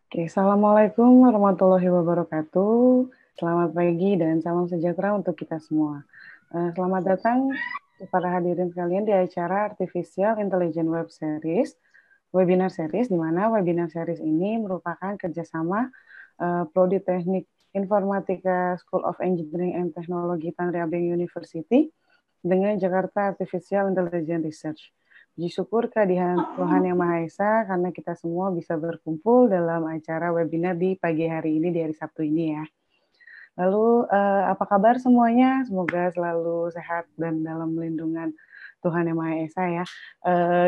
Oke, Assalamualaikum warahmatullahi wabarakatuh. Selamat pagi dan salam sejahtera untuk kita semua. Selamat datang para hadirin sekalian di acara Artificial Intelligence Web Series, webinar series, di mana webinar series ini merupakan kerjasama Prodi Teknik Informatika School of Engineering and Technology Tanri Abeng University dengan Jakarta Artificial Intelligence Research. Puji syukur kehadiran Tuhan Yang Maha Esa karena kita semua bisa berkumpul dalam acara webinar di pagi hari ini, di hari Sabtu ini ya. Lalu apa kabar semuanya? Semoga selalu sehat dan dalam lindungan Tuhan Yang Maha Esa ya.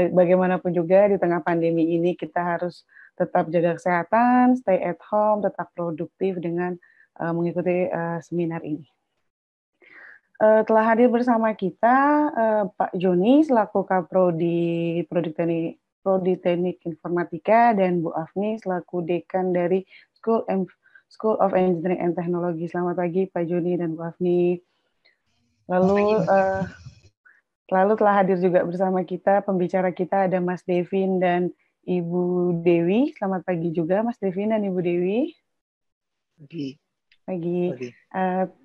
Bagaimanapun juga di tengah pandemi ini kita harus tetap jaga kesehatan, stay at home, tetap produktif dengan mengikuti seminar ini. Telah hadir bersama kita Pak Joni selaku Kaprodi Prodi Teknik Informatika dan Bu Afni selaku Dekan dari School of Engineering and Technology. Selamat pagi Pak Joni dan Bu Afni. Lalu telah hadir juga bersama kita pembicara kita ada Mas Devin dan Ibu Dewi. Selamat pagi juga Mas Devin dan Ibu Dewi. Pagi.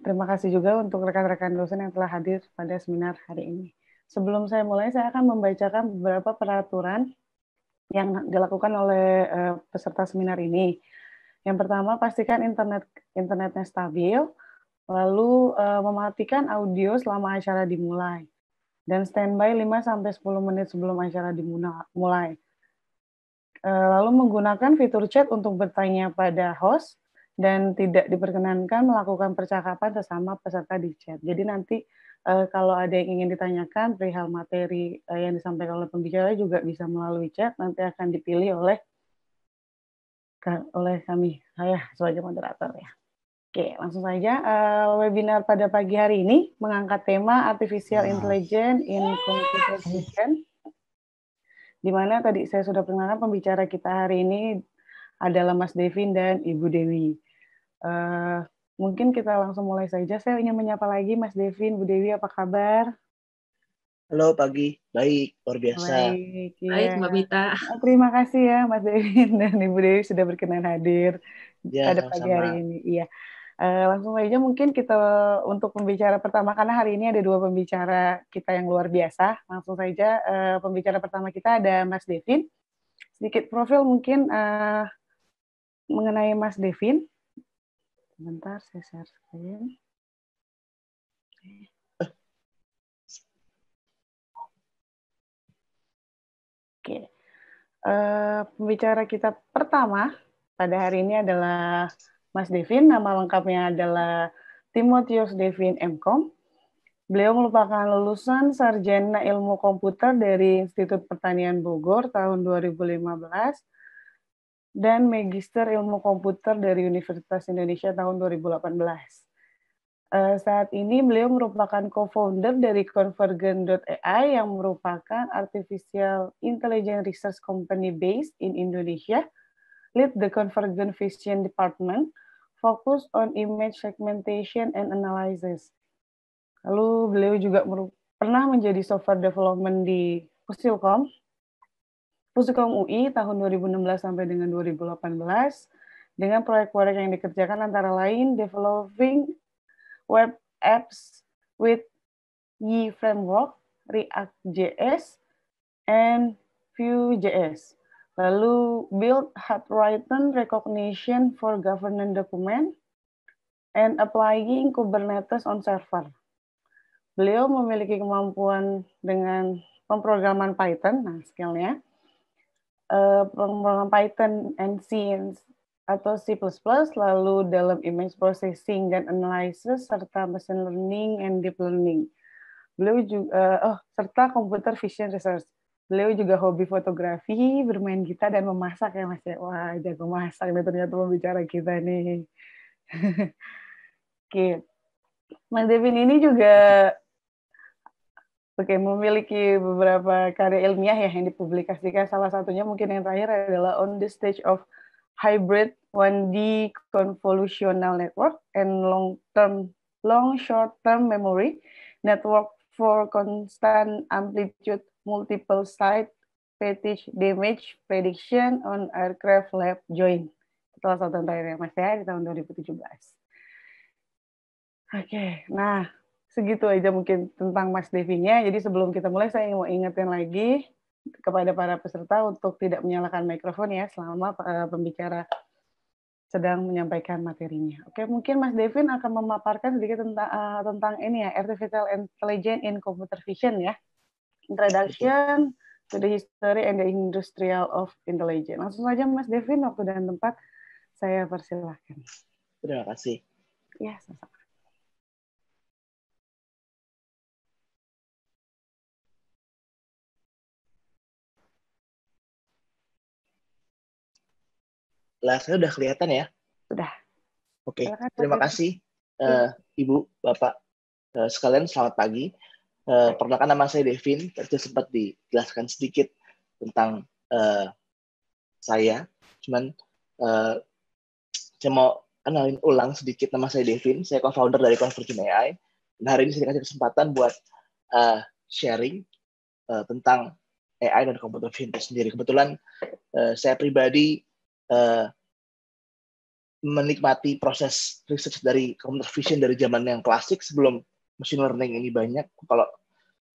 Terima kasih juga untuk rekan-rekan dosen yang telah hadir pada seminar hari ini. Sebelum saya mulai, saya akan membacakan beberapa peraturan yang dilakukan oleh peserta seminar ini. Yang pertama, pastikan internetnya stabil, lalu mematikan audio selama acara dimulai, dan standby 5-10 menit sebelum acara dimulai. Lalu menggunakan fitur chat untuk bertanya pada host, dan tidak diperkenankan melakukan percakapan sesama peserta di chat. Jadi nanti kalau ada yang ingin ditanyakan perihal materi yang disampaikan oleh pembicara juga bisa melalui chat, nanti akan dipilih oleh kami, saya sebagai moderator ya. Oke, langsung saja. Webinar pada pagi hari ini mengangkat tema Artificial Intelligence in Computer Vision, di mana tadi saya sudah perkenalkan pembicara kita hari ini adalah Mas Devin dan Ibu Dewi. Mungkin kita langsung mulai saja. Saya ingin menyapa lagi Mas Devin, Bu Dewi, apa kabar? Halo, pagi. Baik, luar biasa. Baik, ya. Baik, Mbak Mita. Terima kasih ya Mas Devin dan Ibu Dewi sudah berkenan hadir pada pagi hari ini. Iya. Langsung saja mungkin kita untuk pembicara pertama, karena hari ini ada dua pembicara kita yang luar biasa. Langsung saja pembicara pertama kita ada Mas Devin. Sedikit profil mungkin mengenai Mas Devin. Sebentar, saya share screen. Oke. Pembicara kita pertama pada hari ini adalah Mas Devin. Nama lengkapnya adalah Timotius Devin M.Com. Beliau merupakan lulusan Sarjana Ilmu Komputer dari Institut Pertanian Bogor tahun 2015 dan Magister Ilmu Komputer dari Universitas Indonesia tahun 2018. Saat ini beliau merupakan co-founder dari Convergen.ai yang merupakan artificial intelligence research company based in Indonesia, lead the Convergen Vision Department, focus on image segmentation and analysis. Lalu beliau juga pernah menjadi software development di Pusilkom UI tahun 2016 sampai dengan 2018 dengan proyek-proyek yang dikerjakan antara lain developing web apps with Yi framework, React.js, and Vue.js. Lalu build handwritten recognition for governance document and applying Kubernetes on server. Beliau memiliki kemampuan dengan pemrograman Python, nah skillnya, pemrograman Python and C atau C++, lalu dalam image processing dan analysis, serta machine learning and deep learning. Beliau juga, serta computer vision research. Beliau juga hobi fotografi, bermain gitar, dan memasak ya Mas ya. Wah, jago masak nih ternyata pembicara kita nih. Oke. Mas Devin ini juga memiliki beberapa karya ilmiah ya yang dipublikasikan. Salah satunya mungkin yang terakhir adalah On the Stage of Hybrid 1D Convolutional Network and Long Short-Term Memory Network for Constant Amplitude Multiple Site Fatigue Damage Prediction on Aircraft Lab Joint. salah satu terakhir Mas ya di tahun 2017. Oke, nah segitu aja mungkin tentang Mas Devinya. Jadi sebelum kita mulai, saya mau ingetin lagi kepada para peserta untuk tidak menyalakan mikrofon ya selama pembicara sedang menyampaikan materinya. Oke, mungkin Mas Devin akan memaparkan sedikit tentang ini ya, artificial intelligence in computer vision ya. Introduction to the history and the industrial of intelligence. Langsung saja Mas Devin, waktu dan tempat saya persilahkan. Terima kasih. Ya, sama-sama. Lah, saya udah kelihatan ya? Sudah. Oke, Silakan, terima Mas kasih Ibu, Bapak, sekalian selamat pagi. Perkenalkan nama saya Devin, tadi sempat dijelaskan sedikit tentang saya, cuman saya mau kenalin ulang sedikit. Nama saya Devin, saya co-founder dari Convergent AI. Dan hari ini saya dikasih kesempatan buat sharing tentang AI dan computer vision itu sendiri. Kebetulan saya pribadi menikmati proses research dari computer vision dari zaman yang klasik sebelum machine learning ini banyak. Kalau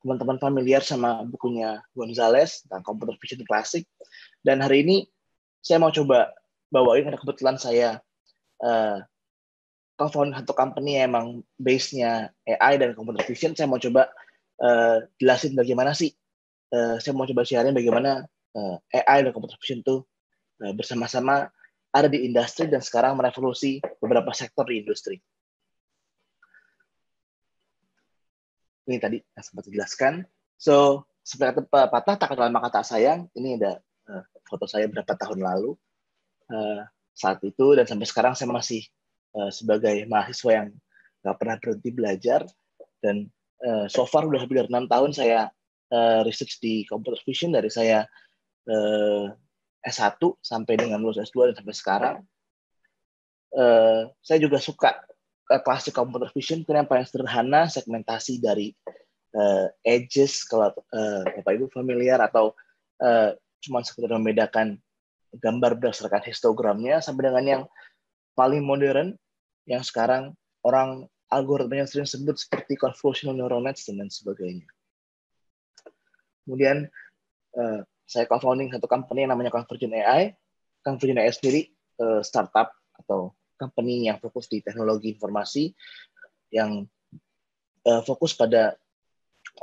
teman-teman familiar sama bukunya Gonzalez tentang computer vision klasik. Dan hari ini saya mau coba bawain, karena kebetulan saya co-founder satu company yang emang base-nya AI dan computer vision. Saya mau coba jelasin bagaimana sih, saya mau coba sharing bagaimana AI dan computer vision itu bersama-sama ada di industri dan sekarang merevolusi beberapa sektor di industri. Ini tadi yang sempat dijelaskan. So, seperti kata patah tak dalam kata sayang, ini ada foto saya berapa tahun lalu saat itu, dan sampai sekarang saya masih sebagai mahasiswa yang nggak pernah berhenti belajar, dan so far udah lebih dari 6 tahun saya research di computer vision, dari saya S1 sampai dengan lulus S2 dan sampai sekarang. Saya juga suka klasik computer vision karena yang paling sederhana, segmentasi dari edges, kalau Bapak Ibu familiar, atau cuma sekedar membedakan gambar berdasarkan histogramnya, sampai dengan yang paling modern yang sekarang orang algoritma yang sering sebut seperti convolutional neural nets dan sebagainya. Kemudian saya co-founding satu company yang namanya Convergent AI. Convergent AI sendiri startup atau company yang fokus di teknologi informasi, yang fokus pada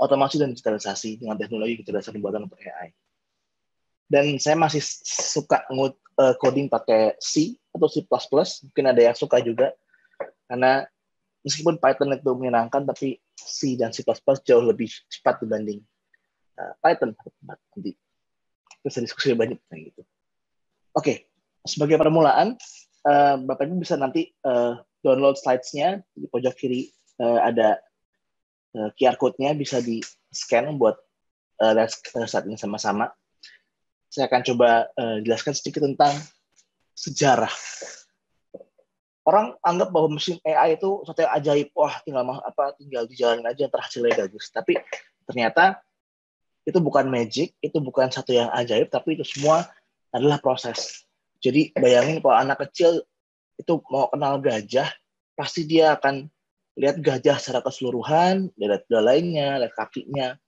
otomasi dan digitalisasi dengan teknologi kecerdasan buatan untuk AI. Dan saya masih suka coding pakai C atau C++, mungkin ada yang suka juga, karena meskipun Python itu menyenangkan, tapi C dan C++ jauh lebih cepat dibanding Python. Nanti bisa diskusi banyak kayak gitu. Oke, sebagai permulaan, Bapak Ibu bisa nanti download slides-nya di pojok kiri, ada QR code-nya, bisa di-scan buat lihat saat ini sama-sama. Saya akan coba jelaskan sedikit tentang sejarah. Orang anggap bahwa mesin AI itu sesuatu yang ajaib, wah tinggal dijalanin aja hasilnya bagus. Tapi ternyata itu bukan magic, itu bukan satu yang ajaib, tapi itu semua adalah proses. Jadi bayangin kalau anak kecil itu mau kenal gajah, pasti dia akan lihat gajah secara keseluruhan, lihat belalainya, lihat kakinya,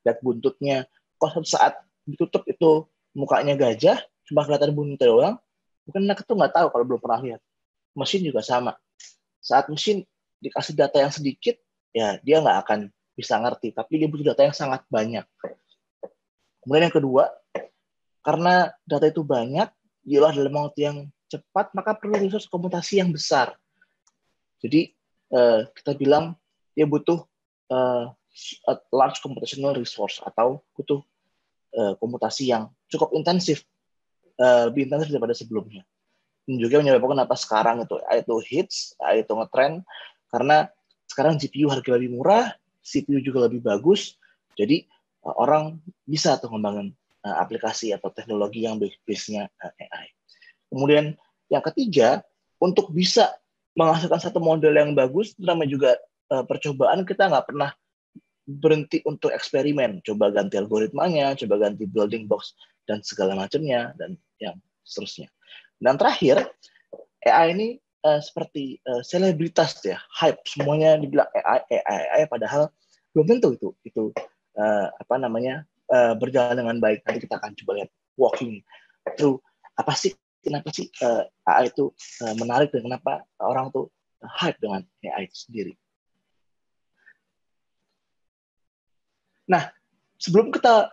lihat buntutnya. Kalau saat ditutup itu mukanya gajah, cuma kelihatan buntutnya doang, mungkin anak itu nggak tahu kalau belum pernah lihat. Mesin juga sama. Saat mesin dikasih data yang sedikit, ya dia nggak akan bisa ngerti, tapi dia butuh data yang sangat banyak. Kemudian yang kedua, karena data itu banyak, diolah dalam waktu yang cepat, maka perlu resource komputasi yang besar. Jadi kita bilang dia butuh large computational resource, atau butuh komputasi yang cukup intensif, lebih intensif daripada sebelumnya. Dan juga menyebabkan kenapa sekarang itu hits, itu ngetrend, karena sekarang GPU harga lebih murah, CPU juga lebih bagus, jadi orang bisa tuh membangun aplikasi atau teknologi yang base-nya AI. Kemudian yang ketiga, untuk bisa menghasilkan satu model yang bagus, namanya juga percobaan. Kita nggak pernah berhenti untuk eksperimen, coba ganti algoritmanya, coba ganti building blocks dan segala macamnya, dan yang seterusnya. Dan terakhir, AI ini seperti selebritas ya, hype, semuanya dibilang AI, padahal belum tentu itu berjalan dengan baik. Nanti kita akan coba lihat walking through kenapa sih AI itu menarik dan kenapa orang tuh hype dengan AI itu sendiri. Nah, sebelum kita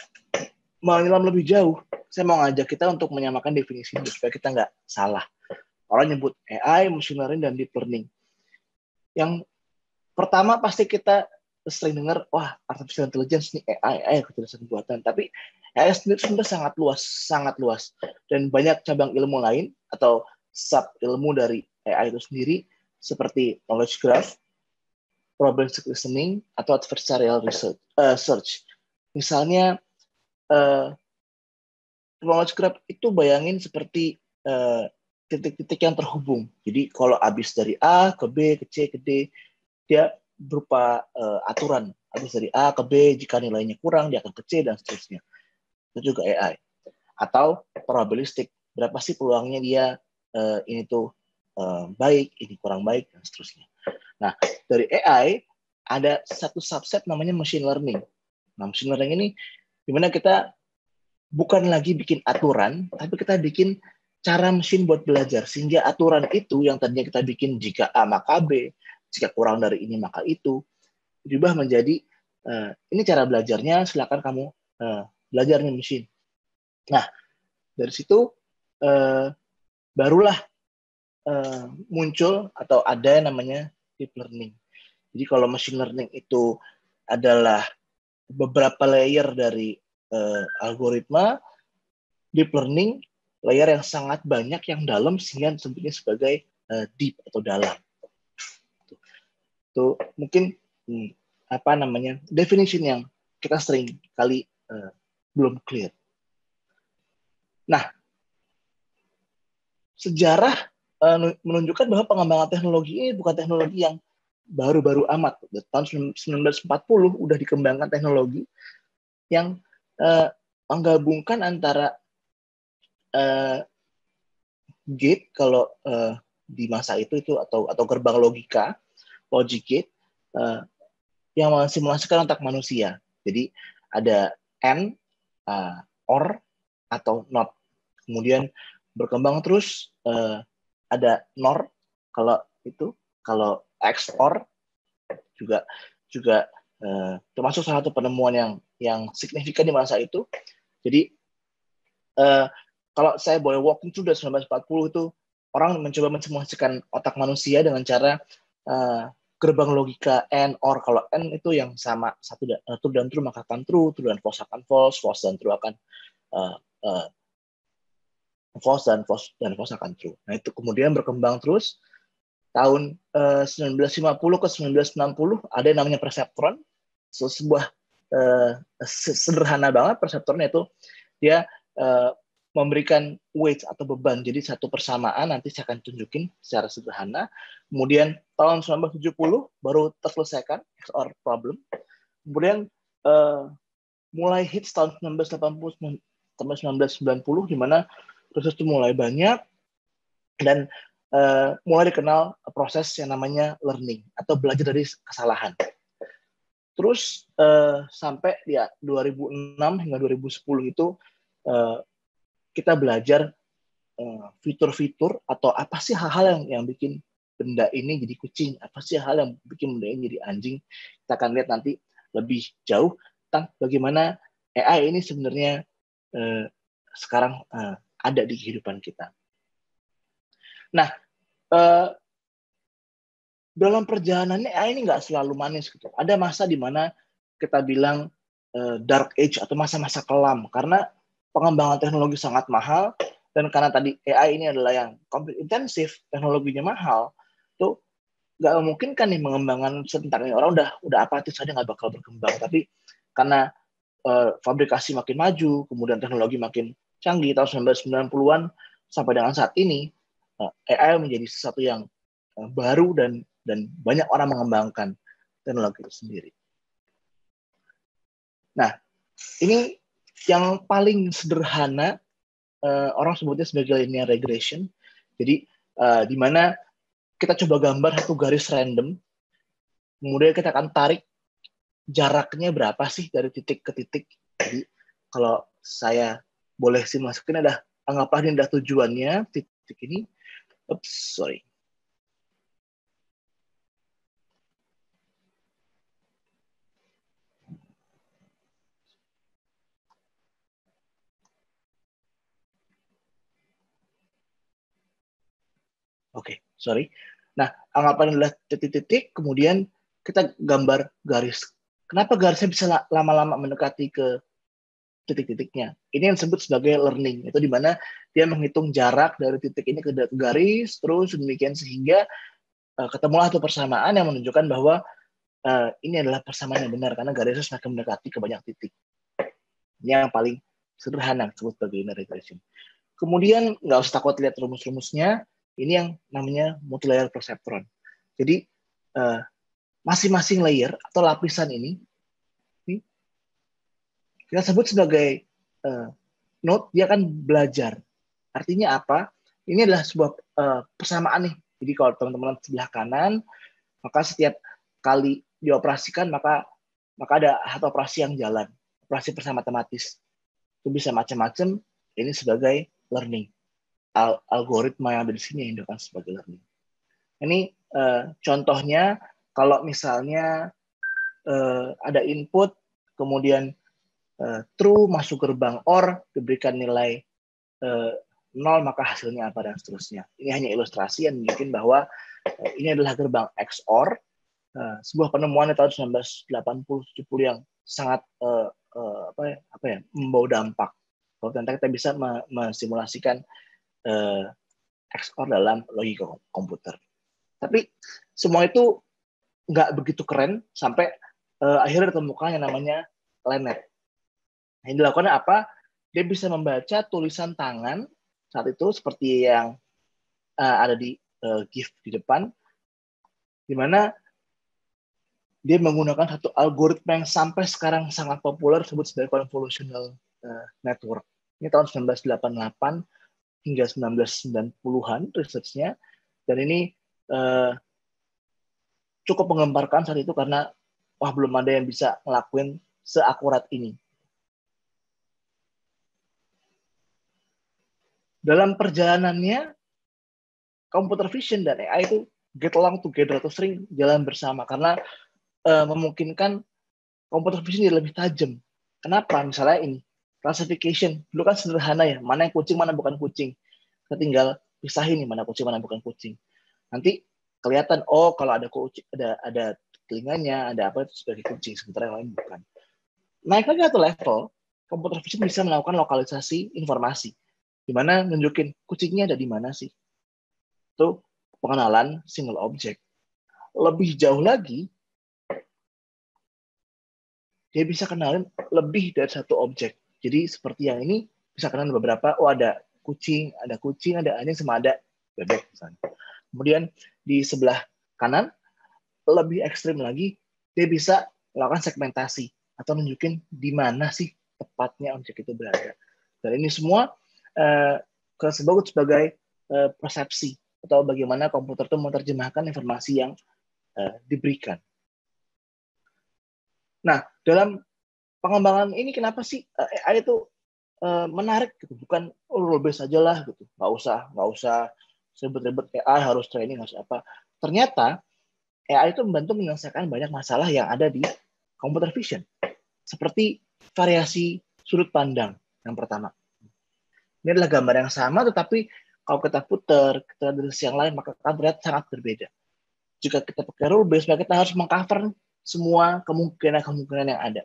menyelam lebih jauh, saya mau ngajak kita untuk menyamakan definisi ini supaya kita nggak salah. Orang nyebut AI, machine learning, dan deep learning. Yang pertama pasti kita sering dengar, wah, artificial intelligence ini AI kecerdasan buatan. Tapi AI sendiri sebenarnya sangat luas. Dan banyak cabang ilmu lain atau sub ilmu dari AI itu sendiri, seperti knowledge graph, probabilistic listening, atau adversarial search. Misalnya, knowledge graph itu bayangin seperti titik-titik yang terhubung. Jadi kalau habis dari A ke B ke C ke D, dia berupa aturan. Habis dari A ke B, jika nilainya kurang, dia akan ke C, dan seterusnya. Itu juga AI. Atau probabilistik, berapa sih peluangnya dia ini tuh baik, ini kurang baik, dan seterusnya. Nah, dari AI, ada satu subset namanya machine learning. Nah, machine learning ini dimana kita bukan lagi bikin aturan, tapi kita bikin cara mesin buat belajar. Sehingga aturan itu yang tadinya kita bikin jika A maka B, jika kurang dari ini maka itu, diubah menjadi ini cara belajarnya, silakan kamu belajar nih mesin. Nah, dari situ barulah muncul atau ada yang namanya deep learning. Jadi kalau machine learning itu adalah beberapa layer dari algoritma, deep learning layer yang sangat banyak yang dalam sehingga disebutnya sebagai deep atau dalam. Itu mungkin definition yang kita sering kali belum clear. Nah, sejarah menunjukkan bahwa pengembangan teknologi ini bukan teknologi yang baru-baru amat. Tahun 1940 udah dikembangkan teknologi yang menggabungkan antara gate kalau di masa itu atau gerbang logika, logic gate yang mensimulasikan otak manusia. Jadi ada and, or atau not. Kemudian berkembang terus ada nor kalau XOR juga termasuk salah satu penemuan yang signifikan di masa itu. Jadi kalau saya boleh walking through dari 1940 itu, orang mencoba mensimulasikan otak manusia dengan cara gerbang logika and or. Kalau and itu yang sama, true dan true maka akan true dan false akan false dan true akan false dan false akan true. Nah, itu kemudian berkembang terus. Tahun 1950 ke 1960 ada yang namanya perseptron. Sebuah sederhana banget perseptron, itu dia memberikan weight atau beban. Jadi satu persamaan, nanti saya akan tunjukin secara sederhana. Kemudian tahun 1970 baru terselesaikan XOR problem. Kemudian mulai hits tahun 1980 sampai 1990, di mana proses itu mulai banyak dan mulai dikenal proses yang namanya learning atau belajar dari kesalahan. Terus sampai ya 2006 hingga 2010 itu kita belajar fitur-fitur atau apa sih hal-hal yang bikin benda ini jadi kucing, apa sih hal yang bikin benda ini jadi anjing. Kita akan lihat nanti lebih jauh tentang bagaimana AI ini sebenarnya sekarang ada di kehidupan kita. Nah, dalam perjalanannya AI ini nggak selalu manis gitu. Ada masa di mana kita bilang dark age atau masa-masa kelam karena pengembangan teknologi sangat mahal, dan karena tadi AI ini adalah yang compute intensif, teknologinya mahal, tuh nggak memungkinkan nih mengembangkan sebentar ini. Orang udah apatis saja nggak bakal berkembang. Tapi karena fabrikasi makin maju, kemudian teknologi makin canggih, tahun 1990-an sampai dengan saat ini, AI menjadi sesuatu yang baru dan banyak orang mengembangkan teknologi itu sendiri. Nah, ini yang paling sederhana orang sebutnya sebagai linear regression. Jadi di mana kita coba gambar satu garis random, kemudian kita akan tarik jaraknya berapa sih dari titik ke titik. Jadi kalau saya boleh simulasikan, anggaplah ini adalah tujuannya, titik ini. Oops, sorry. Oke, sorry. Nah, anggapan adalah titik-titik, kemudian kita gambar garis. Kenapa garisnya bisa lama-lama mendekati ke titik-titiknya? Ini yang disebut sebagai learning. Itu di mana dia menghitung jarak dari titik ini ke garis, terus demikian sehingga ketemulah satu persamaan yang menunjukkan bahwa ini adalah persamaan yang benar, karena garisnya semakin mendekati ke banyak titik. Ini yang paling sederhana disebut sebagai linear regression. Kemudian nggak usah takut lihat rumus-rumusnya. Ini yang namanya multilayer perceptron. Jadi masing-masing layer atau lapisan ini kita sebut sebagai node. Dia akan belajar. Artinya apa? Ini adalah sebuah persamaan nih. Jadi kalau teman-teman sebelah kanan, maka setiap kali dioperasikan maka ada satu operasi yang jalan, operasi bersama matematis. Itu bisa macam-macam. Ini sebagai learning. Algoritma yang ada di sini yang digunakan sebagai learning. Ini contohnya kalau misalnya ada input, kemudian true masuk gerbang OR, diberikan nilai 0, maka hasilnya apa dan seterusnya. Ini hanya ilustrasi yang menunjukkan bahwa ini adalah gerbang XOR, sebuah penemuan di tahun 1980-70 yang sangat membawa dampak. Kalau nanti kita bisa mensimulasikan XOR dalam logika komputer. Tapi semua itu nggak begitu keren sampai akhirnya ditemukan yang namanya LeNet. Yang dilakukan apa? Dia bisa membaca tulisan tangan saat itu seperti yang ada di GIF di depan, di mana dia menggunakan satu algoritma yang sampai sekarang sangat populer disebut sebagai convolutional network. Ini tahun 1988 hingga 1990-an research-nya, dan ini cukup menggemparkan saat itu karena belum ada yang bisa ngelakuin seakurat ini. Dalam perjalanannya, computer vision dan AI itu get along together atau sering jalan bersama karena memungkinkan computer vision jadi lebih tajam. Kenapa? Misalnya ini, classification. Dulu kan sederhana ya, mana yang kucing, mana bukan kucing. Kita tinggal pisahin nih, mana kucing, mana bukan kucing. Nanti kelihatan, kalau ada kucing, ada telinganya, ada apa itu sebagai kucing, sementara yang lain bukan. Naik lagi satu level, computer vision bisa melakukan lokalisasi informasi, di mana nunjukin kucingnya ada di mana sih. Itu pengenalan single object. Lebih jauh lagi, dia bisa kenalin lebih dari satu objek. Jadi seperti yang ini, bisa kenalin beberapa, ada kucing, ada anjing, sama ada bebek misalnya. Kemudian di sebelah kanan, lebih ekstrim lagi, dia bisa melakukan segmentasi atau nunjukin di mana sih tepatnya objek itu berada. Dan ini semua disebut sebagai persepsi atau bagaimana komputer itu menerjemahkan informasi yang diberikan. Nah, dalam pengembangan ini kenapa sih AI itu menarik gitu, bukan rule based aja lah gitu, nggak usah ribet-ribet AI harus training harus apa. Ternyata AI itu membantu menyelesaikan banyak masalah yang ada di computer vision, seperti variasi sudut pandang yang pertama. Ini adalah gambar yang sama, tetapi kalau kita putar, kita dari sisi yang lain, maka akan terlihat sangat berbeda. Jika kita pakai rule based, maka kita harus mengcover semua kemungkinan yang ada.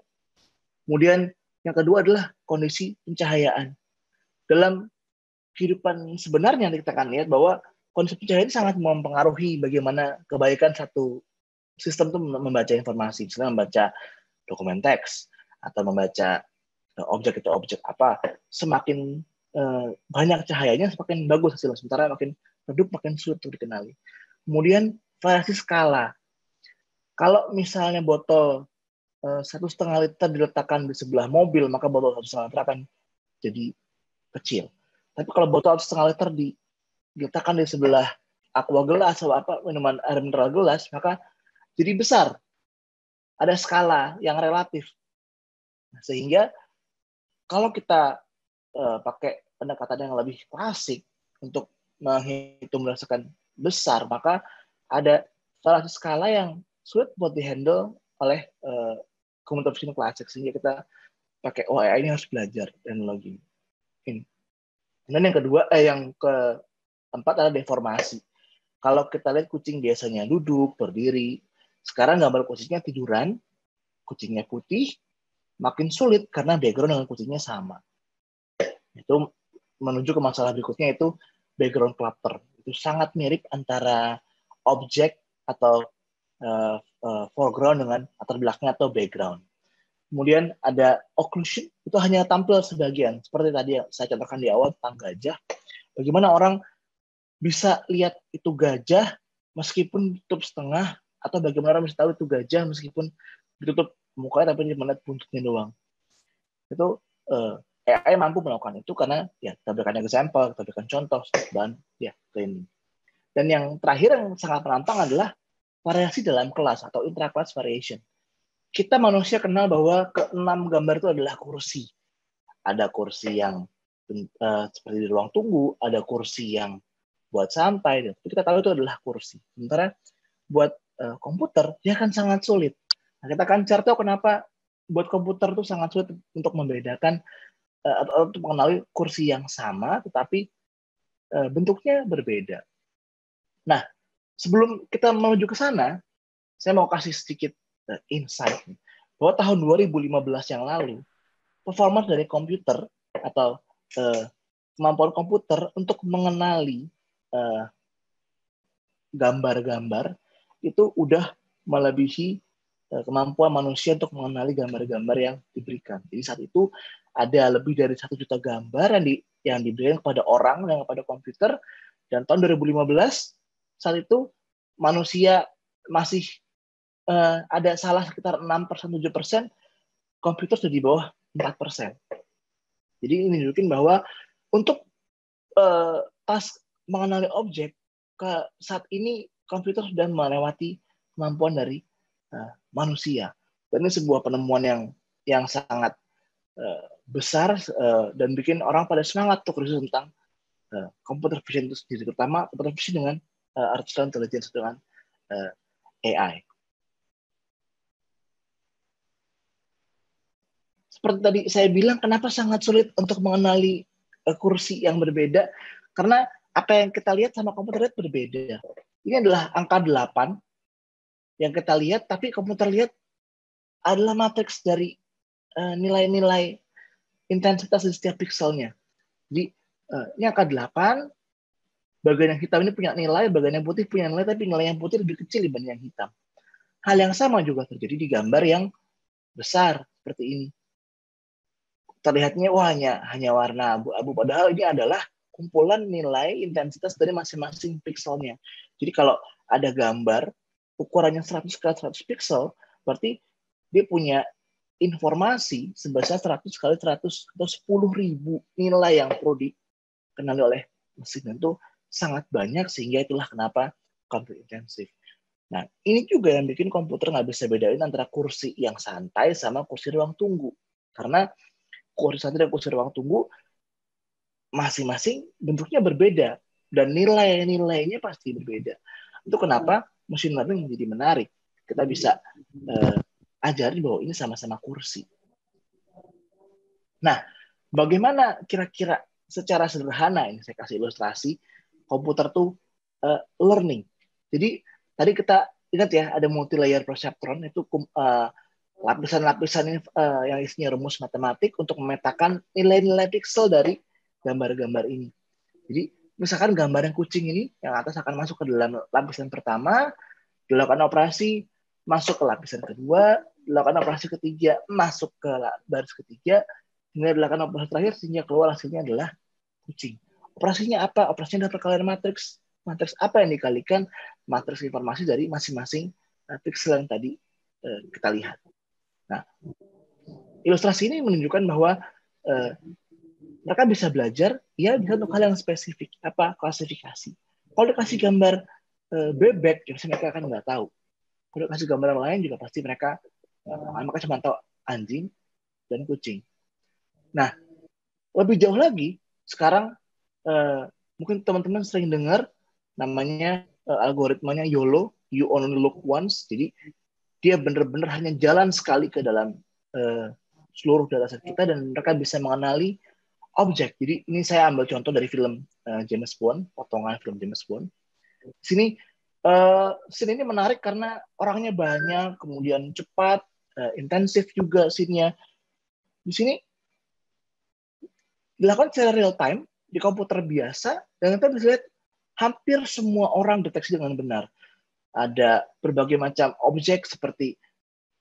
Kemudian yang kedua adalah kondisi pencahayaan. Dalam kehidupan sebenarnya kita akan lihat bahwa kondisi pencahayaan sangat mempengaruhi bagaimana kebaikan satu sistem itu membaca informasi. Misalnya membaca dokumen teks atau membaca objek itu objek apa. Semakin banyak cahayanya semakin bagus hasilnya. Sementara makin redup makin sulit untuk dikenali. Kemudian variasi skala. Kalau misalnya botol 1,5 liter diletakkan di sebelah mobil, maka botol 1,5 liter akan jadi kecil. Tapi kalau botol 1,5 liter diletakkan di sebelah aqua gelas atau minuman air mineral gelas, maka jadi besar. Ada skala yang relatif. Sehingga kalau kita pakai pendekatan yang lebih klasik untuk menghitung berdasarkan besar, maka ada salah satu skala yang sulit buat dihandle oleh komputer vision klasik, sehingga kita pakai AI ini harus belajar teknologi ini. Dan yang kedua, yang keempat adalah deformasi. Kalau kita lihat kucing biasanya duduk, berdiri, sekarang gambar kucingnya tiduran, kucingnya putih, makin sulit karena background dengan kucingnya sama. Itu menuju ke masalah berikutnya, itu background clutter. Itu sangat mirip antara objek atau foreground dengan latar belakang atau background. Kemudian ada occlusion, itu hanya tampil sebagian. Seperti tadi yang saya contohkan di awal tentang gajah. Bagaimana orang bisa lihat itu gajah meskipun ditutup setengah, atau bagaimana orang bisa tahu itu gajah meskipun ditutup mukanya tapi cuma lihat buntutnya doang. Itu AI mampu melakukan itu karena ya kita berikan example, kita berikan contoh, dan ya training. Dan yang terakhir yang sangat menantang adalah variasi dalam kelas atau intra-class variation. Kita manusia kenal bahwa keenam gambar itu adalah kursi. Ada kursi yang seperti di ruang tunggu, ada kursi yang buat santai, dan kita tahu itu adalah kursi. Sementara buat komputer, dia akan sangat sulit. Nah, kita akan cari tahu kenapa buat komputer itu sangat sulit untuk membedakan atau untuk mengenali kursi yang sama, tetapi bentuknya berbeda. Nah, sebelum kita menuju ke sana, saya mau kasih sedikit insight bahwa tahun 2015 yang lalu, performa dari komputer atau kemampuan komputer untuk mengenali gambar-gambar itu udah melebihi kemampuan manusia untuk mengenali gambar-gambar yang diberikan. Jadi saat itu ada lebih dari 1 juta gambar yang diberikan kepada orang dan kepada komputer. Dan tahun 2015 saat itu manusia masih ada salah sekitar 6%, 7%, komputer sudah di bawah 4%. Jadi ini menunjukkan bahwa untuk task mengenali objek, saat ini komputer sudah melewati kemampuan dari manusia. Dan ini sebuah penemuan yang sangat besar dan bikin orang pada semangat untuk riset tentang computer vision itu sendiri, terutama computer vision dengan artificial intelligence, dengan AI. Seperti tadi saya bilang, kenapa sangat sulit untuk mengenali kursi yang berbeda? Karena apa yang kita lihat sama komputer lihat berbeda. Ini adalah angka 8 yang kita lihat, tapi komputer lihat adalah matriks dari nilai-nilai intensitas di setiap pixelnya. Jadi ini angka 8, bagian yang hitam ini punya nilai, bagian yang putih punya nilai, tapi nilai yang putih lebih kecil dibanding yang hitam. Hal yang sama juga terjadi di gambar yang besar seperti ini. Terlihatnya wah hanya warna abu-abu, padahal ini adalah kumpulan nilai intensitas dari masing-masing pixelnya. Jadi kalau ada gambar ukurannya 100 kali 100 pixel, berarti dia punya informasi sebesar 100 kali 100 atau 10.000 nilai yang perlu dikenali oleh mesin. Itu sangat banyak, sehingga itulah kenapa computer intensif. Nah, ini juga yang bikin komputer nggak bisa bedain antara kursi yang santai sama kursi ruang tunggu. Karena kursi santai dan kursi ruang tunggu masing-masing bentuknya berbeda dan nilai-nilainya pasti berbeda. Itu kenapa machine learning menjadi menarik. Kita bisa ajari bahwa ini sama-sama kursi. Nah, bagaimana kira-kira secara sederhana, ini saya kasih ilustrasi, komputer tuh learning. Jadi tadi kita ingat ya, ada multi-layer perceptron, itu lapisan-lapisan yang isinya rumus matematik untuk memetakan nilai-nilai pixel dari gambar-gambar ini. Jadi misalkan gambar yang kucing ini, yang atas akan masuk ke dalam lapisan pertama, dilakukan operasi, masuk ke lapisan kedua, dilakukan operasi ketiga, masuk ke baris ketiga, hingga dilakukan operasi terakhir, sehingga keluar hasilnya adalah kucing. Operasinya apa? Operasinya adalah perkalian matriks. Matriks apa yang dikalikan? Matriks informasi dari masing-masing pixel yang tadi kita lihat. Nah, ilustrasi ini menunjukkan bahwa mereka bisa belajar, ya bisa untuk hal yang spesifik, apa klasifikasi. Kalau dikasih gambar bebek, ya mereka akan nggak tahu. Kalau dikasih gambar yang lain juga pasti mereka mereka cuma tahu anjing dan kucing. Nah, lebih jauh lagi, sekarang mungkin teman-teman sering dengar namanya algoritmanya YOLO, you only look once. Jadi dia benar-benar hanya jalan sekali ke dalam seluruh dataset kita dan mereka bisa mengenali objek. Jadi ini saya ambil contoh dari film James Bond, potongan film James Bond. Di sini scene ini menarik karena orangnya banyak, kemudian cepat, intensif juga scene-nya. Di sini dilakukan secara real time di komputer biasa dan kita bisa lihat hampir semua orang deteksi dengan benar. Ada berbagai macam objek seperti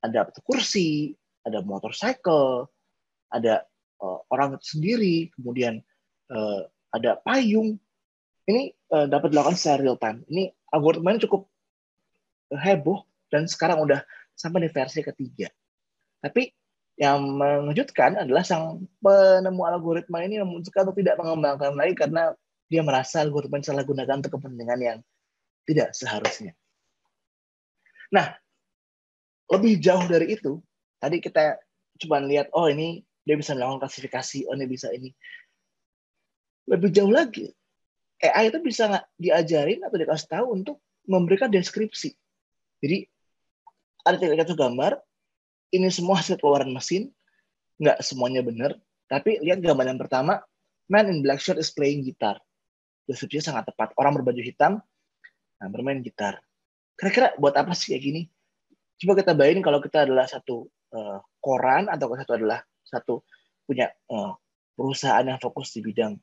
ada kursi, ada motorcycle, ada orang sendiri, kemudian ada payung. Ini dapat dilakukan secara real time. Ini algoritmanya cukup heboh dan sekarang udah sampai di versi ketiga. Tapi yang mengejutkan adalah sang penemu algoritma ini memutuskan untuk tidak mengembangkan lagi karena dia merasa algoritma salah gunakan untuk kepentingan yang tidak seharusnya. Nah, lebih jauh dari itu, tadi kita cuma lihat, oh ini dia bisa melakukan klasifikasi, oh ini bisa ini. Lebih jauh lagi, AI itu bisa nggak diajarin atau dikasih tahu untuk memberikan deskripsi. Jadi, ada satu gambar, ini semua hasil keluaran mesin, nggak semuanya benar, tapi lihat gambar yang pertama, man in black shirt is playing guitar. Deskripsinya sangat tepat. Orang berbaju hitam, bermain gitar. Kira-kira buat apa sih kayak gini? Coba kita bayangin kalau kita adalah satu koran atau satu adalah satu punya perusahaan yang fokus di bidang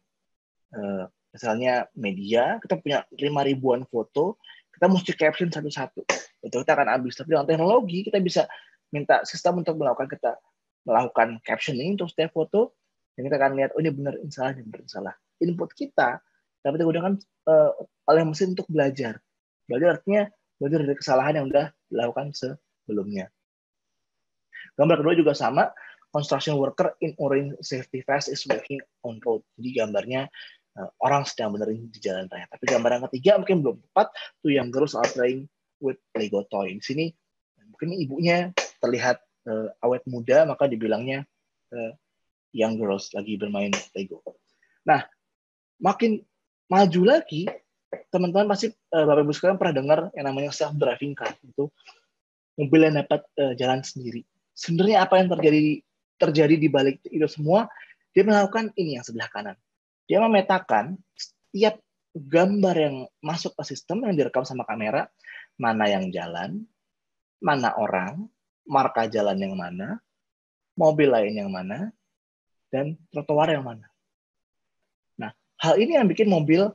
misalnya media, kita punya 5.000-an foto, kita mesti caption satu-satu. Itu kita akan habis. Tapi dengan teknologi kita bisa minta sistem untuk melakukan captioning untuk setiap foto, dan kita akan lihat oh ini benar, ini salah, ini benar, ini salah. Input kita dapat digunakan oleh mesin untuk belajar. Belajar artinya belajar dari kesalahan yang sudah dilakukan sebelumnya. Gambar kedua juga sama, construction worker in orange safety vest is walking on road. Jadi gambarnya orang sedang benerin di jalan raya. Tapi gambar yang ketiga mungkin belum tepat, two young girls are playing with Lego toy. Di sini mungkin ibunya terlihat awet muda, maka dibilangnya young girls lagi bermain Lego. Nah, makin maju lagi, teman-teman pasti Bapak Ibu sekalian pernah dengar yang namanya self-driving car. Itu mobil yang dapat jalan sendiri. Sebenarnya apa yang terjadi di balik itu semua, dia melakukan ini yang sebelah kanan. Dia memetakan setiap gambar yang masuk ke sistem yang direkam sama kamera, mana yang jalan, mana orang, marka jalan yang mana, mobil lain yang mana, dan trotoar yang mana. Nah, hal ini yang bikin mobil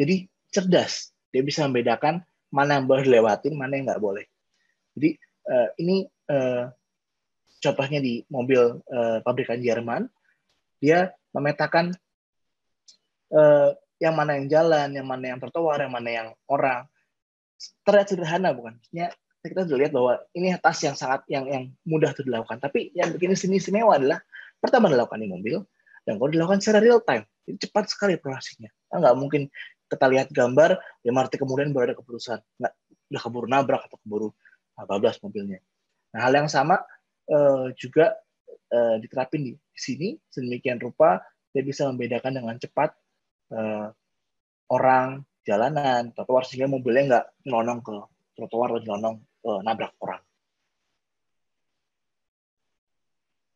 jadi cerdas. Dia bisa membedakan mana yang boleh dilewatin, mana yang nggak boleh. Jadi ini contohnya di mobil pabrikan Jerman, dia memetakan yang mana yang jalan, yang mana yang trotoar, yang mana yang orang. Terlihat sederhana bukan? Maksudnya kita sudah lihat bahwa ini tas yang sangat yang mudah untuk dilakukan. Tapi yang bikin sini istimewa adalah pertama dilakukan di mobil, dan kalau dilakukan secara real time, jadi cepat sekali prosesnya. Nggak mungkin kita lihat gambar, 5 detik kemudian baru ada keputusan. Nggak, udah keburu nabrak atau keburu bablas mobilnya. Nah, hal yang sama juga diterapin di sini, sedemikian rupa dia bisa membedakan dengan cepat orang, jalanan, trotoar, sehingga mobilnya nggak nyelonong ke trotoar atau nyelonong nabrak orang.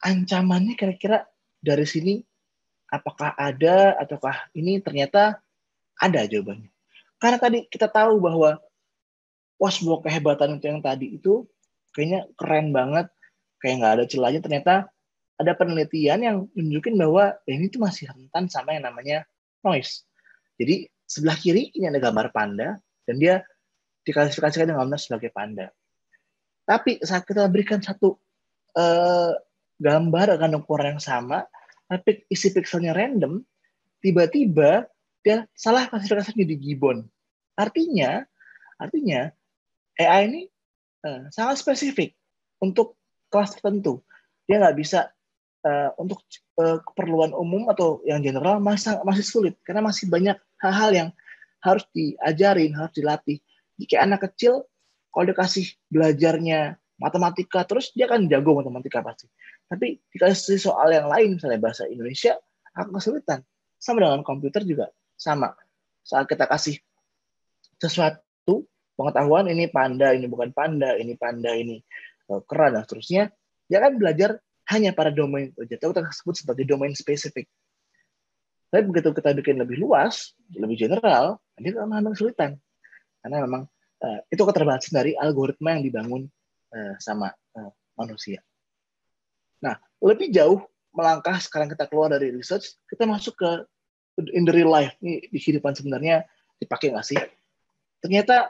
Ancamannya kira-kira dari sini apakah ada ataukah ini ternyata ada jawabannya. Karena tadi kita tahu bahwa semua kehebatan itu yang tadi itu kayaknya keren banget, kayak nggak ada celahnya. Ternyata ada penelitian yang menunjukkan bahwa ini tuh masih rentan sama yang namanya noise. Jadi sebelah kiri ini ada gambar panda dan dia diklasifikasikan dengan benar sebagai panda. Tapi saat kita berikan satu gambar dengan ukuran yang sama, tapi isi pixelnya random, tiba-tiba dia salah klasifikasi jadi gibbon. Artinya AI ini sangat spesifik untuk kelas tertentu. Dia nggak bisa untuk keperluan umum atau yang general masih sulit karena masih banyak hal-hal yang harus diajarin, harus dilatih. Jika anak kecil kalau dikasih belajarnya matematika terus dia kan jago matematika pasti. Tapi dikasih soal yang lain misalnya bahasa Indonesia akan kesulitan. Sama dengan komputer juga sama. Saat kita kasih sesuatu pengetahuan ini panda, ini bukan panda, ini panda, ini kera dan seterusnya, dia kan belajar hanya pada domain saja. Itu kita sebut sebagai domain spesifik. Tapi begitu kita bikin lebih luas, lebih general, dia akan kesulitan. Karena memang itu keterbatasan dari algoritma yang dibangun sama manusia. Nah, lebih jauh melangkah sekarang kita keluar dari research, kita masuk ke in the real life. Ini di kehidupan sebenarnya dipakai nggak sih? Ternyata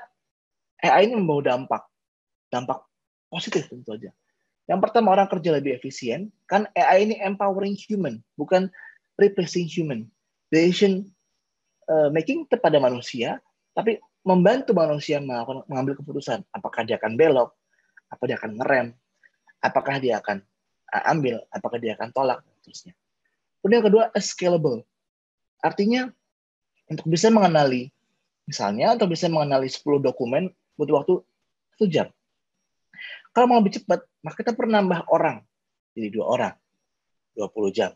AI ini membawa dampak positif tentu saja. Yang pertama, orang kerja lebih efisien. Kan AI ini empowering human, bukan replacing human. Decision making kepada manusia, tapi membantu manusia mengambil keputusan. Apakah dia akan belok, apa dia akan ngerem, apakah dia akan ambil, apakah dia akan tolak, dan seterusnya. Kemudian yang kedua, scalable. Artinya, untuk bisa mengenali, misalnya, untuk bisa mengenali 10 dokumen, butuh waktu 1 jam. Kalau mau lebih cepat, maka kita perlu nambah orang. Jadi 2 orang. 20 jam.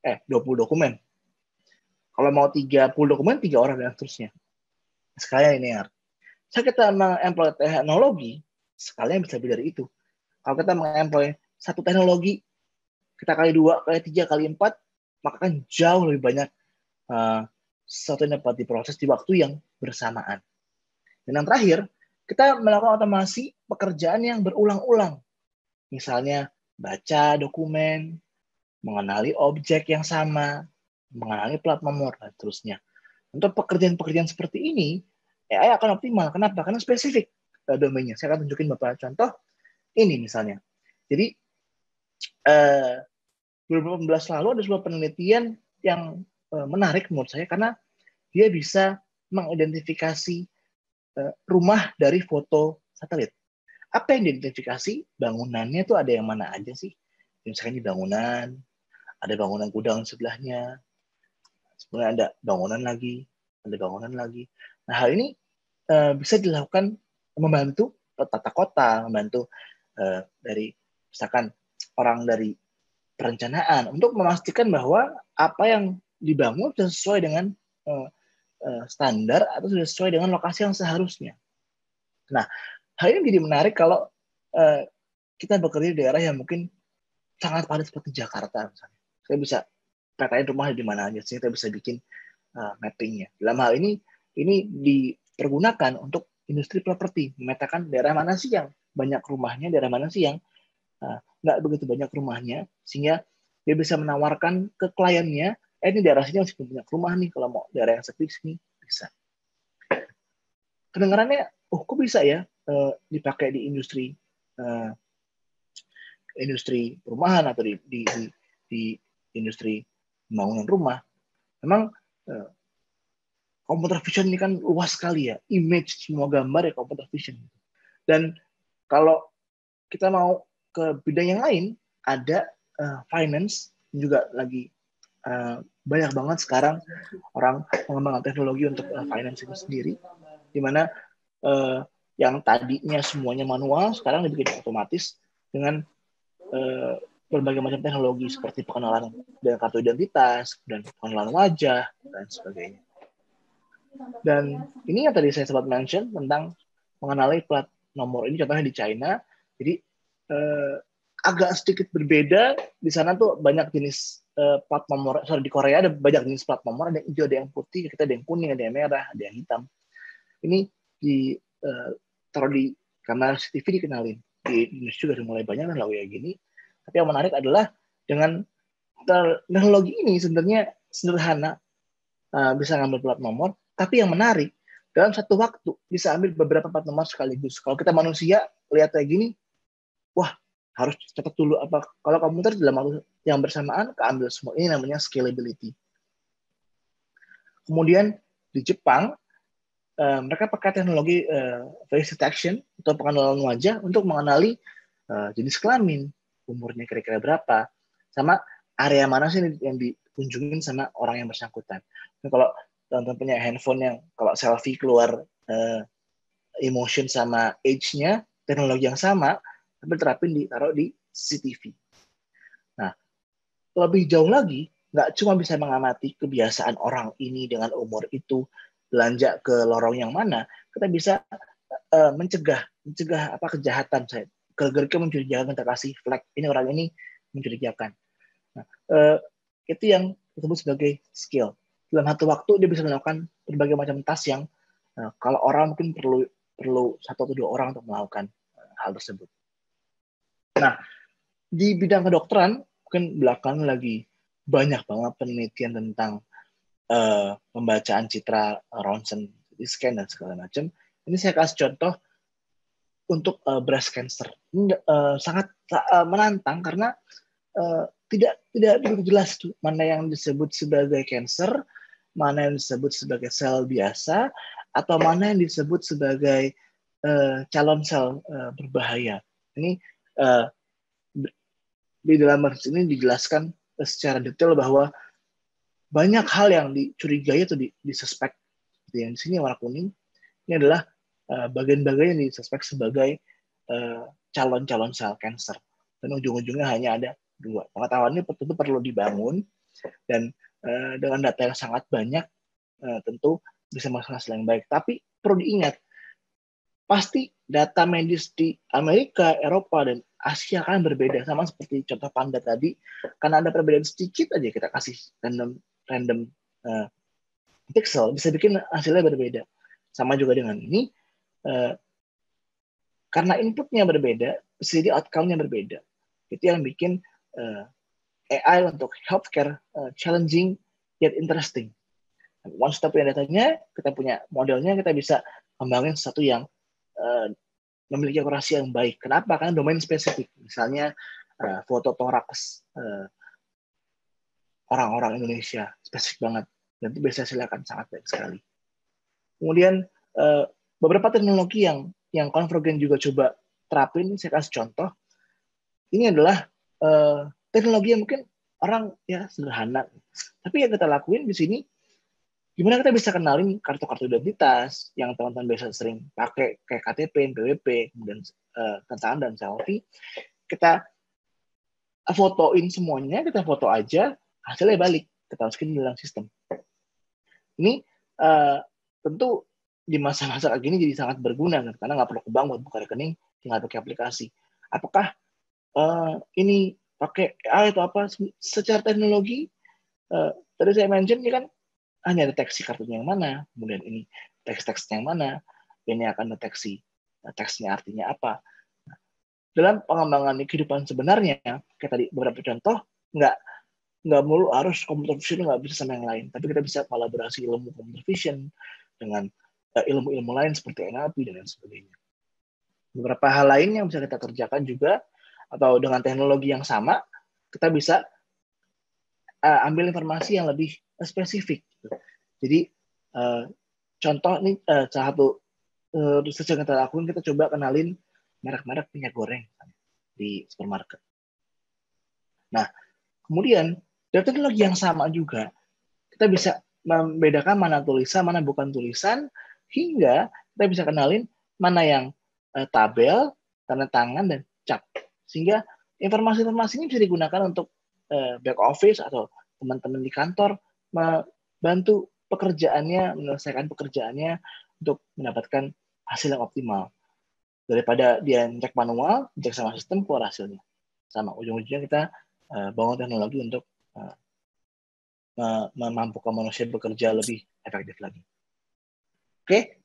20 dokumen. Kalau mau 30 dokumen, 3 orang, dan seterusnya. Sekalian linear. Saat kita mengemploy teknologi, sekalian bisa lebih dari itu. Kalau kita mengemploy satu teknologi, kita kali 2, kali 3, kali 4, maka kan jauh lebih banyak sesuatu yang dapat diproses di waktu yang bersamaan. Dan yang terakhir, kita melakukan otomasi pekerjaan yang berulang-ulang. Misalnya, baca dokumen, mengenali objek yang sama, mengenali plat nomor, dan seterusnya. Untuk pekerjaan-pekerjaan seperti ini, AI akan optimal. Kenapa? Karena spesifik domainnya. Saya akan tunjukin beberapa contoh. Ini misalnya. Jadi, 2018 lalu ada sebuah penelitian yang menarik menurut saya, karena dia bisa mengidentifikasi rumah dari foto satelit. Apa yang diidentifikasi? Bangunannya itu ada yang mana aja sih? Misalkan di bangunan, ada bangunan gudang sebelahnya, sebenarnya ada bangunan lagi, ada bangunan lagi. Nah, hal ini bisa dilakukan membantu tata kota, membantu dari misalkan orang dari perencanaan untuk memastikan bahwa apa yang dibangun sesuai dengan standar atau sesuai dengan lokasi yang seharusnya. Nah, hal ini jadi menarik kalau kita bekerja di daerah yang mungkin sangat padat seperti Jakarta misalnya. Saya bisa petain rumah di mana aja, sehingga kita bisa bikin mappingnya. Dalam hal ini dipergunakan untuk industri properti, memetakan daerah mana sih yang banyak rumahnya, daerah mana sih yang nggak begitu banyak rumahnya, sehingga dia bisa menawarkan ke kliennya, ini daerah sini masih banyak rumah nih, kalau mau daerah yang sepi sini bisa. Kedengarannya, kok bisa ya dipakai di industri perumahan atau di industri pembangunan rumah. Memang computer vision ini kan luas sekali ya, image semua gambar ya computer vision. Dan kalau kita mau ke bidang yang lain, ada finance juga lagi banyak banget sekarang orang mengembangkan teknologi untuk finance itu sendiri, di mana yang tadinya semuanya manual sekarang dibikin otomatis dengan berbagai macam teknologi seperti pengenalan dan kartu identitas dan pengenalan wajah dan sebagainya. Dan ini yang tadi saya sempat mention tentang mengenali plat nomor, ini contohnya di China. Jadi agak sedikit berbeda di sana tuh banyak jenis plat nomor. Di Korea ada banyak jenis plat nomor, ada yang hijau, ada yang putih, kita ada yang kuning, ada yang merah, ada yang hitam. Ini taruh di kamera CCTV dikenalin. Di Indonesia juga mulai banyak kan lagu kayak gini. Tapi yang menarik adalah dengan teknologi ini sebenarnya sederhana, bisa ngambil plat nomor, tapi yang menarik dalam satu waktu bisa ambil beberapa plat nomor sekaligus. Kalau kita manusia lihat kayak gini, wah harus cepat dulu apa. Kalau komputer dalam waktu yang bersamaan keambil semua. Ini namanya scalability. Kemudian di Jepang mereka pakai teknologi face detection atau pengenalan wajah untuk mengenali jenis kelamin, umurnya kira-kira berapa, sama area mana sih yang dikunjungin sama orang yang bersangkutan. Nah, kalau teman-teman punya handphone yang kalau selfie keluar emotion sama age-nya, teknologi yang sama, tapi ditaruh di CCTV. Nah, lebih jauh lagi, nggak cuma bisa mengamati kebiasaan orang ini dengan umur itu, belanja ke lorong yang mana, kita bisa mencegah apa kejahatan. Gara-gara mencurigakan, kita kasih flag, ini orang ini mencurigakan. Nah, itu yang disebut sebagai skill. Dalam satu waktu dia bisa melakukan berbagai macam task yang kalau orang mungkin perlu 1 atau 2 orang untuk melakukan hal tersebut. Nah, di bidang kedokteran mungkin belakangan lagi banyak banget penelitian tentang pembacaan citra ronsen, scan dan segala macam. Ini saya kasih contoh untuk breast cancer. Ini sangat menantang karena tidak begitu jelas tuh mana yang disebut sebagai cancer, mana yang disebut sebagai sel biasa, atau mana yang disebut sebagai calon sel berbahaya. Ini di dalam artikel ini dijelaskan secara detail bahwa banyak hal yang dicurigai atau disuspek. Yang di sini warna kuning ini adalah bagian-bagian yang disuspek sebagai calon-calon sel cancer. Dan ujung-ujungnya hanya ada 2. Pengetahuan ini tentu perlu dibangun, dan dengan data yang sangat banyak tentu bisa menghasilkan hasil yang baik. Tapi perlu diingat, pasti data medis di Amerika, Eropa, dan Asia kan berbeda. Sama seperti contoh panda tadi, karena ada perbedaan sedikit aja kita kasih random pixel, bisa bikin hasilnya berbeda. Sama juga dengan ini, karena inputnya berbeda, bisa jadi outcome-nya berbeda. Itu yang bikin AI untuk healthcare challenging yet interesting. Once kita punya datanya, kita punya modelnya, kita bisa kembangin sesuatu yang memiliki akurasi yang baik. Kenapa? Karena domain spesifik. Misalnya foto toraks orang-orang Indonesia, spesifik banget. Dan itu biasanya silakan sangat baik sekali. Kemudian beberapa teknologi yang Convergen juga coba terapin, saya kasih contoh. Ini adalah teknologi yang mungkin orang ya sederhana. Tapi yang kita lakuin di sini, gimana kita bisa kenalin kartu-kartu identitas yang teman-teman biasa sering pakai, kayak KTP, NPWP, kemudian tantangan dan selfie. Kita fotoin semuanya, kita foto aja, hasilnya balik. Kita masukin dalam sistem. Ini tentu di masa-masa kayak gini jadi sangat berguna, karena nggak perlu ke bank buat buka rekening, tinggal pakai aplikasi. Apakah ini pakai AI atau apa? Secara teknologi, tadi saya mention ini kan hanya deteksi kartunya yang mana, kemudian ini teks-teksnya yang mana, ini akan deteksi teksnya artinya apa. Dalam pengembangan kehidupan sebenarnya, kayak tadi beberapa contoh, nggak melulu harus computer vision, nggak bisa sama yang lain, tapi kita bisa kolaborasi ilmu computer vision dengan ilmu-ilmu lain seperti NLP dan lain sebagainya. Beberapa hal lain yang bisa kita kerjakan juga, atau dengan teknologi yang sama, kita bisa ambil informasi yang lebih spesifik. Jadi contoh ini salah satu research yang kita lakukan, kita coba kenalin merek-merek minyak goreng di supermarket. Nah, kemudian dari teknologi yang sama juga, kita bisa membedakan mana tulisan, mana bukan tulisan, hingga kita bisa kenalin mana yang tabel, tanda tangan, dan cap. Sehingga informasi-informasi ini bisa digunakan untuk back office atau teman-teman di kantor membantu pekerjaannya, menyelesaikan pekerjaannya untuk mendapatkan hasil yang optimal. Daripada dia cek manual, cek sama sistem, keluar hasilnya. Sama, ujung-ujungnya kita bangun teknologi untuk memampukan manusia bekerja lebih efektif lagi. Oke,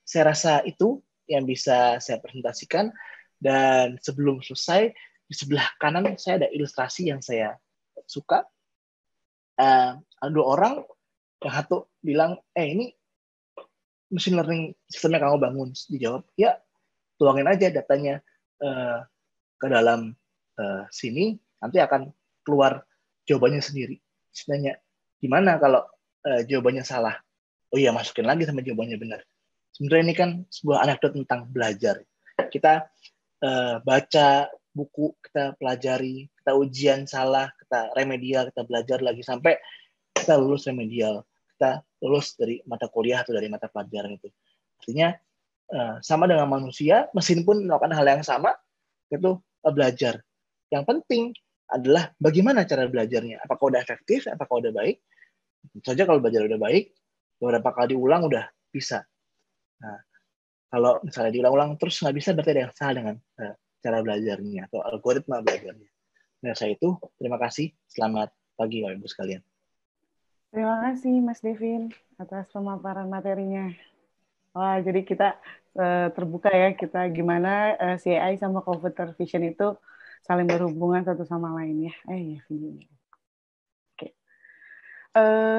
saya rasa itu yang bisa saya presentasikan. Dan sebelum selesai, di sebelah kanan saya ada ilustrasi yang saya suka. Ada 2 orang, yang satu bilang, ini machine learning sistem yang kamu bangun. Dijawab, ya tuangin aja datanya ke dalam sini, nanti akan keluar jawabannya sendiri. Sebenarnya gimana kalau jawabannya salah? Oh iya, masukin lagi sama jawabannya benar. Sebenarnya ini kan sebuah anekdot tentang belajar. Kita baca buku, kita pelajari, kita ujian salah, kita remedial, kita belajar lagi sampai kita lulus remedial, kita lulus dari mata kuliah atau dari mata pelajaran itu. Artinya sama dengan manusia, mesin pun melakukan hal yang sama, itu belajar. Yang penting adalah bagaimana cara belajarnya. Apakah udah efektif, apakah udah baik. Tentu saja kalau belajar udah baik, beberapa kali diulang udah bisa. Nah, kalau misalnya diulang-ulang terus nggak bisa, berarti ada yang salah dengan cara belajarnya atau algoritma belajarnya. Nah, saya itu terima kasih. Selamat pagi Bapak Ibu sekalian. Terima kasih Mas Devin atas pemaparan materinya. Wah, jadi kita terbuka ya, kita gimana CAI sama computer vision itu saling berhubungan satu sama lain ya. Ya, videonya. Oke.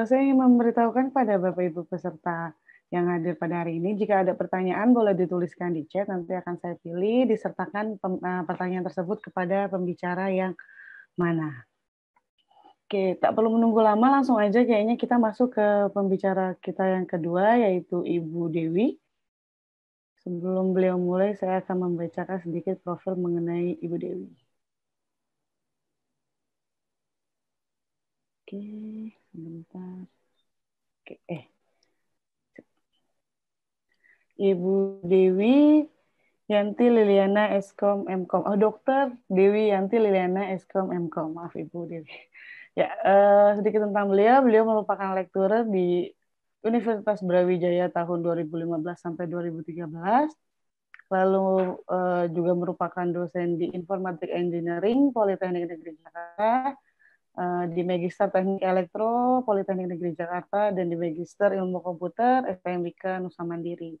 Saya ingin memberitahukan pada Bapak Ibu peserta yang hadir pada hari ini, jika ada pertanyaan boleh dituliskan di chat, nanti akan saya pilih, disertakan pertanyaan tersebut kepada pembicara yang mana. Oke, tak perlu menunggu lama, langsung aja kayaknya kita masuk ke pembicara kita yang kedua, yaitu Ibu Dewi. Sebelum beliau mulai, saya akan membacakan sedikit profil mengenai Ibu Dewi. Oke, sebentar. Oke, Ibu Dewi Yanti Liliana Eskom Mkom. Oh, Dokter Dewi Yanti Liliana Eskom Mkom. Maaf Ibu Dewi. Ya, sedikit tentang beliau. Beliau merupakan lekturer di Universitas Brawijaya tahun 2015 sampai 2013. Lalu juga merupakan dosen di Informatik Engineering Politeknik Negeri Jakarta, di Magister Teknik Elektro Politeknik Negeri Jakarta, dan di Magister Ilmu Komputer FPMIK Nusa Mandiri.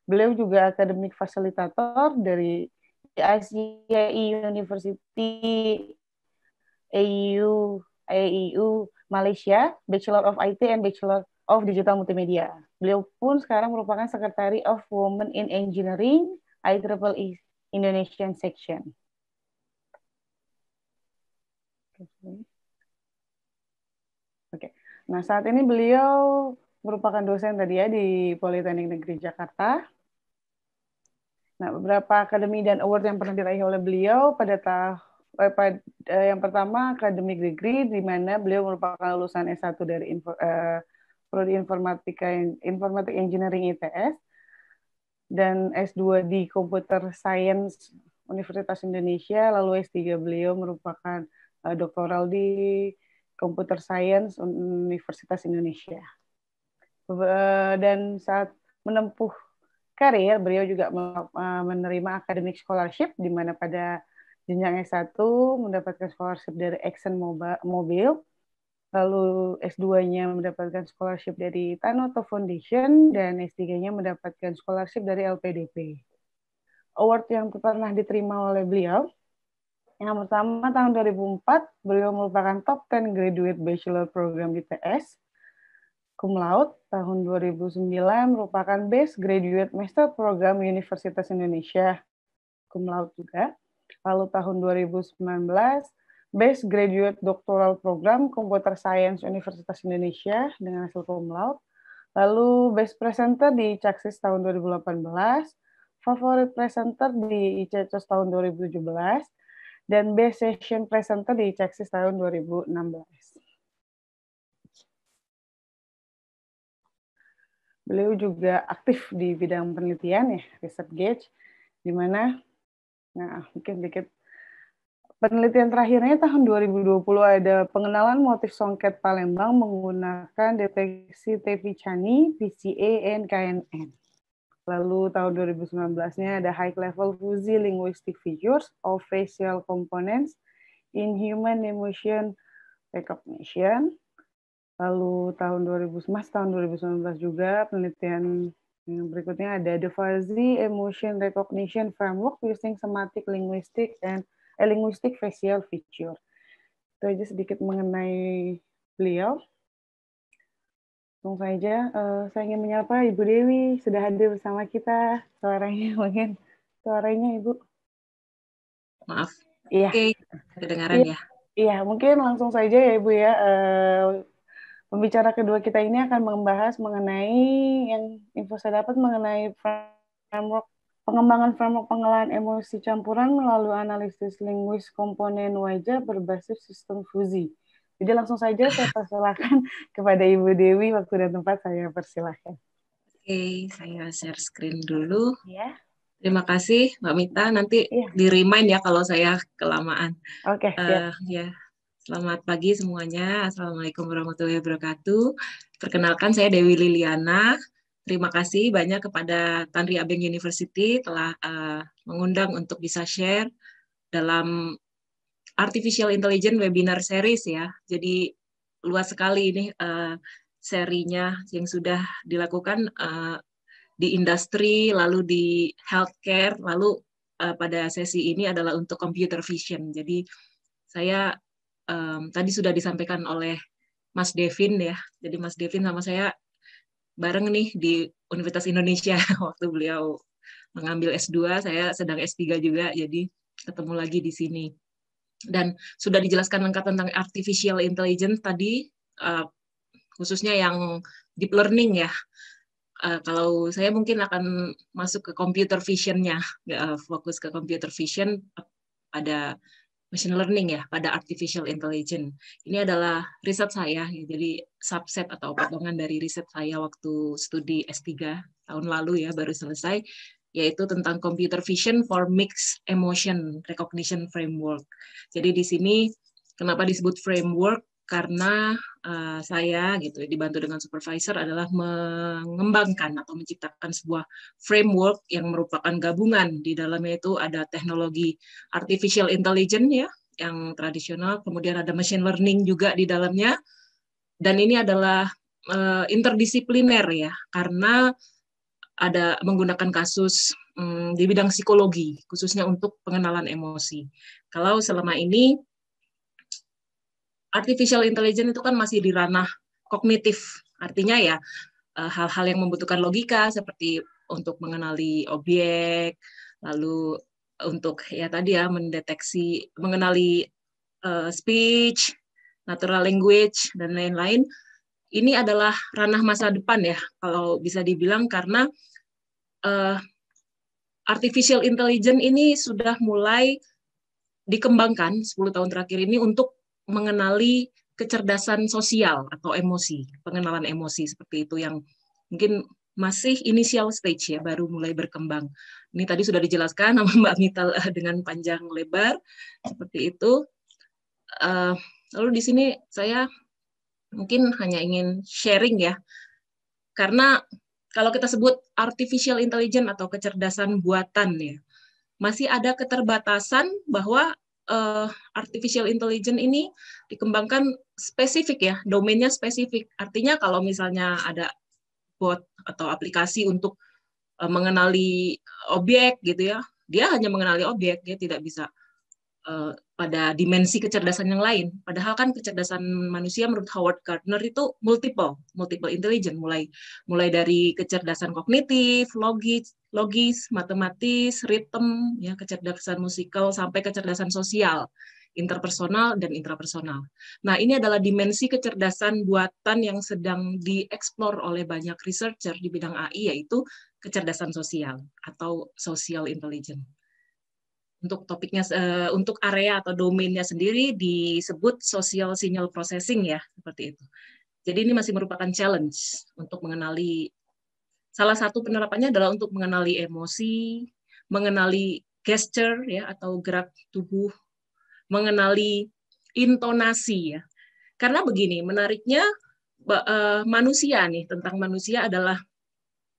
Beliau juga akademik fasilitator dari ICAI University AEU Malaysia, Bachelor of IT and Bachelor of Digital Multimedia. Beliau pun sekarang merupakan Secretary of Women in Engineering IEEE Indonesian Section. Oke. Nah, saat ini beliau merupakan dosen tadi ya di Politeknik Negeri Jakarta. Nah, beberapa akademi dan award yang pernah diraih oleh beliau pada yang pertama academic degree, di mana beliau merupakan lulusan S1 dari Prodi Informatik Engineering ITS, dan S2 di Computer Science Universitas Indonesia, lalu S3 beliau merupakan doktoral di Computer Science Universitas Indonesia. Dan saat menempuh karir, beliau juga menerima academic scholarship, di mana pada jenjang S1 mendapatkan scholarship dari Exxon Mobil, lalu S2-nya mendapatkan scholarship dari Tanoto Foundation, dan S3-nya mendapatkan scholarship dari LPDP. Award yang pernah diterima oleh beliau, yang pertama tahun 2004, beliau merupakan top 10 graduate bachelor program ITS, cum laude. Tahun 2009 merupakan best graduate master program Universitas Indonesia, cum laude juga. Lalu tahun 2019 best graduate doctoral program Computer Science Universitas Indonesia dengan hasil cum laude. Lalu best presenter di CAXIS tahun 2018, favorit presenter di ICECOS tahun 2017, dan best session presenter di CAXIS tahun 2016. Beliau juga aktif di bidang penelitian ya, research gauge, di mana mungkin sedikit penelitian terakhirnya tahun 2020 ada pengenalan motif songket Palembang menggunakan deteksi Tepichani, PCA, and KNN. Lalu tahun 2019-nya ada high level fuzzy linguistic features of facial components in human emotion recognition. Lalu tahun 2019 juga penelitian yang berikutnya ada the fuzzy emotion recognition framework using semantic linguistic and linguistic facial feature. Itu aja sedikit mengenai beliau. Langsung saja, saya ingin menyapa Ibu Dewi, sudah hadir bersama kita. Suaranya mungkin, suaranya Ibu. Maaf. Iya. Oke, kedengaran ya. Iya, mungkin langsung saja ya Ibu ya. Pembicara kedua kita ini akan membahas mengenai yang info saya dapat mengenai framework pengembangan framework pengelolaan emosi campuran melalui analisis linguis komponen wajah berbasis sistem fusi. Jadi langsung saja saya persilakan kepada Ibu Dewi, waktu dan tempat saya persilahkan. Oke, saya share screen dulu. Ya. Terima kasih Mbak Mita, nanti di-remind ya kalau saya kelamaan. Oke, siap. Ya. Selamat pagi semuanya, Assalamualaikum warahmatullahi wabarakatuh. Perkenalkan saya Dewi Liliana. Terima kasih banyak kepada Tanri Abeng University telah mengundang untuk bisa share dalam Artificial Intelligence Webinar Series ya. Jadi luas sekali ini serinya yang sudah dilakukan di industri, lalu di healthcare, lalu pada sesi ini adalah untuk computer vision. Jadi saya tadi sudah disampaikan oleh Mas Devin ya. Jadi Mas Devin sama saya bareng nih di Universitas Indonesia waktu beliau mengambil S2, saya sedang S3 juga, jadi ketemu lagi di sini. Dan sudah dijelaskan lengkap tentang artificial intelligence tadi, khususnya yang deep learning ya. Kalau saya mungkin akan masuk ke computer vision-nya, fokus ke computer vision pada machine learning ya, pada artificial intelligence. Ini adalah riset saya, jadi subset atau potongan dari riset saya waktu studi S3 tahun lalu ya, baru selesai, yaitu tentang computer vision for mixed emotion recognition framework. Jadi di sini kenapa disebut framework? Karena saya gitu dibantu dengan supervisor adalah mengembangkan atau menciptakan sebuah framework yang merupakan gabungan. Di dalamnya itu ada teknologi artificial intelligence ya yang tradisional, kemudian ada machine learning juga di dalamnya, dan ini adalah interdisipliner ya, karena ada menggunakan kasus di bidang psikologi khususnya untuk pengenalan emosi. Kalau selama ini artificial intelligence itu kan masih di ranah kognitif, artinya ya hal-hal yang membutuhkan logika seperti untuk mengenali objek, lalu untuk ya tadi ya mendeteksi, mengenali speech, natural language dan lain-lain. Ini adalah ranah masa depan ya kalau bisa dibilang, karena artificial intelligence ini sudah mulai dikembangkan 10 tahun terakhir ini untuk mengenali kecerdasan sosial atau emosi, pengenalan emosi seperti itu yang mungkin masih initial stage ya, baru mulai berkembang. Ini tadi sudah dijelaskan sama Mbak Mita dengan panjang lebar seperti itu. Lalu di sini saya mungkin hanya ingin sharing ya, karena kalau kita sebut artificial intelligence atau kecerdasan buatan ya, masih ada keterbatasan bahwa artificial intelligence ini dikembangkan spesifik ya, domainnya spesifik. Artinya kalau misalnya ada bot atau aplikasi untuk mengenali objek gitu ya, dia hanya mengenali objek, dia tidak bisa pada dimensi kecerdasan yang lain. Padahal kan kecerdasan manusia menurut Howard Gardner itu multiple intelligence, mulai dari kecerdasan kognitif, logis, matematis, ritme, ya, kecerdasan musikal sampai kecerdasan sosial, interpersonal dan intrapersonal. Nah, ini adalah dimensi kecerdasan buatan yang sedang dieksplor oleh banyak researcher di bidang AI, yaitu kecerdasan sosial atau social intelligence. Untuk topiknya, untuk area atau domainnya sendiri disebut social signal processing ya, seperti itu. Jadi ini masih merupakan challenge untuk mengenali, salah satu penerapannya adalah untuk mengenali emosi, mengenali gesture ya atau gerak tubuh, mengenali intonasi ya. Karena begini, menariknya manusia nih, tentang manusia adalah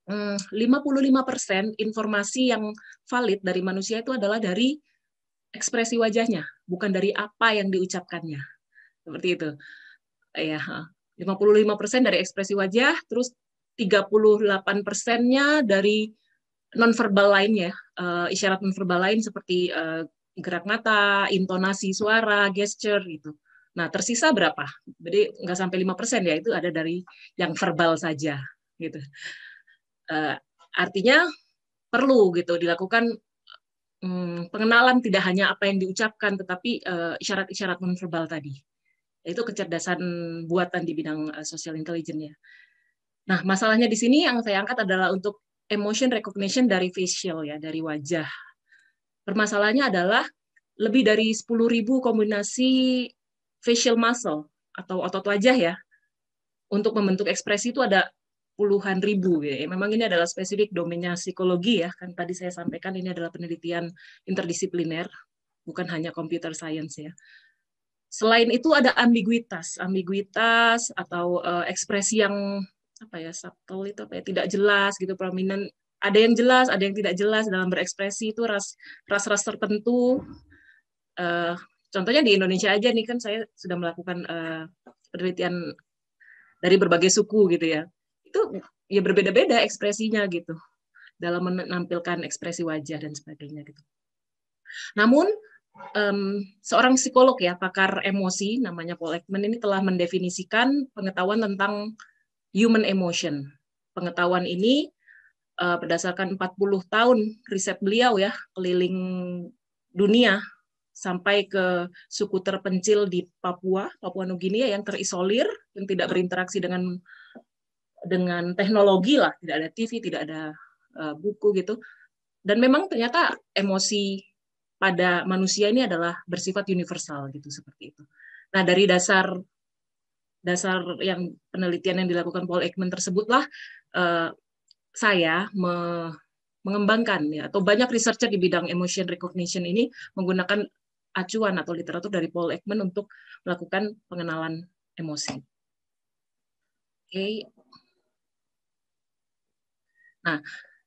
55% informasi yang valid dari manusia itu adalah dari ekspresi wajahnya, bukan dari apa yang diucapkannya. Seperti itu. Ya, 55% dari ekspresi wajah, terus 38%-nya dari nonverbal lainnya, isyarat nonverbal lain seperti gerak mata, intonasi suara, gesture gitu. Nah, tersisa berapa? Jadi nggak sampai 5% ya, itu ada dari yang verbal saja gitu. Artinya perlu gitu dilakukan pengenalan tidak hanya apa yang diucapkan, tetapi isyarat-isyarat nonverbal tadi. Itu kecerdasan buatan di bidang social intelligence ya. Nah, masalahnya di sini yang saya angkat adalah untuk emotion recognition dari facial ya, dari wajah. Permasalahannya adalah lebih dari 10.000 kombinasi facial muscle atau otot wajah ya. Untuk membentuk ekspresi itu ada puluhan ribu ya. Memang ini adalah spesifik domainnya psikologi ya. Kan tadi saya sampaikan ini adalah penelitian interdisipliner, bukan hanya computer science ya. Selain itu ada ambiguitas atau ekspresi yang apa ya, subtle itu apa ya, tidak jelas gitu, prominent. Ada yang jelas, ada yang tidak jelas dalam berekspresi itu ras-ras tertentu. Contohnya di Indonesia aja nih, kan saya sudah melakukan penelitian dari berbagai suku gitu ya. Itu ya berbeda-beda ekspresinya gitu dalam menampilkan ekspresi wajah dan sebagainya gitu. Namun seorang psikolog ya, pakar emosi namanya Paul Ekman ini telah mendefinisikan pengetahuan tentang human emotion. Pengetahuan ini berdasarkan 40 tahun riset beliau ya, keliling dunia sampai ke suku terpencil di Papua Nugini yang terisolir, yang tidak berinteraksi dengan teknologi lah, tidak ada TV, tidak ada buku gitu. Dan memang ternyata emosi pada manusia ini adalah bersifat universal gitu, seperti itu. Nah, dari dasar yang penelitian yang dilakukan Paul Ekman tersebutlah saya mengembangkan ya, atau banyak researcher di bidang emotion recognition ini menggunakan acuan atau literatur dari Paul Ekman untuk melakukan pengenalan emosi. Oke. Nah,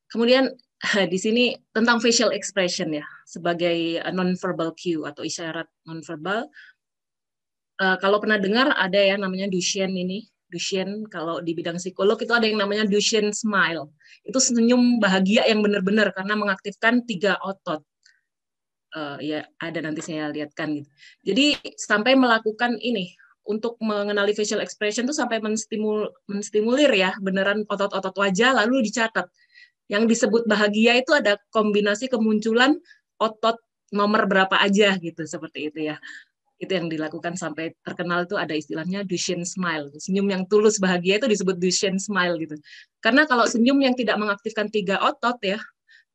kemudian di sini tentang facial expression ya, sebagai non-verbal cue atau isyarat non-verbal. Kalau pernah dengar ada ya namanya Duchenne ini. Duchenne, kalau di bidang psikolog itu ada yang namanya Duchenne smile. Itu senyum bahagia yang benar-benar karena mengaktifkan 3 otot. Ya ada, nanti saya lihatkan gitu. Jadi sampai melakukan ini untuk mengenali facial expression tuh sampai menstimulir ya beneran otot-otot wajah, lalu dicatat. Yang disebut bahagia itu ada kombinasi kemunculan otot nomor berapa aja gitu, seperti itu ya. Itu yang dilakukan sampai terkenal, itu ada istilahnya Duchenne smile. Senyum yang tulus bahagia itu disebut Duchenne smile gitu. Karena kalau senyum yang tidak mengaktifkan 3 otot ya,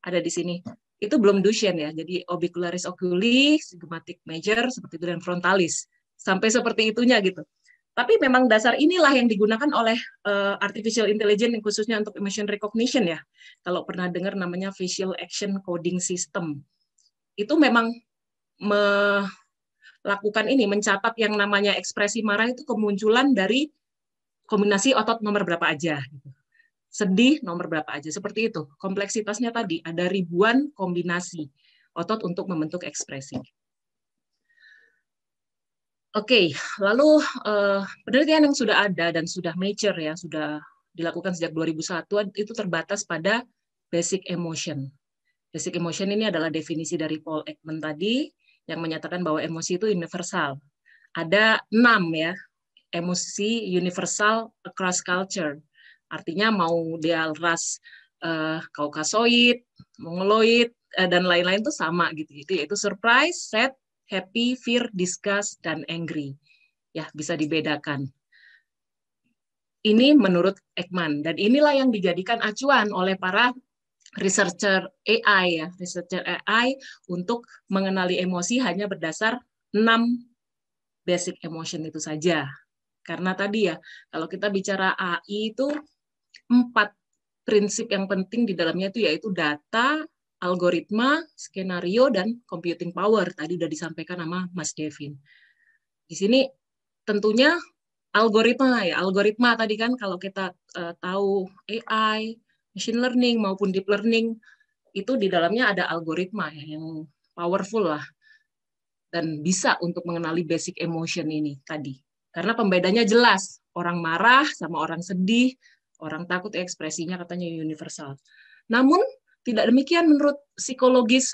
ada di sini, itu belum Duchenne ya. Jadi orbicularis oculi, sigmoid major seperti itu, dan frontalis. Sampai seperti itunya gitu. Tapi memang dasar inilah yang digunakan oleh artificial intelligence khususnya untuk emotion recognition ya. Kalau pernah dengar namanya facial action coding system. Itu memang melakukan ini, mencatat yang namanya ekspresi marah itu kemunculan dari kombinasi otot nomor berapa aja gitu. Sedih nomor berapa aja, seperti itu. Kompleksitasnya tadi ada ribuan kombinasi otot untuk membentuk ekspresi. Oke, lalu penelitian yang sudah ada dan sudah mature ya, sudah dilakukan sejak 2001 itu terbatas pada basic emotion. Basic emotion ini adalah definisi dari Paul Ekman tadi yang menyatakan bahwa emosi itu universal. Ada 6 ya, emosi universal across culture. Artinya mau dia ras Kaukasoid, Mongoloid, dan lain-lain itu sama gitu. Yaitu surprise, sad, happy, fear, disgust, dan angry. Ya, bisa dibedakan. Ini menurut Ekman, dan inilah yang dijadikan acuan oleh para researcher AI ya, researcher AI untuk mengenali emosi hanya berdasar 6 basic emotion itu saja. Karena tadi ya, kalau kita bicara AI itu 4 prinsip yang penting di dalamnya itu yaitu data, algoritma, skenario, dan computing power. Tadi udah disampaikan sama Mas Devin. Di sini tentunya algoritma ya, algoritma tadi kan kalau kita tahu AI, machine learning maupun deep learning itu di dalamnya ada algoritma ya, yang powerful lah dan bisa untuk mengenali basic emotion ini tadi. Karena pembedanya jelas, orang marah sama orang sedih, orang takut ekspresinya katanya universal. Namun tidak demikian menurut psikologis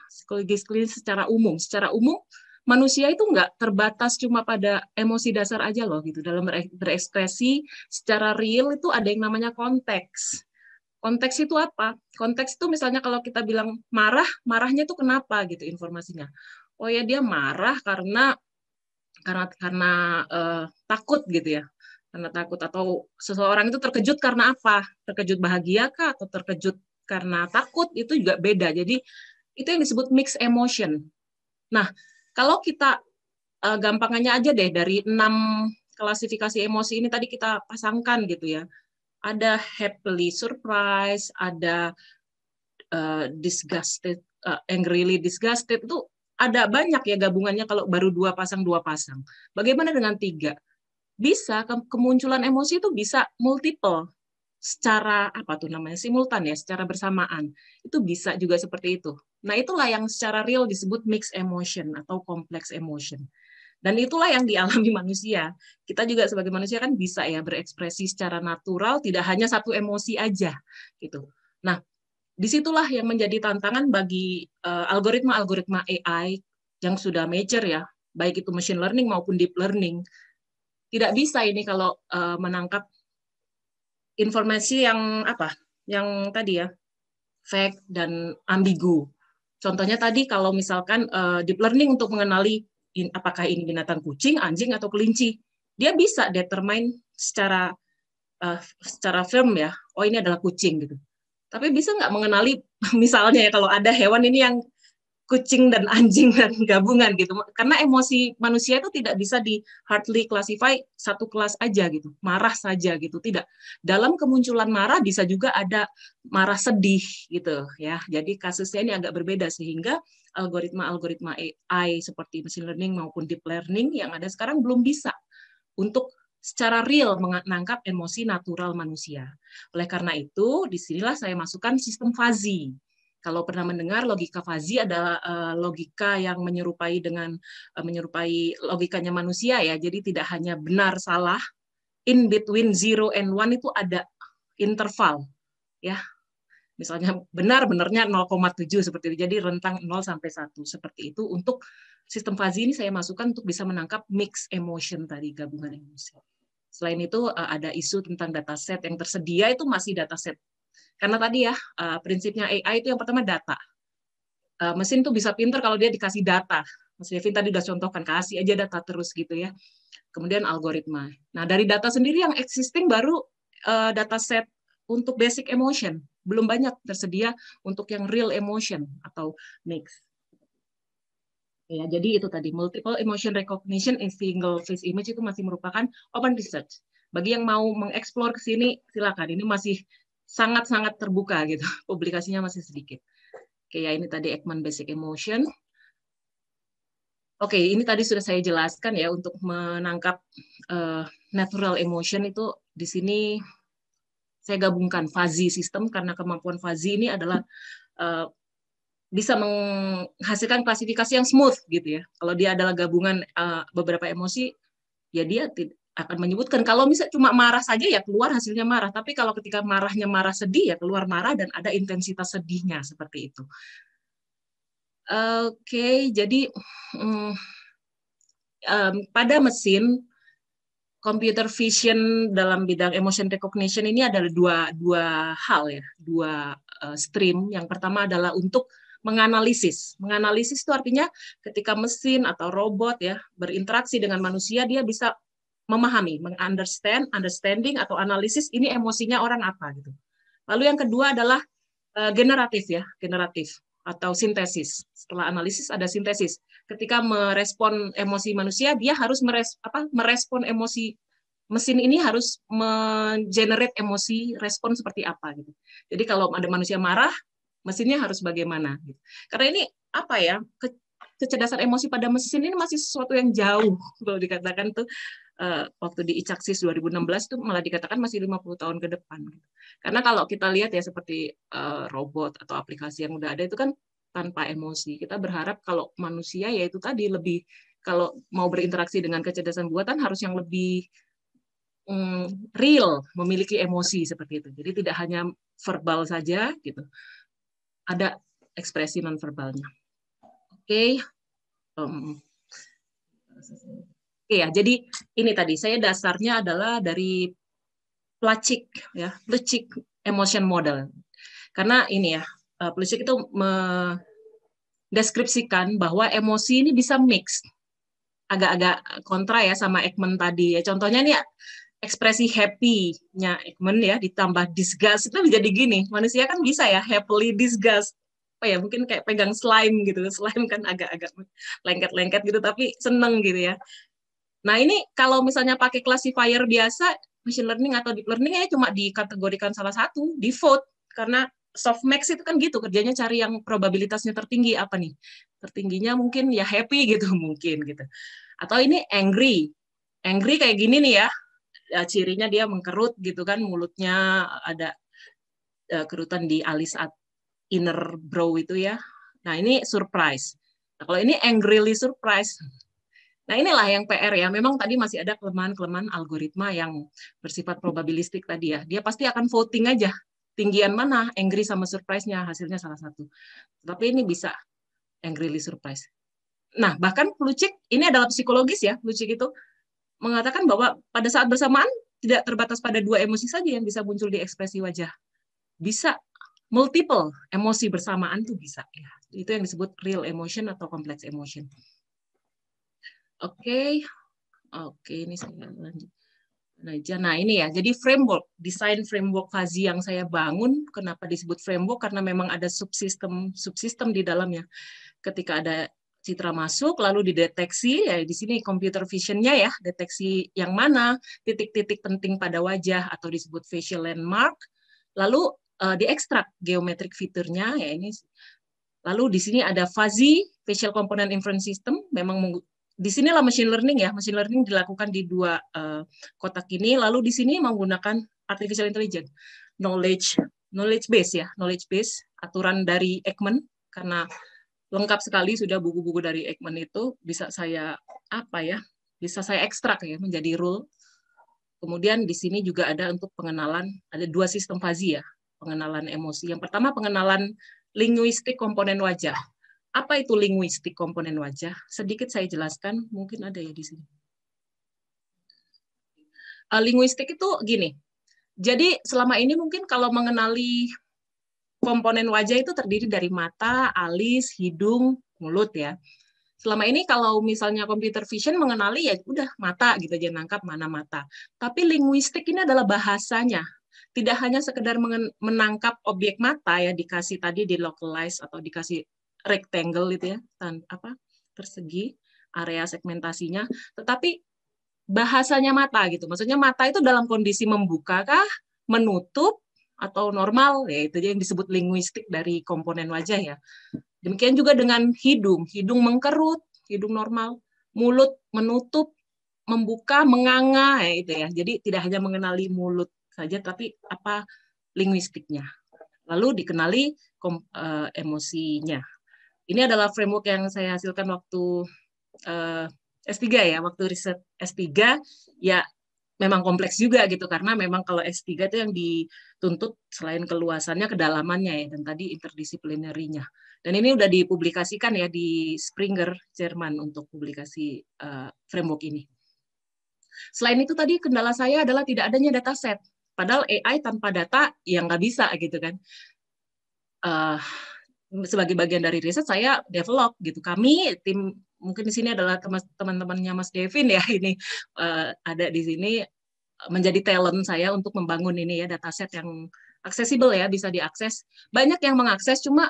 psikologis klinis secara umum. Secara umum manusia itu nggak terbatas cuma pada emosi dasar aja loh gitu. Dalam berekspresi secara real itu ada yang namanya konteks. Konteks itu apa? Konteks itu misalnya kalau kita bilang marah, marahnya itu kenapa gitu informasinya. Oh ya dia marah karena takut gitu ya. Karena takut, atau seseorang itu terkejut karena apa? Terkejut bahagia kah atau terkejut karena takut, itu juga beda. Jadi itu yang disebut mixed emotion. Nah, kalau kita gampangannya aja deh dari 6 klasifikasi emosi ini tadi kita pasangkan gitu ya. Ada happily surprised, ada disgusted, angrily disgusted, itu ada banyak ya gabungannya kalau baru dua pasang. Bagaimana dengan 3? Bisa kemunculan emosi itu bisa multiple, secara apa tuh namanya, simultan ya, secara bersamaan. Itu bisa juga seperti itu. Nah, itulah yang secara real disebut mixed emotion atau complex emotion. Dan itulah yang dialami manusia. Kita juga sebagai manusia kan bisa ya berekspresi secara natural, tidak hanya satu emosi aja gitu. Nah, disitulah yang menjadi tantangan bagi algoritma-algoritma AI yang sudah mature ya, baik itu machine learning maupun deep learning. Tidak bisa ini kalau menangkap informasi yang apa? Yang tadi ya, fake dan ambigu. Contohnya tadi kalau misalkan deep learning untuk mengenali apakah ini binatang kucing, anjing, atau kelinci, dia bisa determine secara firm ya, oh ini adalah kucing gitu. Tapi bisa nggak mengenali misalnya ya kalau ada hewan ini yang kucing dan anjing dan gabungan gitu, karena emosi manusia itu tidak bisa di hardly classify satu kelas aja gitu, marah saja gitu, tidak. Dalam kemunculan marah bisa juga ada marah sedih gitu ya. Jadi kasusnya ini agak berbeda, sehingga algoritma AI seperti machine learning maupun deep learning yang ada sekarang belum bisa untuk secara real menangkap emosi natural manusia. Oleh karena itu, disinilah saya masukkan sistem fuzzy. Kalau pernah mendengar, logika fuzzy adalah logika yang menyerupai logikanya manusia ya. Jadi tidak hanya benar salah, in between 0 and 1 itu ada interval ya. Misalnya benarnya 0,7 seperti itu. Jadi rentang 0 sampai 1 seperti itu. Untuk sistem fuzzy ini saya masukkan untuk bisa menangkap mixed emotion tadi, gabungan emosi. Selain itu ada isu tentang dataset yang tersedia itu masih dataset. Karena tadi ya, prinsipnya AI itu yang pertama data. Mesin tuh bisa pinter kalau dia dikasih data. Mas Devin tadi udah contohkan, kasih aja data terus gitu ya. Kemudian algoritma. Nah, dari data sendiri yang existing baru dataset untuk basic emotion. Belum banyak tersedia untuk yang real emotion atau mix. Ya, jadi itu tadi, multiple emotion recognition in single face image itu masih merupakan open research. Bagi yang mau mengeksplor ke sini, silakan. Ini masih sangat-sangat terbuka gitu. Publikasinya masih sedikit. Oke, ya ini tadi Ekman Basic Emotion. Oke, ini tadi sudah saya jelaskan ya, untuk menangkap natural emotion itu di sini saya gabungkan fuzzy system, karena kemampuan fuzzy ini adalah bisa menghasilkan klasifikasi yang smooth gitu ya. Kalau dia adalah gabungan beberapa emosi, ya dia akan menyebutkan. Kalau misalnya cuma marah saja ya keluar hasilnya marah. Tapi kalau ketika marahnya marah sedih ya keluar marah dan ada intensitas sedihnya seperti itu. Oke, jadi pada mesin computer vision dalam bidang emotion recognition ini adalah dua hal ya, dua stream. Yang pertama adalah untuk menganalisis. Menganalisis itu artinya ketika mesin atau robot ya berinteraksi dengan manusia, dia bisa memahami, understanding atau analisis ini emosinya orang apa gitu. Lalu yang kedua adalah generatif ya, generatif atau sintesis. Setelah analisis ada sintesis. Ketika merespon emosi manusia, dia harus merespon emosi mesin ini, harus mengenerate emosi respon seperti apa gitu. Jadi kalau ada manusia marah, mesinnya harus bagaimana gitu. Karena ini apa ya, kecerdasan emosi pada mesin ini masih sesuatu yang jauh. Kalau dikatakan tuh waktu di ICAXIS 2016 itu malah dikatakan masih 50 tahun ke depan. Karena kalau kita lihat ya seperti robot atau aplikasi yang udah ada itu kan tanpa emosi. Kita berharap kalau manusia ya itu tadi lebih, kalau mau berinteraksi dengan kecerdasan buatan harus yang lebih real, memiliki emosi seperti itu. Jadi tidak hanya verbal saja gitu. Ada ekspresi non verbalnya. Oke. Oke ya, jadi ini tadi saya dasarnya adalah dari Plutchik ya, Plutchik Emotion Model. Karena ini ya, Plutchik itu mendeskripsikan bahwa emosi ini bisa mix. Agak-agak kontra ya sama Ekman tadi ya. Contohnya nih ekspresi happy-nya Ekman ya ditambah disgust itu menjadi gini. Manusia kan bisa ya happily disgust. Apa ya, mungkin kayak pegang slime gitu. Slime kan agak-agak lengket-lengket gitu tapi seneng gitu ya. Nah, ini kalau misalnya pakai classifier biasa, machine learning atau deep learning ya cuma dikategorikan salah satu, di vote. Karena softmax itu kan gitu, kerjanya cari yang probabilitasnya tertinggi apa nih? Tertingginya mungkin ya happy gitu mungkin gitu. Atau ini angry. Angry kayak gini nih ya. Cirinya dia mengkerut gitu kan, mulutnya ada kerutan di alis inner brow itu ya. Nah, ini surprise. Nah, kalau ini angrily surprise. Nah, inilah yang PR ya. Memang tadi masih ada kelemahan-kelemahan algoritma yang bersifat probabilistik tadi ya. Dia pasti akan voting aja. Tinggian mana, angry sama surprise-nya, hasilnya salah satu. Tapi ini bisa angrily surprise. Nah, bahkan Plutchik, ini adalah psikologis ya, Plutchik itu mengatakan bahwa pada saat bersamaan tidak terbatas pada 2 emosi saja yang bisa muncul di ekspresi wajah. Bisa multiple emosi bersamaan tuh bisa. Ya. Itu yang disebut real emotion atau complex emotion. Oke, ini saya lanjut. Nah, ini ya, jadi framework, desain framework fuzzy yang saya bangun, kenapa disebut framework? Karena memang ada subsistem di dalamnya. Ketika ada citra masuk, lalu dideteksi, ya di sini computer vision-nya ya, deteksi yang mana, titik-titik penting pada wajah, atau disebut facial landmark, lalu diekstrak geometric fiturnya, ya ini. Lalu di sini ada fuzzy facial component inference system, memang di sinilah machine learning ya, machine learning dilakukan di 2 kotak ini, lalu di sini menggunakan artificial intelligence, knowledge base ya, knowledge base, aturan dari Ekman, karena lengkap sekali sudah buku-buku dari Ekman itu, bisa saya bisa saya ekstrak ya menjadi rule. Kemudian di sini juga ada untuk pengenalan, ada 2 sistem fuzzy ya, pengenalan emosi. Yang pertama pengenalan linguistik komponen wajah. Apa itu linguistik komponen wajah? Sedikit saya jelaskan, mungkin ada ya di sini. Linguistik itu gini, jadi selama ini mungkin kalau mengenali komponen wajah itu terdiri dari mata, alis, hidung, mulut ya. Selama ini kalau misalnya computer vision mengenali ya udah mata gitu aja, nangkap mana mata. Tapi linguistik ini adalah bahasanya. Tidak hanya sekedar menangkap objek mata ya, dikasih tadi di localize atau dikasih rectangle gitu ya, persegi, area segmentasinya, tetapi bahasanya mata gitu. Maksudnya mata itu dalam kondisi membuka kah, menutup, atau normal, ya itu yang disebut linguistik dari komponen wajah ya. Demikian juga dengan hidung mengkerut, hidung normal, mulut menutup, membuka, menganga, ya itu ya. Jadi tidak hanya mengenali mulut saja, tapi apa linguistiknya. Lalu dikenali emosinya. Ini adalah framework yang saya hasilkan waktu S3 ya, waktu riset S3 ya memang kompleks juga gitu, karena memang kalau S3 itu yang dituntut selain keluasannya, kedalamannya ya, dan tadi interdisiplinerinya. Dan ini udah dipublikasikan ya di Springer, Jerman untuk publikasi framework ini. Selain itu tadi kendala saya adalah tidak adanya dataset. Padahal AI tanpa data ya nggak bisa gitu kan. Sebagai bagian dari riset saya develop gitu. Kami tim mungkin di sini adalah teman-temannya Mas Devin ya, ini ada di sini menjadi talent saya untuk membangun ini ya dataset yang aksesibel ya, bisa diakses. Banyak yang mengakses, cuma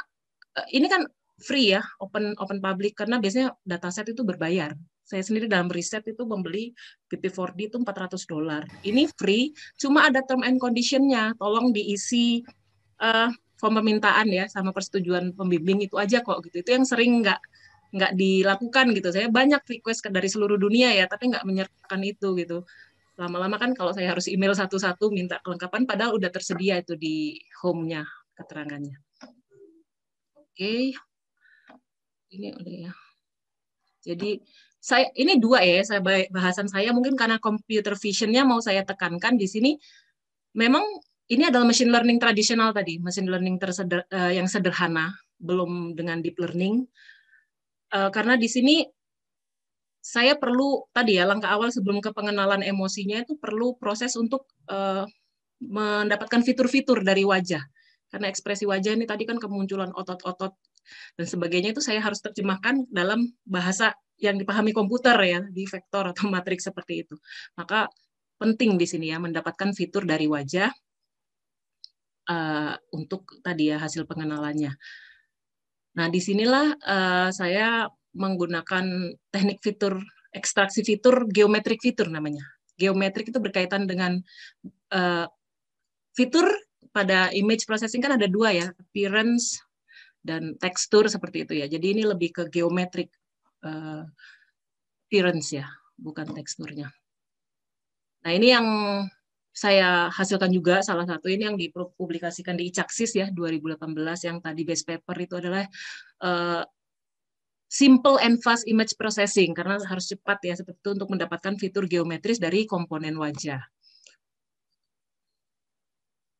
ini kan free ya, open public, karena biasanya dataset itu berbayar. Saya sendiri dalam riset itu membeli PP4D itu $400. Ini free, cuma ada term and condition-nya. Tolong diisi form permintaan ya sama persetujuan pembimbing itu aja kok gitu. Itu yang sering nggak dilakukan gitu. Saya banyak request dari seluruh dunia ya, tapi nggak menyertakan itu gitu. Lama-lama kan kalau saya harus email satu-satu minta kelengkapan, padahal udah tersedia itu di home-nya keterangannya. Oke, ini udah ya. Jadi ini 2 ya, bahasan saya mungkin karena computer vision-nya mau saya tekankan di sini. Memang ini adalah machine learning tradisional tadi, machine learning yang sederhana, belum dengan deep learning. Karena di sini saya perlu tadi ya, langkah awal sebelum ke pengenalan emosinya itu perlu proses untuk mendapatkan fitur-fitur dari wajah. Karena ekspresi wajah ini tadi kan kemunculan otot-otot dan sebagainya itu saya harus terjemahkan dalam bahasa yang dipahami komputer ya, di vektor atau matriks seperti itu. Maka penting di sini ya, mendapatkan fitur dari wajah untuk tadi ya hasil pengenalannya. Nah, disinilah saya menggunakan teknik fitur, ekstraksi fitur, geometrik fitur namanya. Geometrik itu berkaitan dengan fitur pada image processing kan ada dua ya, appearance dan tekstur seperti itu ya. Jadi ini lebih ke geometrik appearance ya, bukan teksturnya. Nah, ini yang saya hasilkan juga, salah satu ini yang dipublikasikan di ICAXIS ya 2018, yang tadi base paper itu adalah simple and fast image processing, karena harus cepat ya seperti itu untuk mendapatkan fitur geometris dari komponen wajah.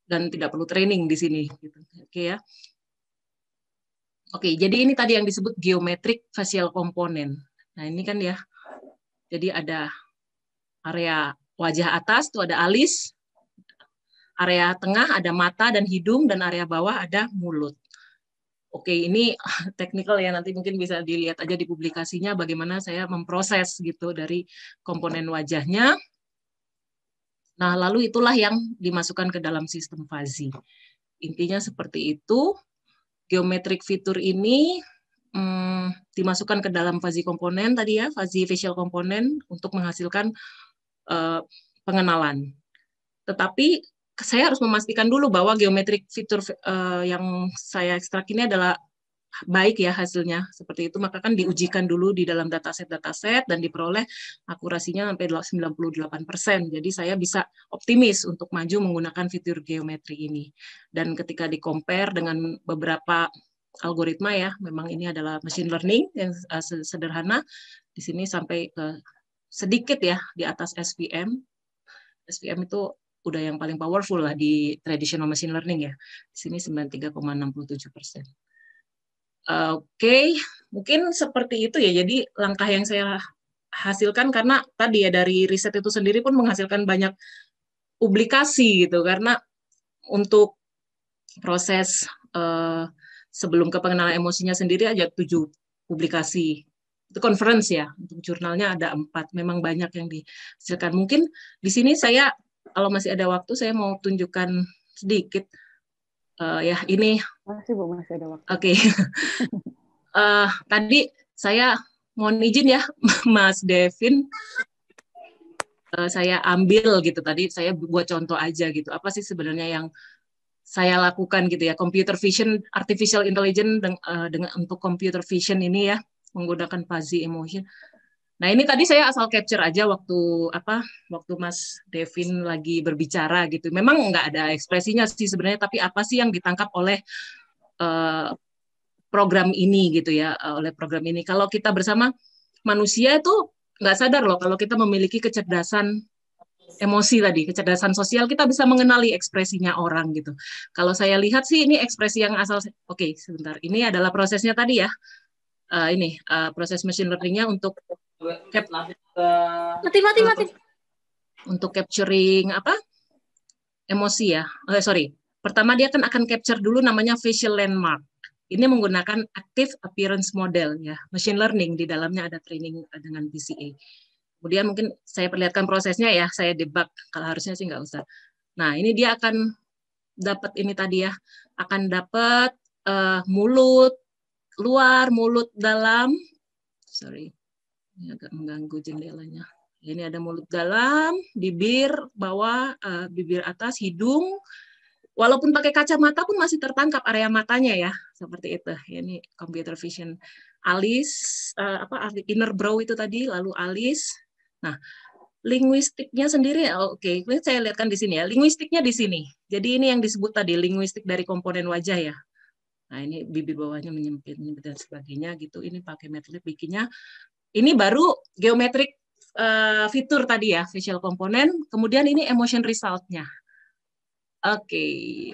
Dan tidak perlu training di sini. Gitu. Oke ya. Oke, jadi ini tadi yang disebut geometric facial component. Nah ini kan ya, jadi ada area wajah atas, itu ada alis, area tengah ada mata dan hidung, dan area bawah ada mulut. Oke, ini technical ya, nanti mungkin bisa dilihat aja di publikasinya bagaimana saya memproses gitu dari komponen wajahnya. Nah, lalu itulah yang dimasukkan ke dalam sistem fuzzy. Intinya seperti itu. Geometric fitur ini dimasukkan ke dalam fuzzy komponen tadi ya, fuzzy facial komponen untuk menghasilkan pengenalan. Tetapi saya harus memastikan dulu bahwa geometric fitur yang saya ekstrak ini adalah baik ya hasilnya seperti itu, maka kan diujikan dulu di dalam dataset dan diperoleh akurasinya sampai 98%. Jadi saya bisa optimis untuk maju menggunakan fitur geometri ini. Dan ketika di-compare dengan beberapa algoritma ya, memang ini adalah machine learning yang sederhana, di sini sampai ke sedikit ya di atas SVM. SVM itu udah yang paling powerful lah di traditional machine learning ya. Di sini 93,67%. Oke, mungkin seperti itu ya. Jadi langkah yang saya hasilkan karena tadi ya dari riset itu sendiri pun menghasilkan banyak publikasi gitu. Karena untuk proses sebelum ke pengenalan emosinya sendiri aja 7 publikasi. Itu conference ya. Untuk jurnalnya ada 4. Memang banyak yang dihasilkan. Mungkin di sini saya kalau masih ada waktu saya mau tunjukkan sedikit. Ya ini masih Bu, masih ada waktu. Oke. Tadi saya mohon izin ya Mas Devin, saya ambil gitu tadi, saya buat contoh aja gitu, apa sih sebenarnya yang saya lakukan gitu ya, computer vision, artificial intelligence dengan untuk computer vision ini ya, menggunakan fuzzy emotion. Nah ini tadi saya asal capture aja waktu Mas Devin lagi berbicara gitu. Memang nggak ada ekspresinya sih sebenarnya, tapi apa sih yang ditangkap oleh program ini gitu ya, oleh program ini. Kalau kita bersama manusia itu nggak sadar loh kalau kita memiliki kecerdasan emosi tadi, kecerdasan sosial, kita bisa mengenali ekspresinya orang gitu. Kalau saya lihat sih ini ekspresi yang asal, oke, sebentar, ini adalah prosesnya tadi ya. Ini proses machine learning-nya untuk untuk capturing emosi ya. Pertama dia akan capture dulu namanya facial landmark. Ini menggunakan active appearance model ya, machine learning, di dalamnya ada training dengan PCA. Kemudian mungkin saya perlihatkan prosesnya ya, saya debug, kalau harusnya sih nggak usah. Nah ini dia akan dapat ini tadi ya, akan dapat mulut luar, mulut dalam, ini agak mengganggu jendelanya. Ini ada mulut dalam, bibir bawah, bibir atas, hidung. Walaupun pakai kacamata pun masih tertangkap area matanya ya, seperti itu. Ini computer vision. Alis, inner brow itu tadi, lalu alis. Nah, linguistiknya sendiri, oke, ini saya lihatkan di sini ya. Linguistiknya di sini. Jadi ini yang disebut tadi linguistik dari komponen wajah ya. Nah, ini bibir bawahnya menyempit dan sebagainya gitu. Ini pakai Matplotlib bikinnya. Ini baru geometrik fitur tadi ya, facial component. Kemudian ini emotion result-nya. Oke,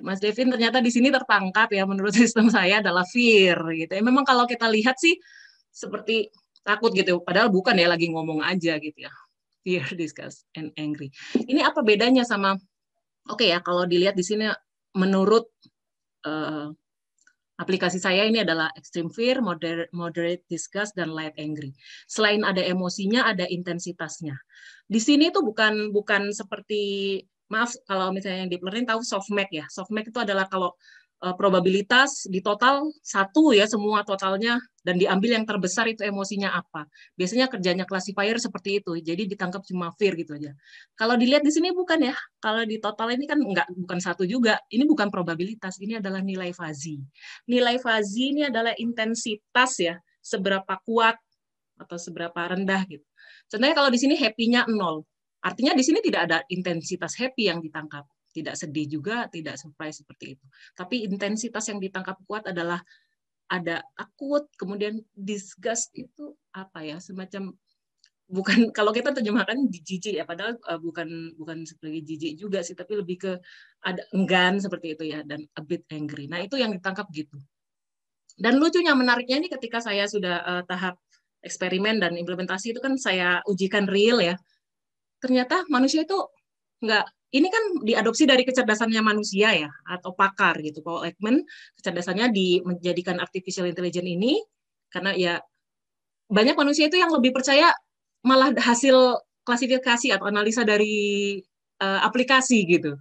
Mas Devin ternyata di sini tertangkap ya, menurut sistem saya adalah fear gitu. Memang kalau kita lihat sih seperti takut gitu, padahal bukan ya, lagi ngomong aja gitu ya. Fear, disgust, and angry. Ini apa bedanya sama, oke ya, kalau dilihat di sini menurut Aplikasi saya ini adalah extreme fear, moderate disgust, dan light angry. Selain ada emosinya, ada intensitasnya. Di sini tuh bukan seperti, maaf kalau misalnya yang deep learning tahu softmax ya. Softmax itu adalah kalau probabilitas di total satu ya, semua totalnya, dan diambil yang terbesar itu emosinya apa. Biasanya kerjanya classifier seperti itu, jadi ditangkap cuma fear gitu aja. Kalau dilihat di sini bukan ya, kalau di total ini kan bukan satu juga, ini bukan probabilitas, ini adalah nilai fuzzy. Nilai fuzzy ini adalah intensitas ya, seberapa kuat atau seberapa rendah gitu. Contohnya kalau di sini happy-nya 0, artinya di sini tidak ada intensitas happy yang ditangkap. Tidak sedih juga, tidak surprise seperti itu. Tapi intensitas yang ditangkap kuat adalah ada takut, kemudian disgust itu apa ya, semacam, bukan kalau kita terjemahkan jijik ya, padahal bukan seperti jijik juga sih, tapi lebih ke ada enggan seperti itu ya, dan a bit angry. Nah itu yang ditangkap gitu. Dan lucunya, menariknya ini ketika saya sudah tahap eksperimen dan implementasi itu kan saya ujikan real ya, ternyata manusia itu nggak, ini kan diadopsi dari kecerdasannya manusia ya, atau pakar gitu. Paul Ekman, kecerdasannya menjadikan artificial intelligence ini, karena ya banyak manusia itu yang lebih percaya malah hasil klasifikasi atau analisa dari aplikasi gitu.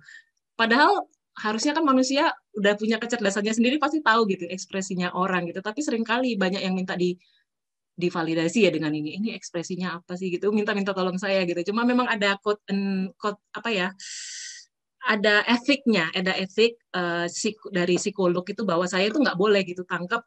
Padahal harusnya kan manusia udah punya kecerdasannya sendiri, pasti tahu gitu ekspresinya orang gitu. Tapi seringkali banyak yang minta divalidasi ya dengan ini ekspresinya apa sih gitu, minta tolong saya gitu. Cuma memang ada code apa ya, ada etiknya, ada etik dari psikolog itu bahwa saya itu nggak boleh gitu tangkap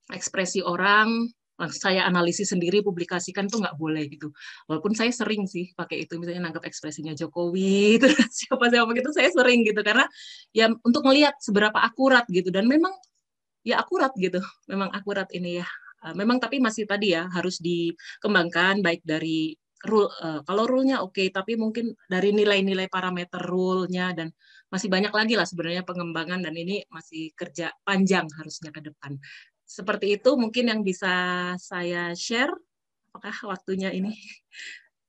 ekspresi orang, saya analisis sendiri, publikasikan tuh nggak boleh gitu. Walaupun saya sering sih pakai itu, misalnya nangkap ekspresinya Jokowi, terus siapa-siapa gitu, saya sering gitu, karena ya untuk melihat seberapa akurat gitu, dan memang ya akurat gitu, memang akurat ini ya. Memang tapi masih tadi ya harus dikembangkan baik dari rule, kalau rule-nya oke, tapi mungkin dari nilai-nilai parameter rule-nya, dan masih banyak lagi lah sebenarnya pengembangan, dan ini masih kerja panjang harusnya ke depan. Seperti itu mungkin yang bisa saya share. Apakah waktunya ini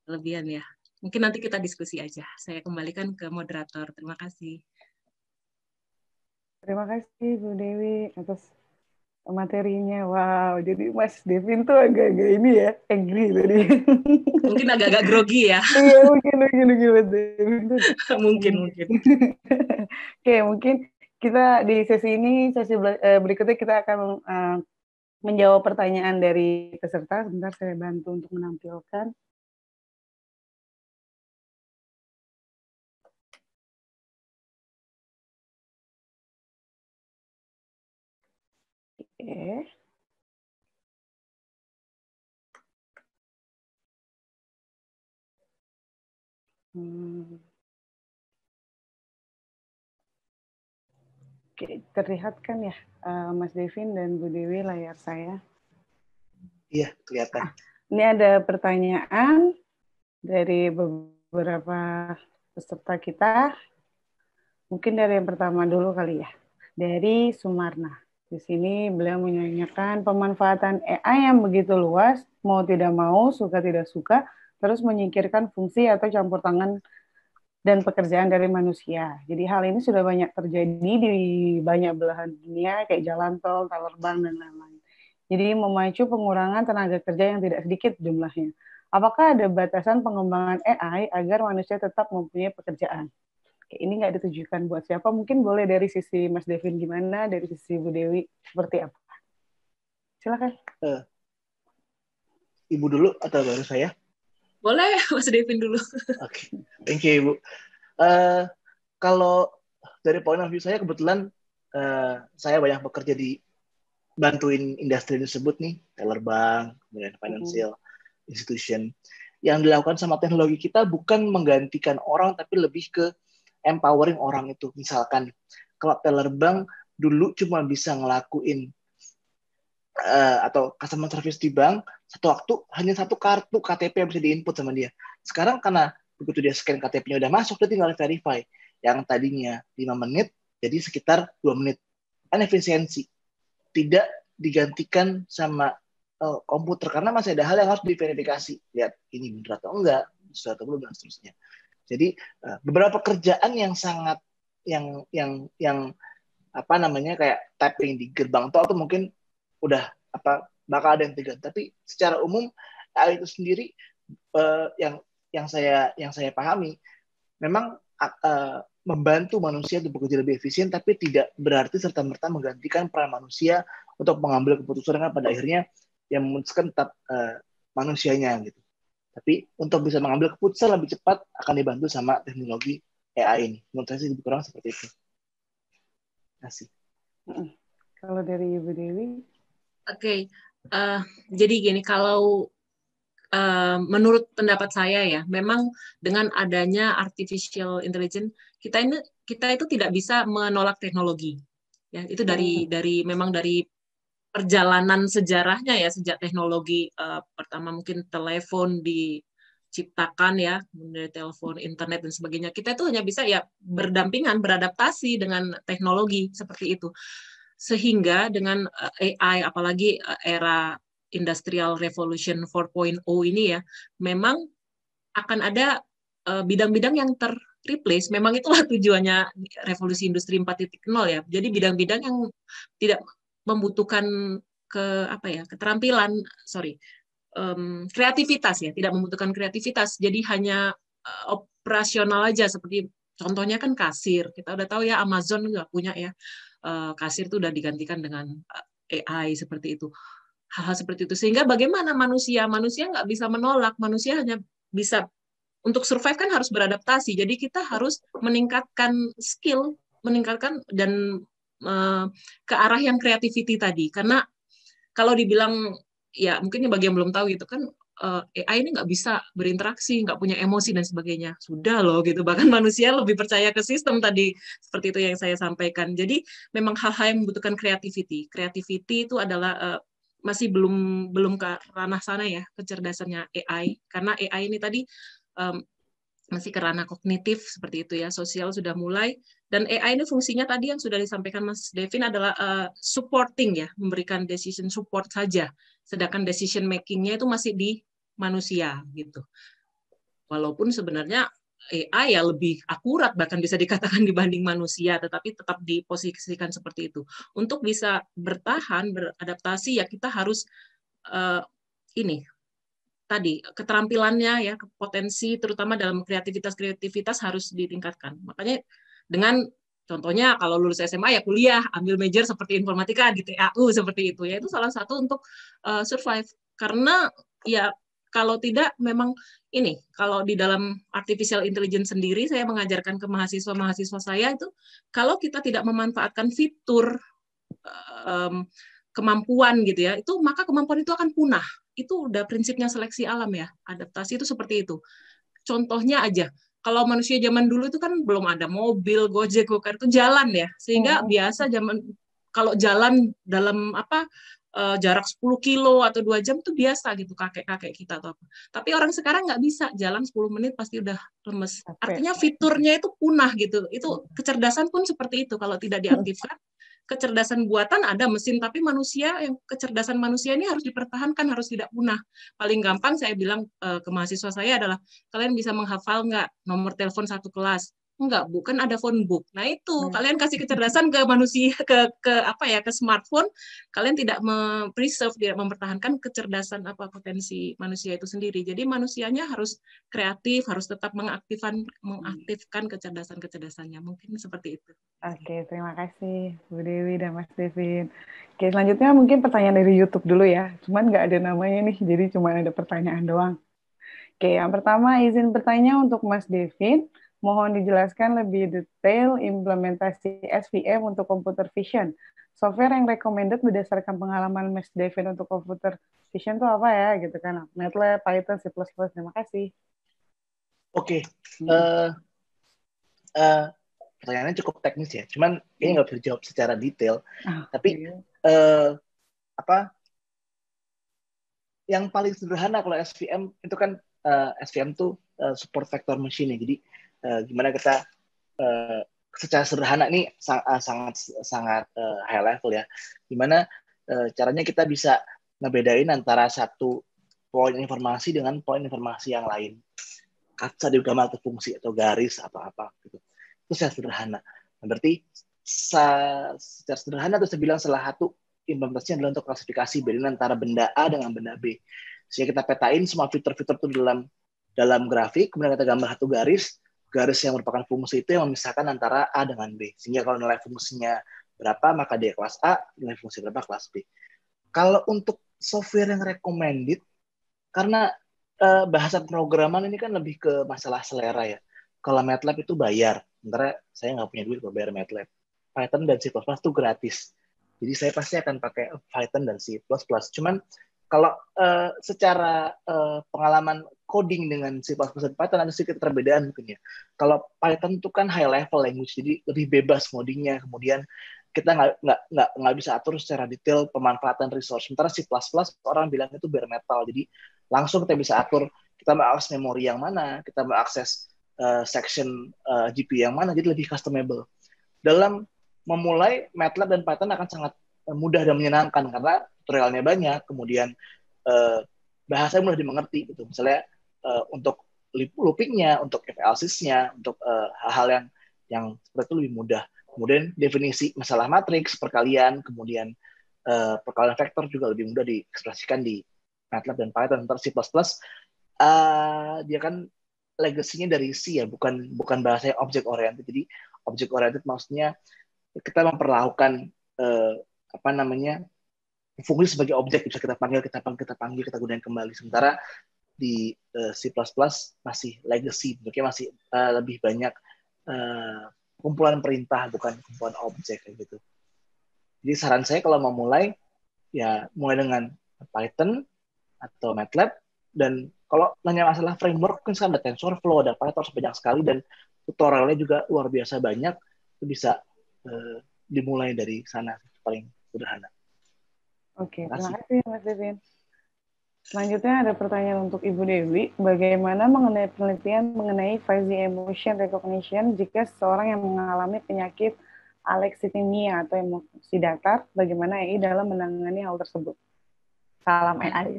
kelebihan ya? Mungkin nanti kita diskusi aja. Saya kembalikan ke moderator. Terima kasih. Terima kasih Bu Dewi atas materinya. Wow, jadi Mas Devin tuh agak-agak ini ya, angry tadi. Mungkin agak-agak grogi ya. Iya, mungkin Mas Devin tuh. mungkin. Oke, mungkin kita di sesi ini, berikutnya kita akan menjawab pertanyaan dari peserta. Sebentar saya bantu untuk menampilkan. Oke. Oke, terlihat kan ya Mas Devin dan Bu Dewi layar saya? Iya, kelihatan. Ini ada pertanyaan dari beberapa peserta kita. Mungkin dari yang pertama dulu kali ya. Dari Sumarna. Di sini beliau menanyakan pemanfaatan AI yang begitu luas, mau tidak mau, suka tidak suka, terus menyingkirkan fungsi atau campur tangan dan pekerjaan dari manusia. Jadi hal ini sudah banyak terjadi di banyak belahan dunia, kayak jalan tol, terbang, dan lain-lain. Jadi memacu pengurangan tenaga kerja yang tidak sedikit jumlahnya. Apakah ada batasan pengembangan AI agar manusia tetap mempunyai pekerjaan? Ini nggak ditujukan buat siapa, mungkin boleh dari sisi Mas Devin gimana, dari sisi Bu Dewi seperti apa? Silakan. Ibu dulu atau baru saya? Boleh, Mas Devin dulu. Oke, thank you Ibu. Kalau dari point of view saya, kebetulan saya banyak bekerja di bantuin industri tersebut nih, teller bank, kemudian financial institution. Yang dilakukan sama teknologi kita bukan menggantikan orang, tapi lebih ke empowering orang itu. Misalkan kalau teller bank dulu cuma bisa ngelakuin atau customer service di bank, satu waktu hanya satu kartu KTP yang bisa diinput sama dia. Sekarang karena begitu dia scan KTP-nya udah masuk, dia tinggal verify. Yang tadinya 5 menit jadi sekitar 2 menit. Kan efisiensi. Tidak digantikan sama komputer, karena masih ada hal yang harus diverifikasi. Lihat ini benar atau enggak, sesuai atau belum, dan seterusnya. Jadi beberapa kerjaan yang sangat yang apa namanya kayak tapping di gerbang tol tuh mungkin udah bakal ada yang terganti. Tapi secara umum AI itu sendiri yang saya pahami memang membantu manusia untuk bekerja lebih efisien, tapi tidak berarti serta-merta menggantikan peran manusia untuk mengambil keputusan, karena pada akhirnya yang memutuskan tetap manusianya gitu. Tapi untuk bisa mengambil keputusan lebih cepat akan dibantu sama teknologi AI ini. Menurut saya sih lebih kurang seperti itu. Terima kasih. Kalau dari Ibu Dewi? Oke, jadi gini, kalau menurut pendapat saya ya, memang dengan adanya artificial intelligence, kita itu tidak bisa menolak teknologi. Ya, itu memang dari perjalanan sejarahnya ya, sejak teknologi pertama mungkin telepon diciptakan ya, dari telepon, internet dan sebagainya. Kita itu hanya bisa ya berdampingan, beradaptasi dengan teknologi seperti itu. Sehingga dengan AI, apalagi era Industrial Revolution 4.0 ini ya, memang akan ada bidang-bidang yang replace. Memang itulah tujuannya revolusi industri 4.0 ya. Jadi bidang-bidang yang tidak membutuhkan keterampilan, kreativitas ya, tidak membutuhkan kreativitas. Jadi hanya operasional aja, seperti contohnya kan kasir. Kita udah tahu ya, Amazon nggak punya ya, kasir itu udah digantikan dengan AI seperti itu. Hal-hal seperti itu. Sehingga bagaimana manusia nggak bisa menolak, manusia hanya bisa untuk survive kan harus beradaptasi. Jadi kita harus meningkatkan skill, meningkatkan dan ke arah yang creativity tadi. Karena kalau dibilang ya mungkin bagi yang belum tahu gitu kan, AI ini nggak bisa berinteraksi, nggak punya emosi dan sebagainya. Sudah loh gitu. Bahkan manusia lebih percaya ke sistem tadi, seperti itu yang saya sampaikan. Jadi memang hal-hal yang membutuhkan creativity. Creativity itu adalah masih belum ke ranah sana ya, kecerdasannya AI. Karena AI ini tadi masih ke ranah kognitif seperti itu ya, sosial sudah mulai, dan AI ini fungsinya tadi yang sudah disampaikan Mas Devin adalah supporting ya, memberikan decision support saja, sedangkan decision making-nya itu masih di manusia gitu. Walaupun sebenarnya AI ya lebih akurat bahkan bisa dikatakan dibanding manusia, tetapi tetap diposisikan seperti itu. Untuk bisa bertahan, beradaptasi ya kita harus tadi keterampilannya ya, potensi terutama dalam kreativitas harus ditingkatkan. Makanya dengan contohnya kalau lulus SMA ya kuliah, ambil major seperti informatika di TAU seperti itu ya, itu salah satu untuk survive. Karena ya kalau tidak memang kalau di dalam artificial intelligence sendiri saya mengajarkan ke mahasiswa saya itu, kalau kita tidak memanfaatkan fitur kemampuan gitu ya, itu maka kemampuan itu akan punah. Itu udah prinsipnya seleksi alam ya, adaptasi itu seperti itu. Contohnya aja, kalau manusia zaman dulu itu kan belum ada mobil, Gojek, Gokar, itu jalan ya, sehingga biasa kalau jalan dalam jarak 10 kilo atau 2 jam itu biasa gitu, kakek-kakek kita atau apa. Tapi orang sekarang nggak bisa, jalan 10 menit pasti udah lemes. Artinya fiturnya itu punah gitu. Itu kecerdasan pun seperti itu, kalau tidak diaktifkan. Kecerdasan buatan ada mesin, tapi kecerdasan manusia ini harus dipertahankan, harus tidak punah. Paling gampang saya bilang ke mahasiswa saya adalah, kalian bisa menghafal nggak nomor telepon satu kelas? Enggak, bukan ada phone book. Nah itu kalian kasih kecerdasan ke manusia, ke smartphone, kalian tidak preserve, tidak mempertahankan kecerdasan potensi manusia itu sendiri. Jadi manusianya harus kreatif, harus tetap mengaktifkan kecerdasannya. Mungkin seperti itu. Oke, terima kasih Bu Dewi dan Mas Devin. Oke, selanjutnya mungkin pertanyaan dari YouTube dulu ya. Cuman nggak ada namanya nih, jadi cuma ada pertanyaan doang. Oke, yang pertama izin bertanya untuk Mas Devin. Mohon dijelaskan lebih detail implementasi SVM untuk computer vision. Software yang recommended berdasarkan pengalaman Mas Devin untuk computer vision itu apa ya? Gitu kan. MATLAB, Python, C++. Terima kasih. Oke. Pertanyaannya cukup teknis ya, cuman kayaknya nggak bisa dijawab secara detail. Tapi yang paling sederhana kalau SVM itu kan SVM tuh support vector machine ya. Jadi gimana kita secara sederhana ini sangat high level ya. Gimana caranya kita bisa ngebedain antara satu poin informasi dengan poin informasi yang lain. Kaca di gambar atau fungsi atau garis atau apa gitu. Itu secara sederhana. Berarti secara sederhana terus saya bilang salah satu implementasinya adalah untuk klasifikasi bedain antara benda A dengan benda B. Sehingga kita petain semua fitur-fitur itu dalam grafik, kemudian kita gambar satu garis yang merupakan fungsi itu yang memisahkan antara A dengan B. Sehingga kalau nilai fungsinya berapa, maka dia kelas A, nilai fungsi berapa kelas B. Kalau untuk software yang recommended, karena bahasa pemrograman ini kan lebih ke masalah selera ya. Kalau MATLAB itu bayar, sementara saya nggak punya duit untuk bayar MATLAB. Python dan C++ itu gratis. Jadi saya pasti akan pakai Python dan C++. Cuman kalau secara pengalaman coding dengan C++ dan Python ada sedikit perbedaan mungkin ya. Kalau Python itu kan high level language, jadi lebih bebas ngodingnya. Kemudian kita nggak bisa atur secara detail pemanfaatan resource. Sementara C++ orang bilang itu bare metal, jadi langsung kita bisa atur kita mau akses memori yang mana, kita mau akses section GPU yang mana, jadi lebih customable. Dalam memulai, MATLAB dan Python akan sangat mudah dan menyenangkan karena tutorialnya banyak, kemudian bahasanya mudah dimengerti gitu. Misalnya untuk loopingnya, untuk FLSys-nya, untuk hal-hal yang seperti itu lebih mudah. Kemudian definisi masalah matriks, perkalian, kemudian perkalian vektor juga lebih mudah diekspresikan di MATLAB dan Python. Sementara C++ dia kan legacy-nya dari C ya, bukan bahasa object oriented. Jadi object oriented maksudnya kita memperlakukan fungsi sebagai objek, bisa kita panggil, kita gunakan kembali. Sementara di C++ masih legacy, bentuknya masih lebih banyak kumpulan perintah, bukan kumpulan objek kayak gitu. Jadi saran saya kalau mau mulai, ya mulai dengan Python atau MATLAB. Dan kalau nanya masalah framework, kan ada TensorFlow, ada PyTorch banyak sekali, dan tutorialnya juga luar biasa banyak. Itu bisa dimulai dari sana, paling sederhana. Oke, terima kasih Mas Devin. Selanjutnya ada pertanyaan untuk Ibu Dewi. Bagaimana mengenai penelitian mengenai fuzzy emotion recognition jika seseorang yang mengalami penyakit alexithymia atau emosi datar, bagaimana AI dalam menangani hal tersebut? Salam AI.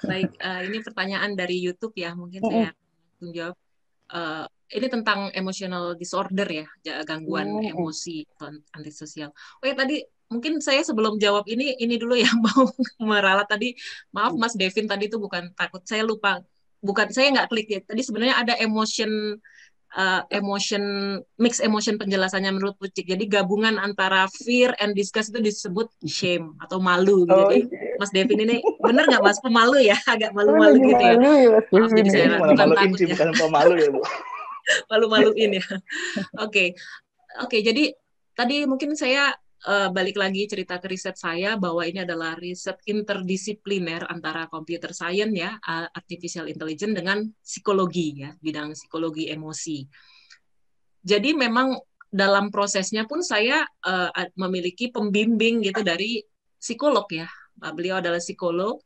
Baik, ini pertanyaan dari YouTube ya, mungkin saya menjawab. Ini tentang emotional disorder ya, gangguan emosi antisosial. Oh ya, tadi mungkin saya sebelum jawab ini dulu yang mau meralat tadi. Maaf Mas Devin, tadi itu bukan takut, saya lupa. Saya nggak klik ya. Tadi sebenarnya ada mix emotion penjelasannya menurut Pucik. Jadi gabungan antara fear and disgust itu disebut shame atau malu. Jadi Mas Devin ini benar nggak Mas, pemalu ya, agak malu-malu gitu ya. Maaf, jadi saya bukan takut ya. Bukan pemalu ya Bu. Malu-maluin ya. Oke, jadi tadi mungkin saya balik lagi cerita ke riset saya bahwa ini adalah riset interdisipliner antara computer science ya, artificial intelligence dengan psikologi ya, bidang psikologi emosi. Jadi memang dalam prosesnya pun saya memiliki pembimbing gitu dari psikolog ya. Beliau adalah psikolog,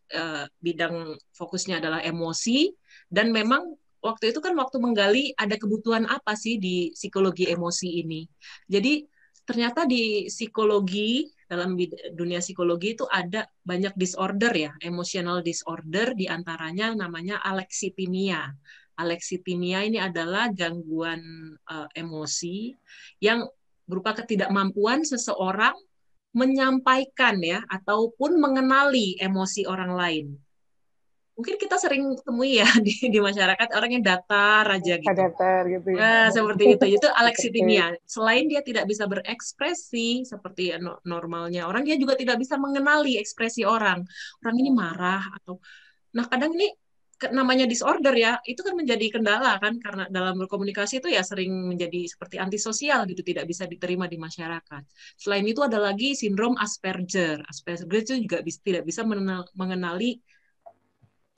bidang fokusnya adalah emosi, dan memang waktu itu kan waktu menggali ada kebutuhan apa sih di psikologi emosi ini. Jadi ternyata di psikologi, dalam dunia psikologi itu ada banyak disorder ya, emotional disorder, diantaranya namanya alexithymia. Alexithymia ini adalah gangguan emosi yang berupa ketidakmampuan seseorang menyampaikan ya ataupun mengenali emosi orang lain. Mungkin kita sering temui ya di masyarakat orang yang datar aja gitu. Datar gitu ya. Nah, seperti itu alexithymia. Selain dia tidak bisa berekspresi seperti normalnya orang, dia juga tidak bisa mengenali ekspresi orang. Orang ini marah atau kadang ini namanya disorder ya, itu kan menjadi kendala kan, karena dalam berkomunikasi itu ya sering menjadi seperti antisosial gitu, tidak bisa diterima di masyarakat. Selain itu ada lagi sindrom Asperger. Asperger itu juga tidak bisa mengenali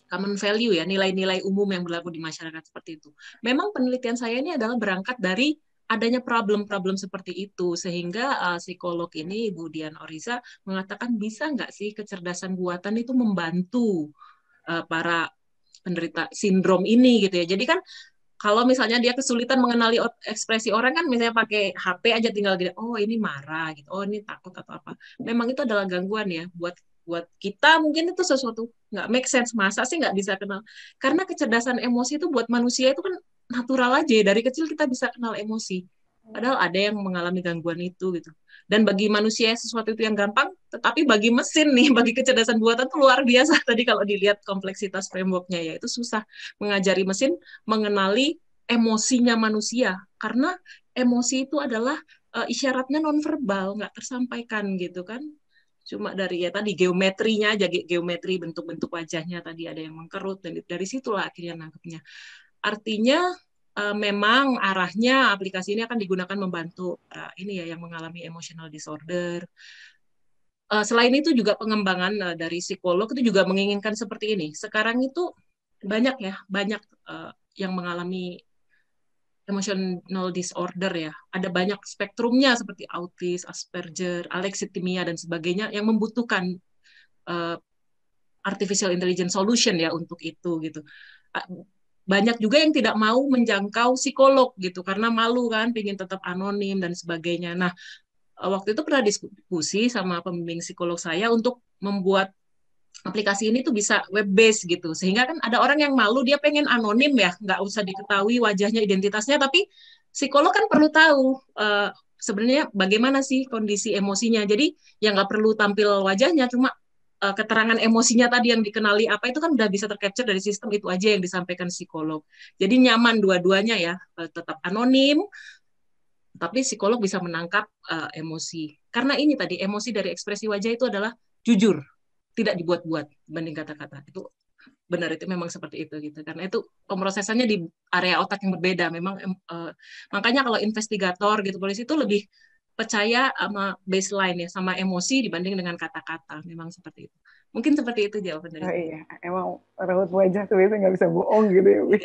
common value ya, nilai-nilai umum yang berlaku di masyarakat seperti itu. Memang penelitian saya ini adalah berangkat dari adanya problem-problem seperti itu, sehingga psikolog ini, Ibu Dian Orisa, mengatakan bisa nggak sih kecerdasan buatan itu membantu para penderita sindrom ini gitu ya. Jadi kan kalau misalnya dia kesulitan mengenali ekspresi orang kan, misalnya pakai HP aja tinggal gitu, oh ini marah gitu, oh ini takut atau apa. Memang itu adalah gangguan ya buat kita, mungkin itu sesuatu nggak make sense, masa sih nggak bisa kenal, karena kecerdasan emosi itu buat manusia itu kan natural aja, dari kecil kita bisa kenal emosi. Padahal ada yang mengalami gangguan itu gitu. Dan bagi manusia sesuatu itu yang gampang, tetapi bagi mesin nih, bagi kecerdasan buatan itu luar biasa. Tadi kalau dilihat kompleksitas framework-nya ya itu susah mengajari mesin mengenali emosinya manusia karena emosi itu adalah isyaratnya nonverbal, nggak tersampaikan gitu kan. Cuma dari ya tadi geometrinya aja, geometri bentuk-bentuk wajahnya tadi ada yang mengkerut dan dari situlah akhirnya nangkepnya. Artinya memang arahnya aplikasi ini akan digunakan membantu ini ya yang mengalami emotional disorder. Selain itu juga pengembangan dari psikolog itu juga menginginkan seperti ini. Sekarang itu banyak ya, banyak yang mengalami emotional disorder ya. Ada banyak spektrumnya seperti autis, Asperger, alexithymia dan sebagainya yang membutuhkan uh, artificial intelligence solution ya untuk itu gitu. Banyak juga yang tidak mau menjangkau psikolog gitu karena malu kan, ingin tetap anonim dan sebagainya. Nah, waktu itu pernah diskusi sama pembimbing psikolog saya untuk membuat aplikasi ini tuh bisa web based gitu. Sehingga kan ada orang yang malu dia pengen anonim ya, nggak usah diketahui wajahnya, identitasnya, tapi psikolog kan perlu tahu sebenarnya bagaimana sih kondisi emosinya. Jadi yang nggak perlu tampil wajahnya, cuma keterangan emosinya tadi yang dikenali apa itu kan udah bisa tercapture dari sistem itu aja yang disampaikan psikolog. Jadi nyaman dua-duanya ya, tetap anonim, tapi psikolog bisa menangkap emosi. Karena ini tadi emosi dari ekspresi wajah itu adalah jujur, tidak dibuat-buat dibanding kata-kata. Itu benar, itu memang seperti itu gitu. Karena itu pemrosesannya di area otak yang berbeda. Memang makanya kalau investigator gitu polisi itu lebih percaya sama baseline ya, sama emosi dibanding dengan kata-kata. Memang seperti itu. Mungkin seperti itu jawaban dari saya. Iya, emang raut wajah tuh itu nggak bisa bohong gitu ya, Bu.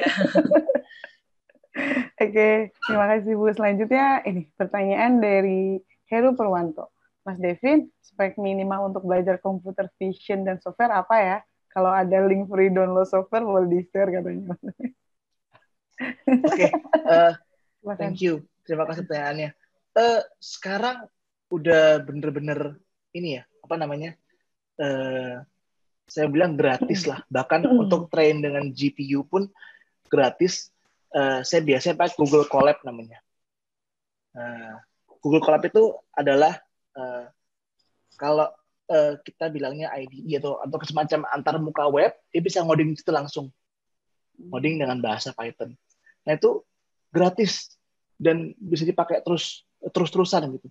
Oke, terima kasih Bu. Selanjutnya ini pertanyaan dari Heru Perwanto. Mas Devin, spek minimal untuk belajar computer vision dan software apa ya? Kalau ada link free download software boleh di-share katanya. Oke, thank you. Terima kasih pertanyaannya. Sekarang udah bener-bener ini ya, apa namanya? Saya bilang gratis lah. Bahkan untuk train dengan GPU pun gratis. Saya biasanya pakai Google Colab namanya. Google Colab itu adalah kalau kita bilangnya IDE atau semacam antar muka web, dia bisa ngoding itu langsung. Ngoding dengan bahasa Python. Nah itu gratis dan bisa dipakai terus-terusan gitu.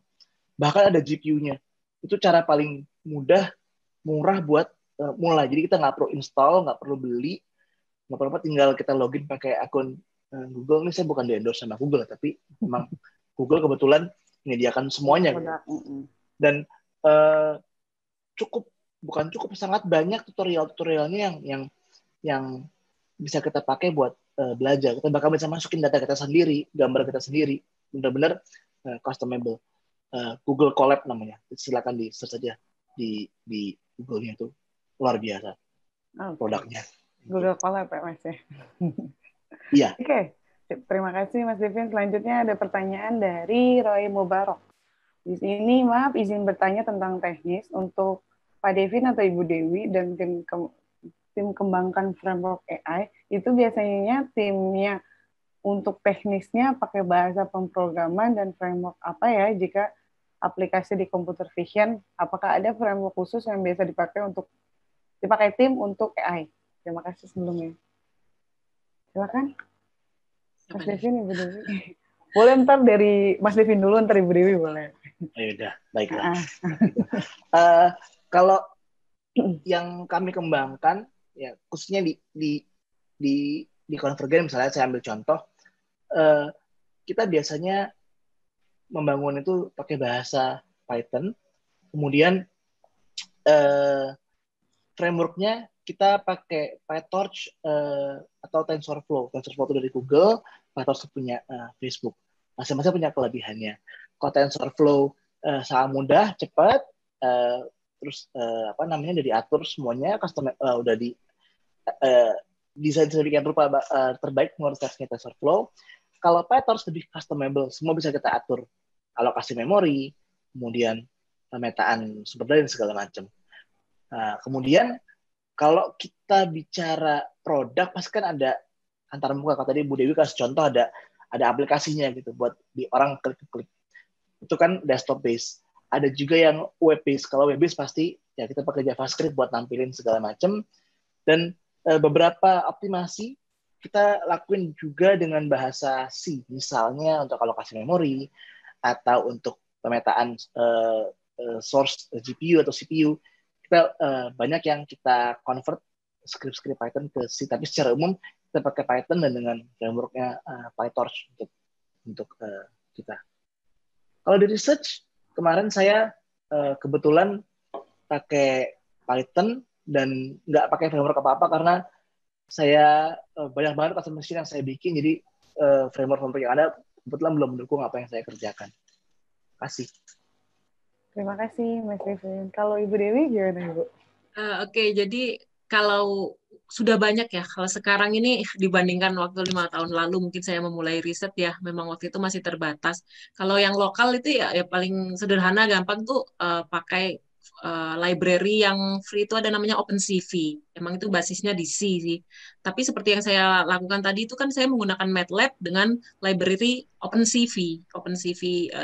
Bahkan ada GPU-nya. Itu cara paling mudah, murah buat mulai. Jadi kita nggak perlu install, nggak perlu beli, nggak perlu apa, tinggal kita login pakai akun Google. Ini saya bukan di-endorse sama Google, tapi memang Google kebetulan menyediakan semuanya. Gitu. Dan sangat banyak tutorialnya yang bisa kita pakai buat belajar. Kita bakal bisa masukin data kita sendiri, gambar kita sendiri, benar-benar customable. Google Colab namanya. Silakan di search saja di Google-nya, itu luar biasa produknya. Google Colab ya Mas ya. Iya. Oke. Terima kasih Mas Devin. Selanjutnya ada pertanyaan dari Roy Mubarok. Di sini maaf izin bertanya tentang teknis untuk Pak Devin atau Ibu Dewi dan tim kembangkan framework AI itu biasanya timnya untuk teknisnya pakai bahasa pemrograman dan framework apa ya jika aplikasi di computer vision, apakah ada framework khusus yang biasa dipakai tim untuk AI? Terima kasih sebelumnya. Silakan. Mas Devin, Ibu Dewi. Boleh ntar dari Mas Devin dulu, ntar Ibu Dewi boleh. Ya udah, baiklah. Kalau yang kami kembangkan, ya khususnya di Convergen, misalnya saya ambil contoh, kita biasanya membangun itu pakai bahasa Python, kemudian frameworknya kita pakai PyTorch atau TensorFlow. TensorFlow itu dari Google, PyTorch punya Facebook. Masing-masing punya kelebihannya. Kalau TensorFlow sangat mudah, cepat, terus udah diatur semuanya, udah di desain sedemikian rupa terbaik menurut versinya TensorFlow. Kalau PyTorch lebih customable, semua bisa kita atur. Alokasi memori, kemudian pemetaan sumber daya dan segala macam. Kemudian kalau kita bicara produk, pasti kan ada antar muka. Kalau tadi Bu Dewi kasih contoh ada ada aplikasinya gitu buat di orang klik-klik. Itu kan desktop base. Ada juga yang web base. Kalau web base pasti ya kita pakai JavaScript buat nampilin segala macam. Dan beberapa optimasi kita lakuin juga dengan bahasa C. Misalnya untuk alokasi memori atau untuk pemetaan source GPU atau CPU. Kita banyak yang kita convert script Python ke C. Tapi secara umum kita pakai Python dan dengan framework-nya PyTorch untuk kita. Kalau di research, kemarin saya kebetulan pakai Python dan nggak pakai framework apa-apa karena saya banyak banget custom machine yang saya bikin, jadi framework yang ada kebetulan belum mendukung apa yang saya kerjakan. Kasih. Terima kasih, Mas Devin. Kalau Ibu Dewi gimana, Ibu? Oke, jadi kalau sudah banyak ya, kalau sekarang ini dibandingkan waktu 5 tahun lalu, mungkin saya memulai riset ya, memang waktu itu masih terbatas. Kalau yang lokal itu ya paling sederhana, gampang tuh pakai library yang free itu ada namanya OpenCV. Emang itu basisnya di C sih. Tapi seperti yang saya lakukan tadi itu kan saya menggunakan MATLAB dengan library OpenCV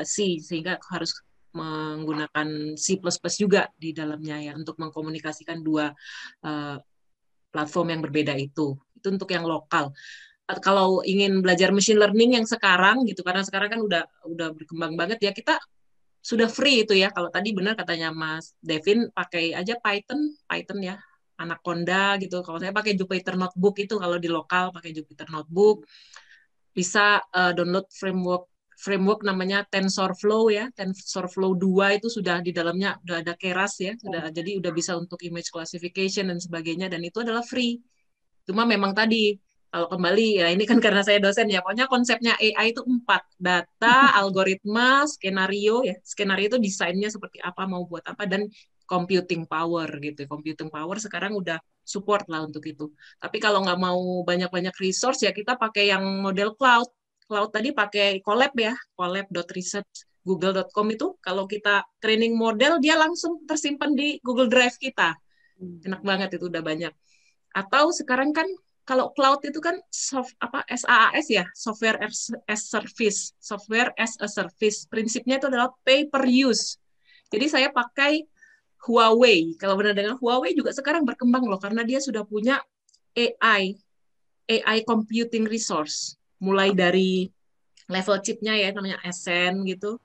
C, sehingga harus menggunakan C++ juga di dalamnya ya untuk mengkomunikasikan dua platform yang berbeda itu. Itu untuk yang lokal. Kalau ingin belajar machine learning yang sekarang gitu, karena sekarang kan udah berkembang banget ya, kita sudah free itu ya. Kalau tadi benar katanya Mas Devin, pakai aja Python ya, Anaconda gitu. Kalau saya pakai Jupyter Notebook itu, kalau di lokal pakai Jupyter Notebook. Bisa download framework namanya TensorFlow ya. TensorFlow 2 itu sudah di dalamnya udah ada Keras ya, jadi udah bisa untuk image classification dan sebagainya, dan itu adalah free. Cuma memang tadi kalau kembali ya, ini kan karena saya dosen ya, pokoknya konsepnya AI itu 4, data, algoritma, skenario ya. Skenario itu desainnya seperti apa, mau buat apa, dan computing power gitu. Computing power sekarang udah support lah untuk itu. Tapi kalau nggak mau banyak-banyak resource ya kita pakai yang model cloud. Cloud tadi pakai Colab ya, colab.research. Google.com itu kalau kita training model dia langsung tersimpan di Google Drive kita. Enak banget itu, udah banyak. Atau sekarang kan kalau cloud itu kan SaaS ya, software as service, software as a service. Prinsipnya itu adalah pay per use. Jadi saya pakai Huawei. Kalau benar dengan Huawei juga sekarang berkembang loh, karena dia sudah punya AI computing resource. Mulai dari level chipnya ya, namanya Ascend gitu.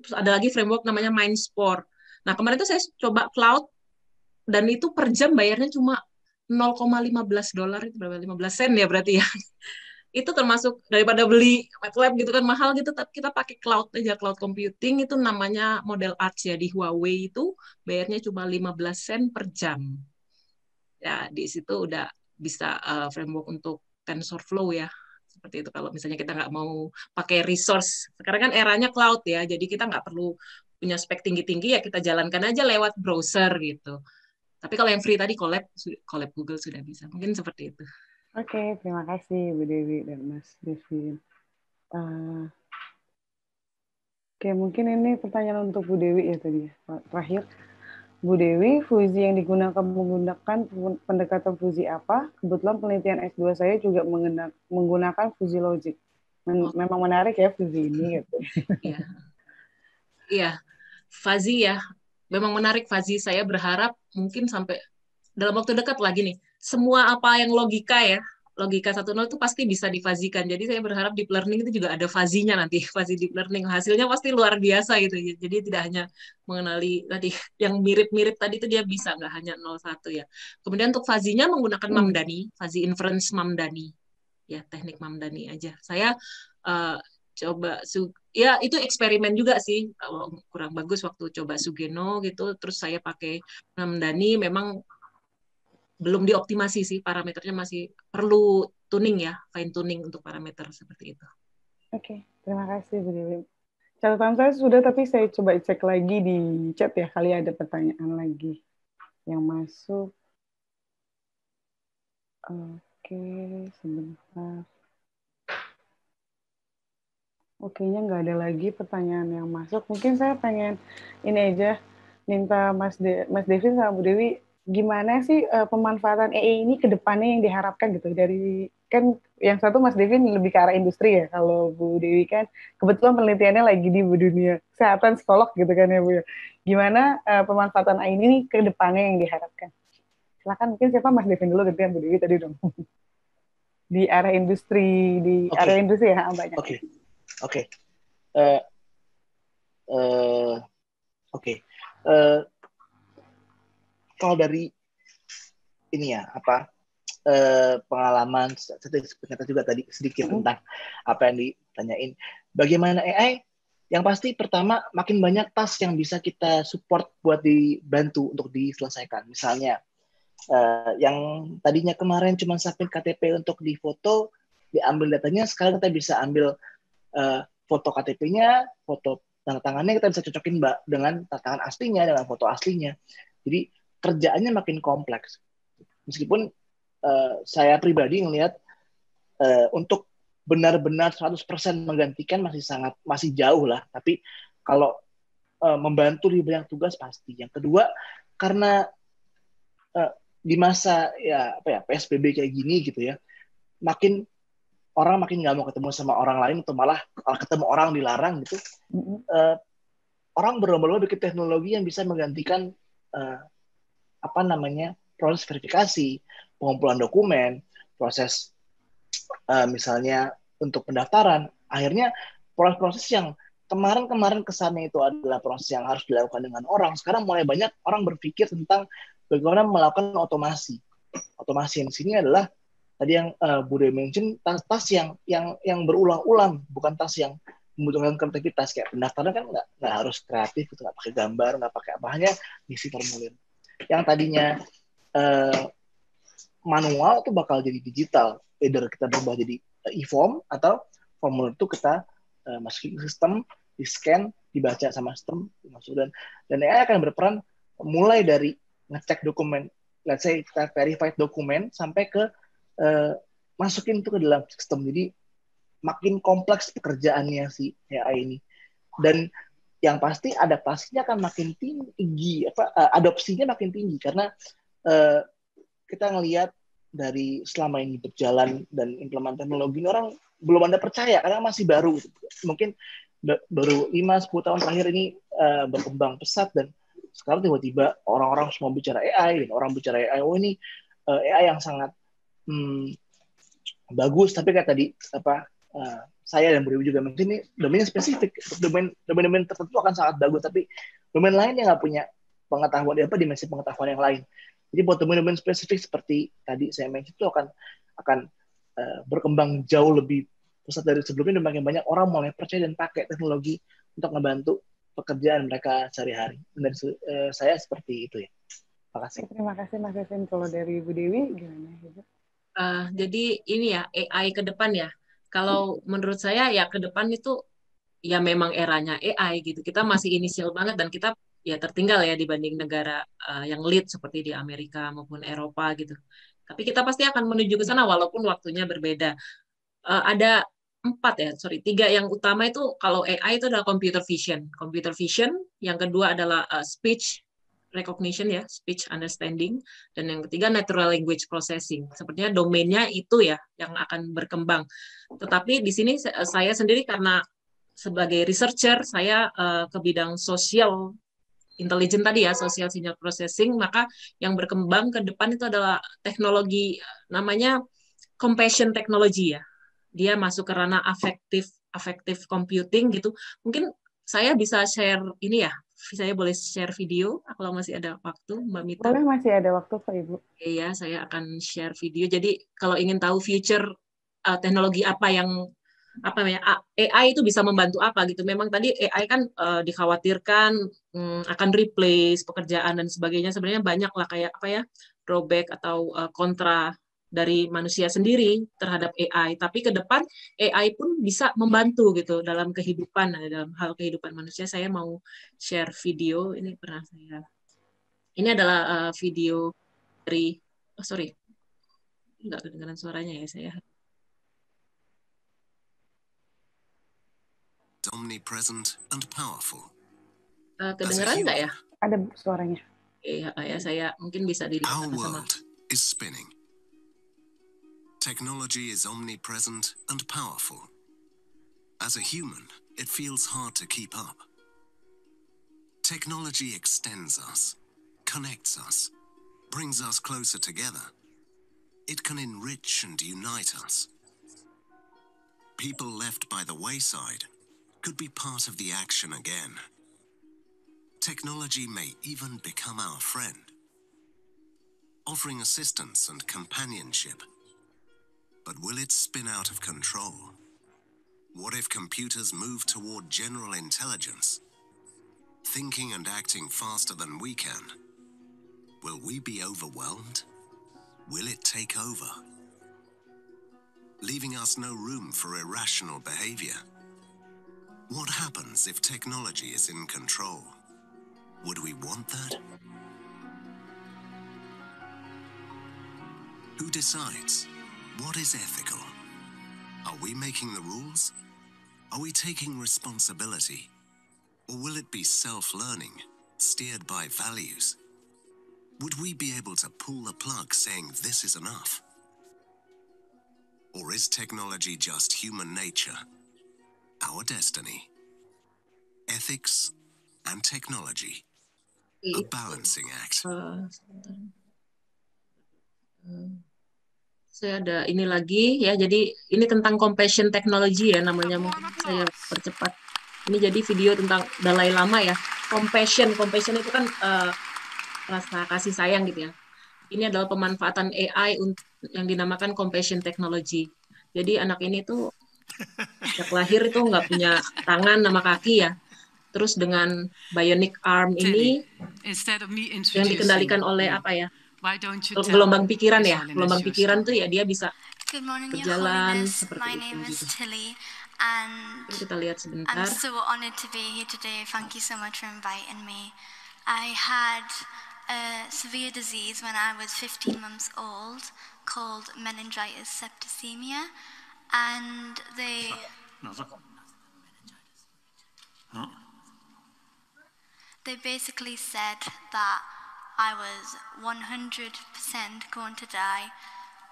Terus ada lagi framework namanya Mindspore. Nah kemarin itu saya coba cloud, dan itu per jam bayarnya cuma $0,15, itu berapa? 15 sen ya berarti ya. Itu termasuk daripada beli MATLAB gitu kan mahal gitu, tapi kita pakai cloud aja, cloud computing itu namanya model Arch ya, di Huawei itu bayarnya cuma 15 sen per jam. Ya di situ udah bisa framework untuk TensorFlow ya. Seperti itu kalau misalnya kita nggak mau pakai resource. Sekarang kan eranya cloud ya, jadi kita nggak perlu punya spek tinggi-tinggi ya, kita jalankan aja lewat browser gitu. Tapi kalau yang free tadi Colab Google sudah bisa. Mungkin seperti itu. Oke, terima kasih Bu Dewi dan Mas Devin. Oke, mungkin ini pertanyaan untuk Bu Dewi ya tadi. Terakhir, Bu Dewi, fuzzy yang digunakan menggunakan pendekatan fuzzy apa? Kebetulan penelitian S2 saya juga menggunakan fuzzy logic. Memang menarik ya fuzzy ini. Gitu. Iya, fuzzy ya. Memang menarik fuzzy. Saya berharap mungkin sampai dalam waktu dekat lagi nih, semua apa yang logika 1.0 itu pasti bisa difazikan. Jadi saya berharap deep learning itu juga ada fuzzy-nya nanti, fuzzy deep learning. Hasilnya pasti luar biasa gitu. Jadi tidak hanya mengenali tadi yang mirip-mirip tadi itu dia bisa, nggak hanya 0,1 ya. Kemudian untuk fuzzy-nya menggunakan Mamdani, fuzzy inference Mamdani. Ya, teknik Mamdani aja. Saya coba ya itu eksperimen juga sih, kurang bagus waktu coba Sugeno gitu, terus saya pakai Mamdani, memang belum dioptimasi sih, parameternya masih perlu tuning ya, fine tuning untuk parameter seperti itu. Oke, terima kasih Bu Dewi. Catatan saya sudah, tapi saya coba cek lagi di chat ya, kali ada pertanyaan lagi yang masuk. Oke, sebentar. Oke-nya nggak ada lagi pertanyaan yang masuk. Mungkin saya pengen ini aja, minta Mas Devin sama Bu Dewi, gimana sih pemanfaatan AI ini ke depannya yang diharapkan gitu, dari kan yang satu Mas Devin lebih ke arah industri ya, kalau Bu Dewi kan kebetulan penelitiannya lagi di dunia kesehatan, psikolog gitu kan ya Bu. Gimana pemanfaatan AI ini ke depannya yang diharapkan? Silakan, mungkin siapa Mas Devin dulu, gantian Bu Dewi tadi dong. Di arah industri, area industri ya banyak. Oke. Kalau dari ini ya pengalaman, ternyata juga tadi sedikit tentang apa yang ditanyain. Bagaimana AI? Yang pasti pertama makin banyak task yang bisa kita support buat dibantu untuk diselesaikan. Misalnya yang tadinya kemarin cuma submit KTP untuk difoto, diambil datanya, sekarang kita bisa ambil foto KTP-nya, foto tanda tangannya, kita bisa cocokin dengan tanda tangan aslinya, dengan foto aslinya. Jadi kerjaannya makin kompleks. Meskipun saya pribadi ngelihat untuk benar-benar 100% menggantikan masih jauh lah. Tapi kalau membantu di banyak tugas pasti. Yang kedua, karena di masa PSBB kayak gini gitu ya, orang makin nggak mau ketemu sama orang lain, atau malah kalau ketemu orang dilarang gitu. Orang berlomba-lomba bikin teknologi yang bisa menggantikan proses verifikasi, pengumpulan dokumen, proses misalnya untuk pendaftaran. Akhirnya proses-proses yang kemarin kesannya itu adalah proses yang harus dilakukan dengan orang, sekarang mulai banyak orang berpikir tentang bagaimana melakukan otomasi. Otomasi yang di sini adalah tadi yang Bu Dewi mention, tas yang berulang-ulang, bukan tas yang membutuhkan kreativitas. Kayak pendaftaran kan nggak harus kreatif, gitu, nggak pakai gambar, nggak pakai apa, hanya isi formulir. Yang tadinya manual itu bakal jadi digital, either kita berubah jadi e-form atau formulir itu kita masukin ke sistem, di scan, dibaca sama sistem, dimasuk, dan AI akan berperan mulai dari ngecek dokumen, let's say kita verified dokumen sampai ke masukin itu ke dalam sistem. Jadi makin kompleks pekerjaannya si AI ini, dan yang pasti adaptasinya akan makin tinggi, adopsinya makin tinggi, karena kita ngelihat dari selama ini berjalan dan implementasi teknologi ini, orang belum ada percaya karena masih baru. Mungkin baru 5-10 tahun terakhir ini berkembang pesat, dan sekarang tiba-tiba orang-orang semua bicara AI, dan orang bicara AI, oh ini AI yang sangat bagus. Tapi kayak tadi saya dan Bu Dewi juga mungkin ini domainnya spesifik, domain tertentu akan sangat bagus, tapi domain lain yang nggak punya pengetahuan, dimensi pengetahuan yang lain. Jadi buat domain-domain spesifik seperti tadi saya mention itu akan berkembang jauh lebih pesat dari sebelumnya, dan makin banyak orang mulai percaya dan pakai teknologi untuk membantu pekerjaan mereka sehari-hari. Dan saya seperti itu ya. Terima kasih. Terima kasih Mas Devin. Kalau dari Bu Dewi gimana? Jadi ini ya, AI ke depan ya. Kalau menurut saya ya ke depan itu ya memang eranya AI gitu. Kita masih inisial banget, dan kita ya tertinggal ya dibanding negara yang lead seperti di Amerika maupun Eropa gitu. Tapi kita pasti akan menuju ke sana walaupun waktunya berbeda. Ada 3 yang utama itu. Kalau AI itu adalah computer vision, yang kedua adalah speech recognition ya, speech understanding, dan yang ketiga natural language processing. Sepertinya domainnya itu ya yang akan berkembang. Tetapi di sini saya sendiri karena sebagai researcher, saya ke bidang social intelligence tadi ya, social signal processing, maka yang berkembang ke depan itu adalah teknologi namanya compassion technology ya. Dia masuk ke ranah affective computing gitu. Mungkin saya bisa share ini ya, saya boleh share video kalau masih ada waktu, Mbak Mita. Boleh, masih ada waktu Pak Ibu. Iya, saya akan share video. Jadi kalau ingin tahu future teknologi apa yang AI itu bisa membantu apa gitu. Memang tadi AI kan dikhawatirkan akan replace pekerjaan dan sebagainya. Sebenarnya banyak lah kayak drawback atau kontra dari manusia sendiri terhadap AI. Tapi ke depan AI pun bisa membantu gitu dalam kehidupan, dalam hal kehidupan manusia. Saya mau share video. Ini pernah saya. Ini adalah video dari. Sorry, nggak kedengaran suaranya ya saya. Omnipresent and powerful. Kedengeran nggak ya? Ada suaranya. Iya, ya saya mungkin bisa dilihat Our sama. world is spinning. Technology is omnipresent and powerful. As a human, it feels hard to keep up. Technology extends us, connects us, brings us closer together. It can enrich and unite us. People left by the wayside could be part of the action again. Technology may even become our friend, offering assistance and companionship. But will it spin out of control? What if computers move toward general intelligence, thinking and acting faster than we can? Will we be overwhelmed? Will it take over, leaving us no room for irrational behavior? What happens if technology is in control? Would we want that? Who decides? What is ethical? Are we making the rules? Are we taking responsibility? Or will it be self-learning, steered by values? Would we be able to pull the plug saying this is enough? Or is technology just human nature, our destiny? Ethics and technology, a balancing act. Saya ada ini lagi ya, jadi ini tentang compassion technology ya namanya, mungkin saya percepat. Ini jadi video tentang Dalai Lama ya. Compassion itu kan rasa kasih sayang gitu ya. Ini adalah pemanfaatan AI yang dinamakan compassion technology. Jadi anak ini tuh sejak lahir itu nggak punya tangan sama kaki ya. Terus dengan bionic arm ini yang dikendalikan oleh apa ya? Gelombang pikiran ya. Gelombang pikiran tuh ya dia bisa berjalan seperti itu gitu. And Kita lihat sebentar. I'm so honored to be here today. Thank you so much for inviting me. I had a severe disease when I was 15 months old called meningitis septicemia, and they basically said that I was 100% going to die,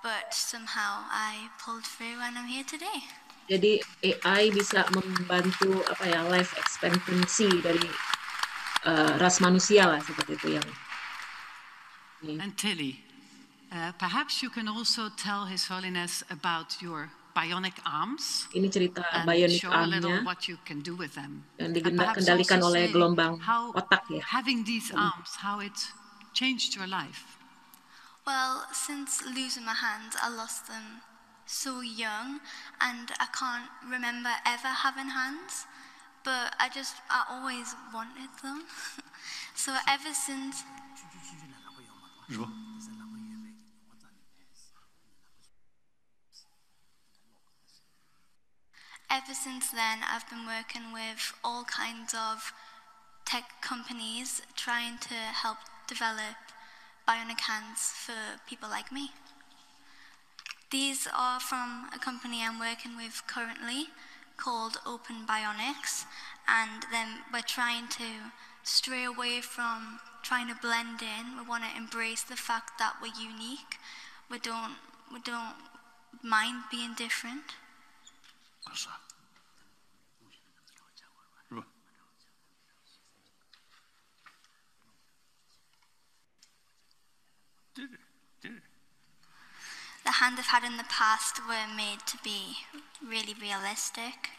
but somehow I pulled through and I'm here today. Jadi AI bisa membantu apa ya, life expectancy dari ras manusia lah, seperti itu yang. And Tilly, perhaps you can also tell His Holiness about your bionic arms. Ini cerita bionic armnya yang dikendalikan oleh gelombang otak ya. Having these arms, how it changed your life? Well, since losing my hands, I lost them so young, and I can't remember ever having hands, but I always wanted them. So ever since then, I've been working with all kinds of tech companies trying to help develop bionic hands for people like me. These are from a company I'm working with currently called Open Bionics, and then we're trying to stray away from trying to blend in. We want to embrace the fact that we're unique. We don't mind being different. The hand I've had in the past were made to be really realistic.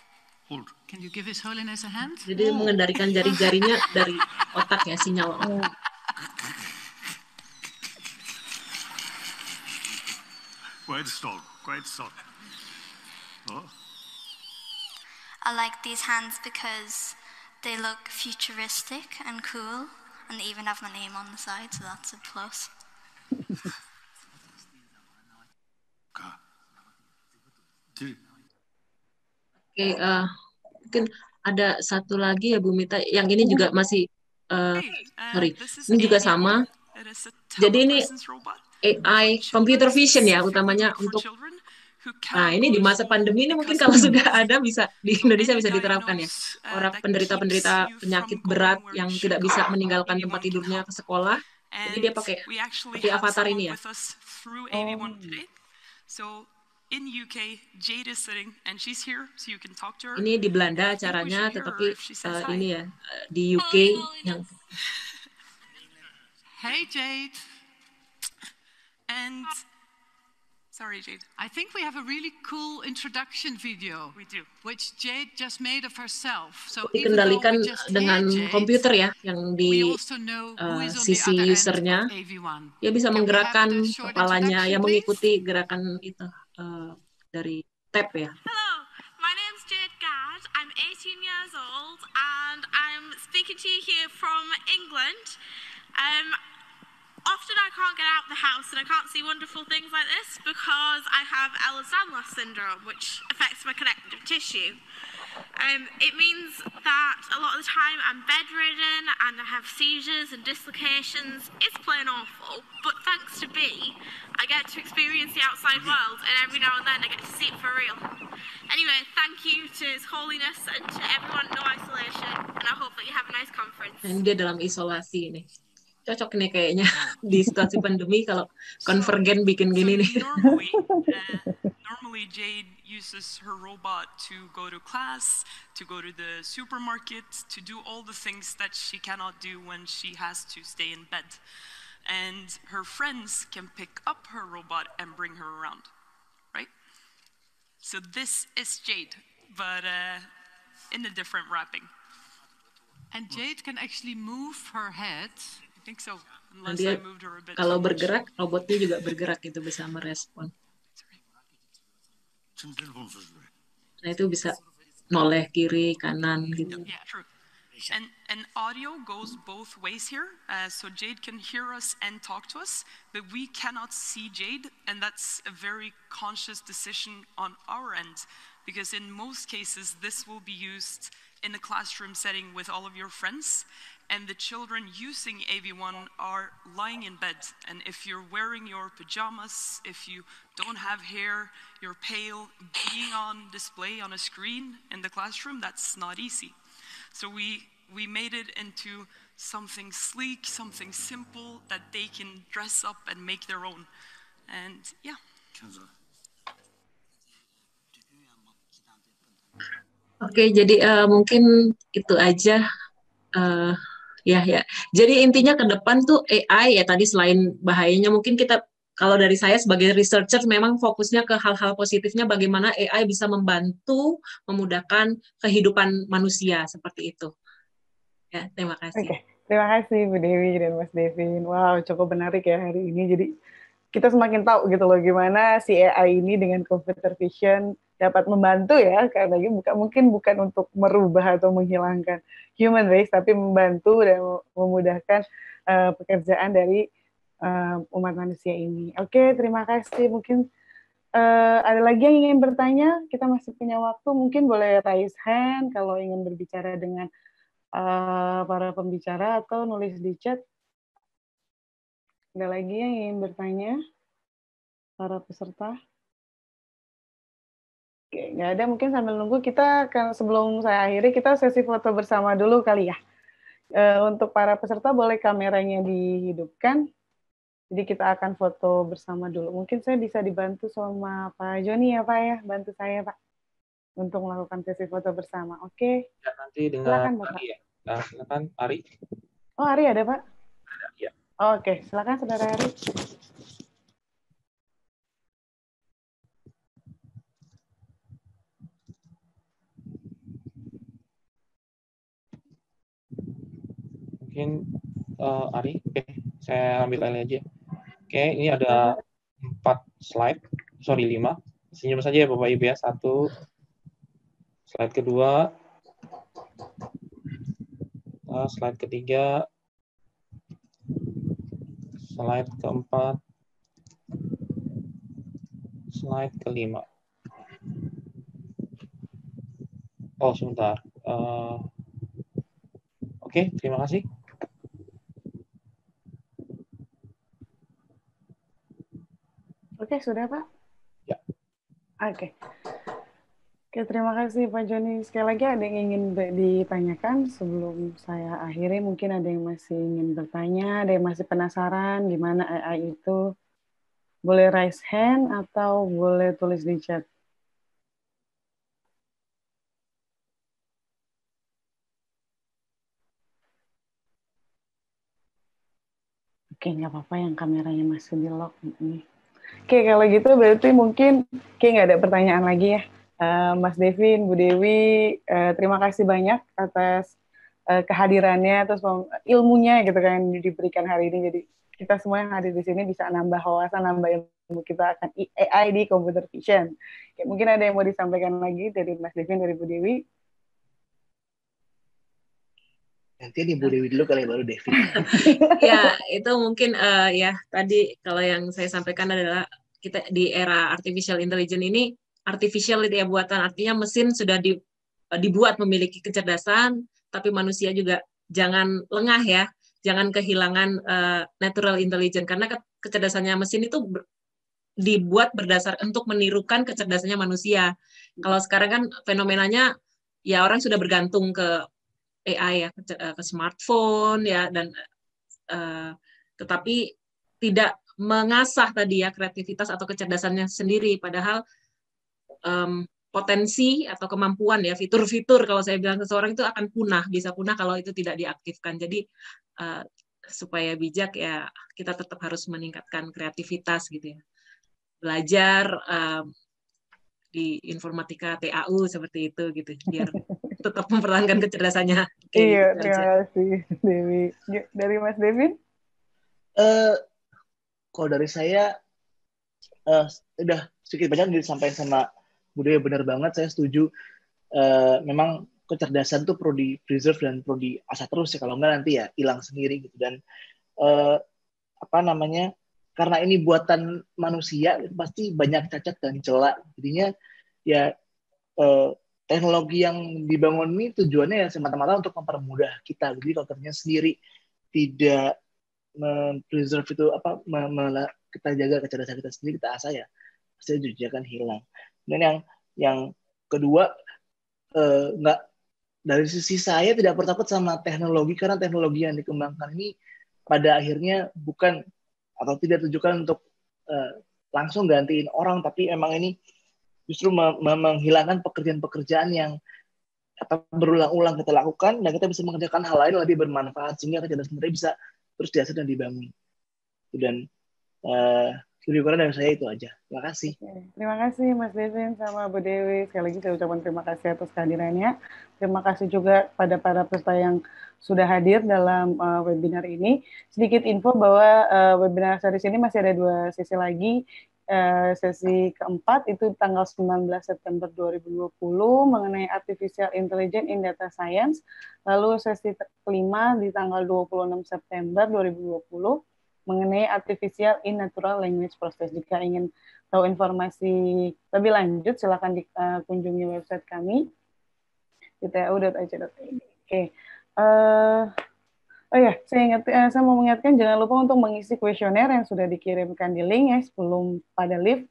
Hold. Can you give His Holiness a hand? Jadi mengendalikan jari-jarinya dari otak ya, sinyal. Quite strong. Oh. I like these hands because they look futuristic and cool, and they even have my name on the side, so that's a plus. Oke, mungkin ada satu lagi ya Bu Mita, yang ini juga masih, sorry, ini juga sama. Jadi ini AI, computer vision ya, utamanya untuk, nah ini di masa pandemi ini mungkin kalau sudah ada bisa, di Indonesia bisa diterapkan ya. Orang penderita penyakit berat yang tidak bisa meninggalkan tempat tidurnya ke sekolah, jadi dia pakai seperti avatar ini ya. in UK, Jade is sitting, and she's here, so you can talk to her. Ini di Belanda I think we acaranya, should hear her tetapi if she says hi. ini ya di UK yang Hey, Jade. And sorry, Jade. I think we have a really cool introduction video, We do. which Jade just made of herself. So even though dikendalikan we just dengan hear Jade, komputer ya, yang we di also know who is on the sisi other end usernya. of AV1. Dia bisa Can we have menggerakkan the short kepalanya, introduction, yang please? mengikuti gerakan itu dari tab ya. Hello, my name's Jade Gad. I'm 18 years old and I'm speaking to you here from England. Often I can't get out of the house and I can't see wonderful things like this because I have Ehlers-Danlos syndrome, which affects my connective tissue. It means that a lot of the time I'm bedridden and I have seizures and dislocations. It's plain awful, but thanks to B, I get to experience the outside world, and every now and then I get to see it for real. Anyway, thank you to His Holiness and to everyone at No Isolation, and I hope that you have a nice conference. Dan dia dalam isolasi nih. Cocok nih kayaknya di situasi pandemi kalau konvergen bikin gini nih. Normally Jade uses her robot to go to class, to go to the supermarket, to do all the things that she cannot do when she has to stay in bed. And her friends can pick up her robot and bring her around, right? So this is Jade, but in a different wrapping. And Jade can actually move her head. I think so, Nah, unless dia I moved her a bit kalau too much. bergerak, robotnya juga bergerak, itu bisa merespon. Nah itu bisa noleh kiri, kanan gitu. Yeah, true. And audio goes both ways here, so Jade can hear us and talk to us, but we cannot see Jade, and that's a very conscious decision on our end, because in most cases this will be used in a classroom setting with all of your friends, and the children using AV1 are lying in bed, and if you're wearing your pajamas, if you don't have hair, you're pale, being on display on a screen in the classroom, that's not easy. So we made it into something sleek, something simple that they can dress up and make their own. And yeah. Oke, jadi mungkin itu aja. Ya. Jadi intinya ke depan tuh AI ya, tadi selain bahayanya mungkin kita, kalau dari saya sebagai researcher memang fokusnya ke hal-hal positifnya, bagaimana AI bisa membantu memudahkan kehidupan manusia seperti itu. Ya, terima kasih. Oke, terima kasih Bu Dewi dan Mas Devin. Wow, cukup menarik ya hari ini. Jadi kita semakin tahu gitu loh gimana si AI ini dengan computer vision dapat membantu ya, karena mungkin bukan untuk merubah atau menghilangkan human race, tapi membantu dan memudahkan pekerjaan dari umat manusia ini. Oke, terima kasih. Mungkin ada lagi yang ingin bertanya? Kita masih punya waktu. Mungkin boleh raise hand kalau ingin berbicara dengan para pembicara atau nulis di chat. Ada lagi yang ingin bertanya? Para peserta? Oke, nggak ada. Mungkin sambil nunggu kita akan, sebelum saya akhiri, kita sesi foto bersama dulu kali ya. Untuk para peserta boleh kameranya dihidupkan. Jadi kita akan foto bersama dulu. Mungkin saya bisa dibantu sama Pak Joni ya Pak ya, bantu saya Pak untuk melakukan sesi foto bersama. Oke. Ya, nanti dengan silakan Bapak. Ari ya. Nah, silakan Ari. Oh, Ari ada Pak? Ada, ya. Oke, silakan Saudara Ari. Mungkin Ari, oke, saya ambil alih aja. Oke, ini ada 4 slide, 5. Senyum saja ya Bapak Ibu ya. 1, slide kedua, slide ketiga, slide keempat, slide kelima. Oh, sebentar. Oke, terima kasih. Oke, sudah Pak? Ya. Oke. Oke, terima kasih Pak Joni. Sekali lagi ada yang ingin ditanyakan sebelum saya akhiri? Mungkin ada yang masih ingin bertanya, ada yang masih penasaran gimana AI itu? Boleh raise hand atau boleh tulis di chat. Oke, nggak apa-apa yang kameranya masih di lock. Oke, kalau gitu berarti mungkin nggak ada pertanyaan lagi ya. Mas Devin, Bu Dewi, terima kasih banyak atas kehadirannya, terus ilmunya gitu kan yang diberikan hari ini. Jadi kita semua yang hadir di sini bisa nambah wawasan, nambah ilmu kita akan AI di computer vision. Oke, mungkin ada yang mau disampaikan lagi dari Mas Devin, dari Bu Dewi. Nanti nih Bu Dewi dulu kali baru Devin. Ya, itu mungkin ya tadi kalau yang saya sampaikan adalah kita di era artificial intelligence ini, artificial itu ya buatan, artinya mesin sudah dibuat memiliki kecerdasan, tapi manusia juga jangan lengah ya, jangan kehilangan natural intelligence, karena kecerdasannya mesin itu dibuat berdasar untuk menirukan kecerdasannya manusia. Kalau sekarang kan fenomenanya ya orang sudah bergantung ke AI ya, ke smartphone ya, dan tetapi tidak mengasah tadi ya kreativitas atau kecerdasannya sendiri, padahal potensi atau kemampuan ya, fitur-fitur kalau saya bilang seseorang itu akan punah, bisa punah kalau itu tidak diaktifkan. Jadi supaya bijak ya kita tetap harus meningkatkan kreativitas gitu ya, belajar di informatika TAU seperti itu gitu, biar tetap mempertahankan kecerdasannya. Iya, terima kasih Dewi. Dari Mas Devin? Kalau dari saya udah sedikit banyak disampaikan sama Bu Dewi, benar banget, saya setuju. Memang kecerdasan tuh perlu di-preserve dan perlu diasah terus ya, kalau enggak nanti ya hilang sendiri gitu. Dan karena ini buatan manusia, pasti banyak cacat dan celah. Jadinya ya teknologi yang dibangun ini tujuannya ya semata-mata untuk mempermudah kita. Jadi kalau ternyata sendiri tidak preserve itu kita jaga kecerdasan kita sendiri, kita asah ya pasti juga akan hilang. Dan yang kedua, nggak, dari sisi saya tidak bertakut sama teknologi, karena teknologi yang dikembangkan ini pada akhirnya bukan atau tidak tujukan untuk langsung gantiin orang, tapi emang ini justru menghilangkan pekerjaan-pekerjaan yang berulang-ulang kita lakukan, dan kita bisa mengerjakan hal lain lebih bermanfaat, sehingga kecerdasan sendiri bisa terus diasah dan dibangun. Dan lebih kurang dari saya itu aja. Terima kasih. Terima kasih Mas Devin sama Bu Dewi. Sekali lagi saya ucapkan terima kasih atas kehadirannya. Terima kasih juga pada para peserta yang sudah hadir dalam webinar ini. Sedikit info bahwa webinar series ini masih ada 2 sesi lagi. Sesi keempat itu tanggal 19 September 2020 mengenai Artificial Intelligence in Data Science. Lalu sesi kelima di tanggal 26 September 2020 mengenai Artificial in Natural Language Process. Jika ingin tahu informasi lebih lanjut, silakan kunjungi website kami, tau.ac.id. Oke. Oh ya, saya mau mengingatkan jangan lupa untuk mengisi kuesioner yang sudah dikirimkan di link ya sebelum pada live.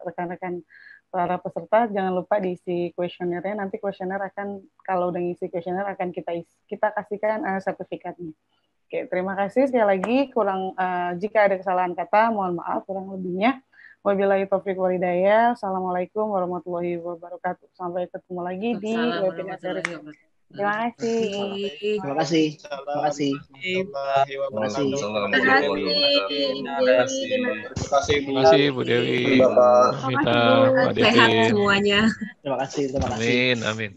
Rekan-rekan para peserta jangan lupa diisi kuesionernya. Nanti kuesioner akan, kalau udah ngisi kuesioner akan kita kasihkan sertifikatnya. Oke, terima kasih sekali lagi. Jika ada kesalahan kata, mohon maaf, kurang lebihnya. Wabillahi taufiq wal hidayah. Assalamualaikum warahmatullahi wabarakatuh. Sampai ketemu lagi di webinar series. Terima kasih. Terima kasih. Terima kasih. Terima kasih Bu Dewi. Sehat semuanya. Terima kasih. Amin.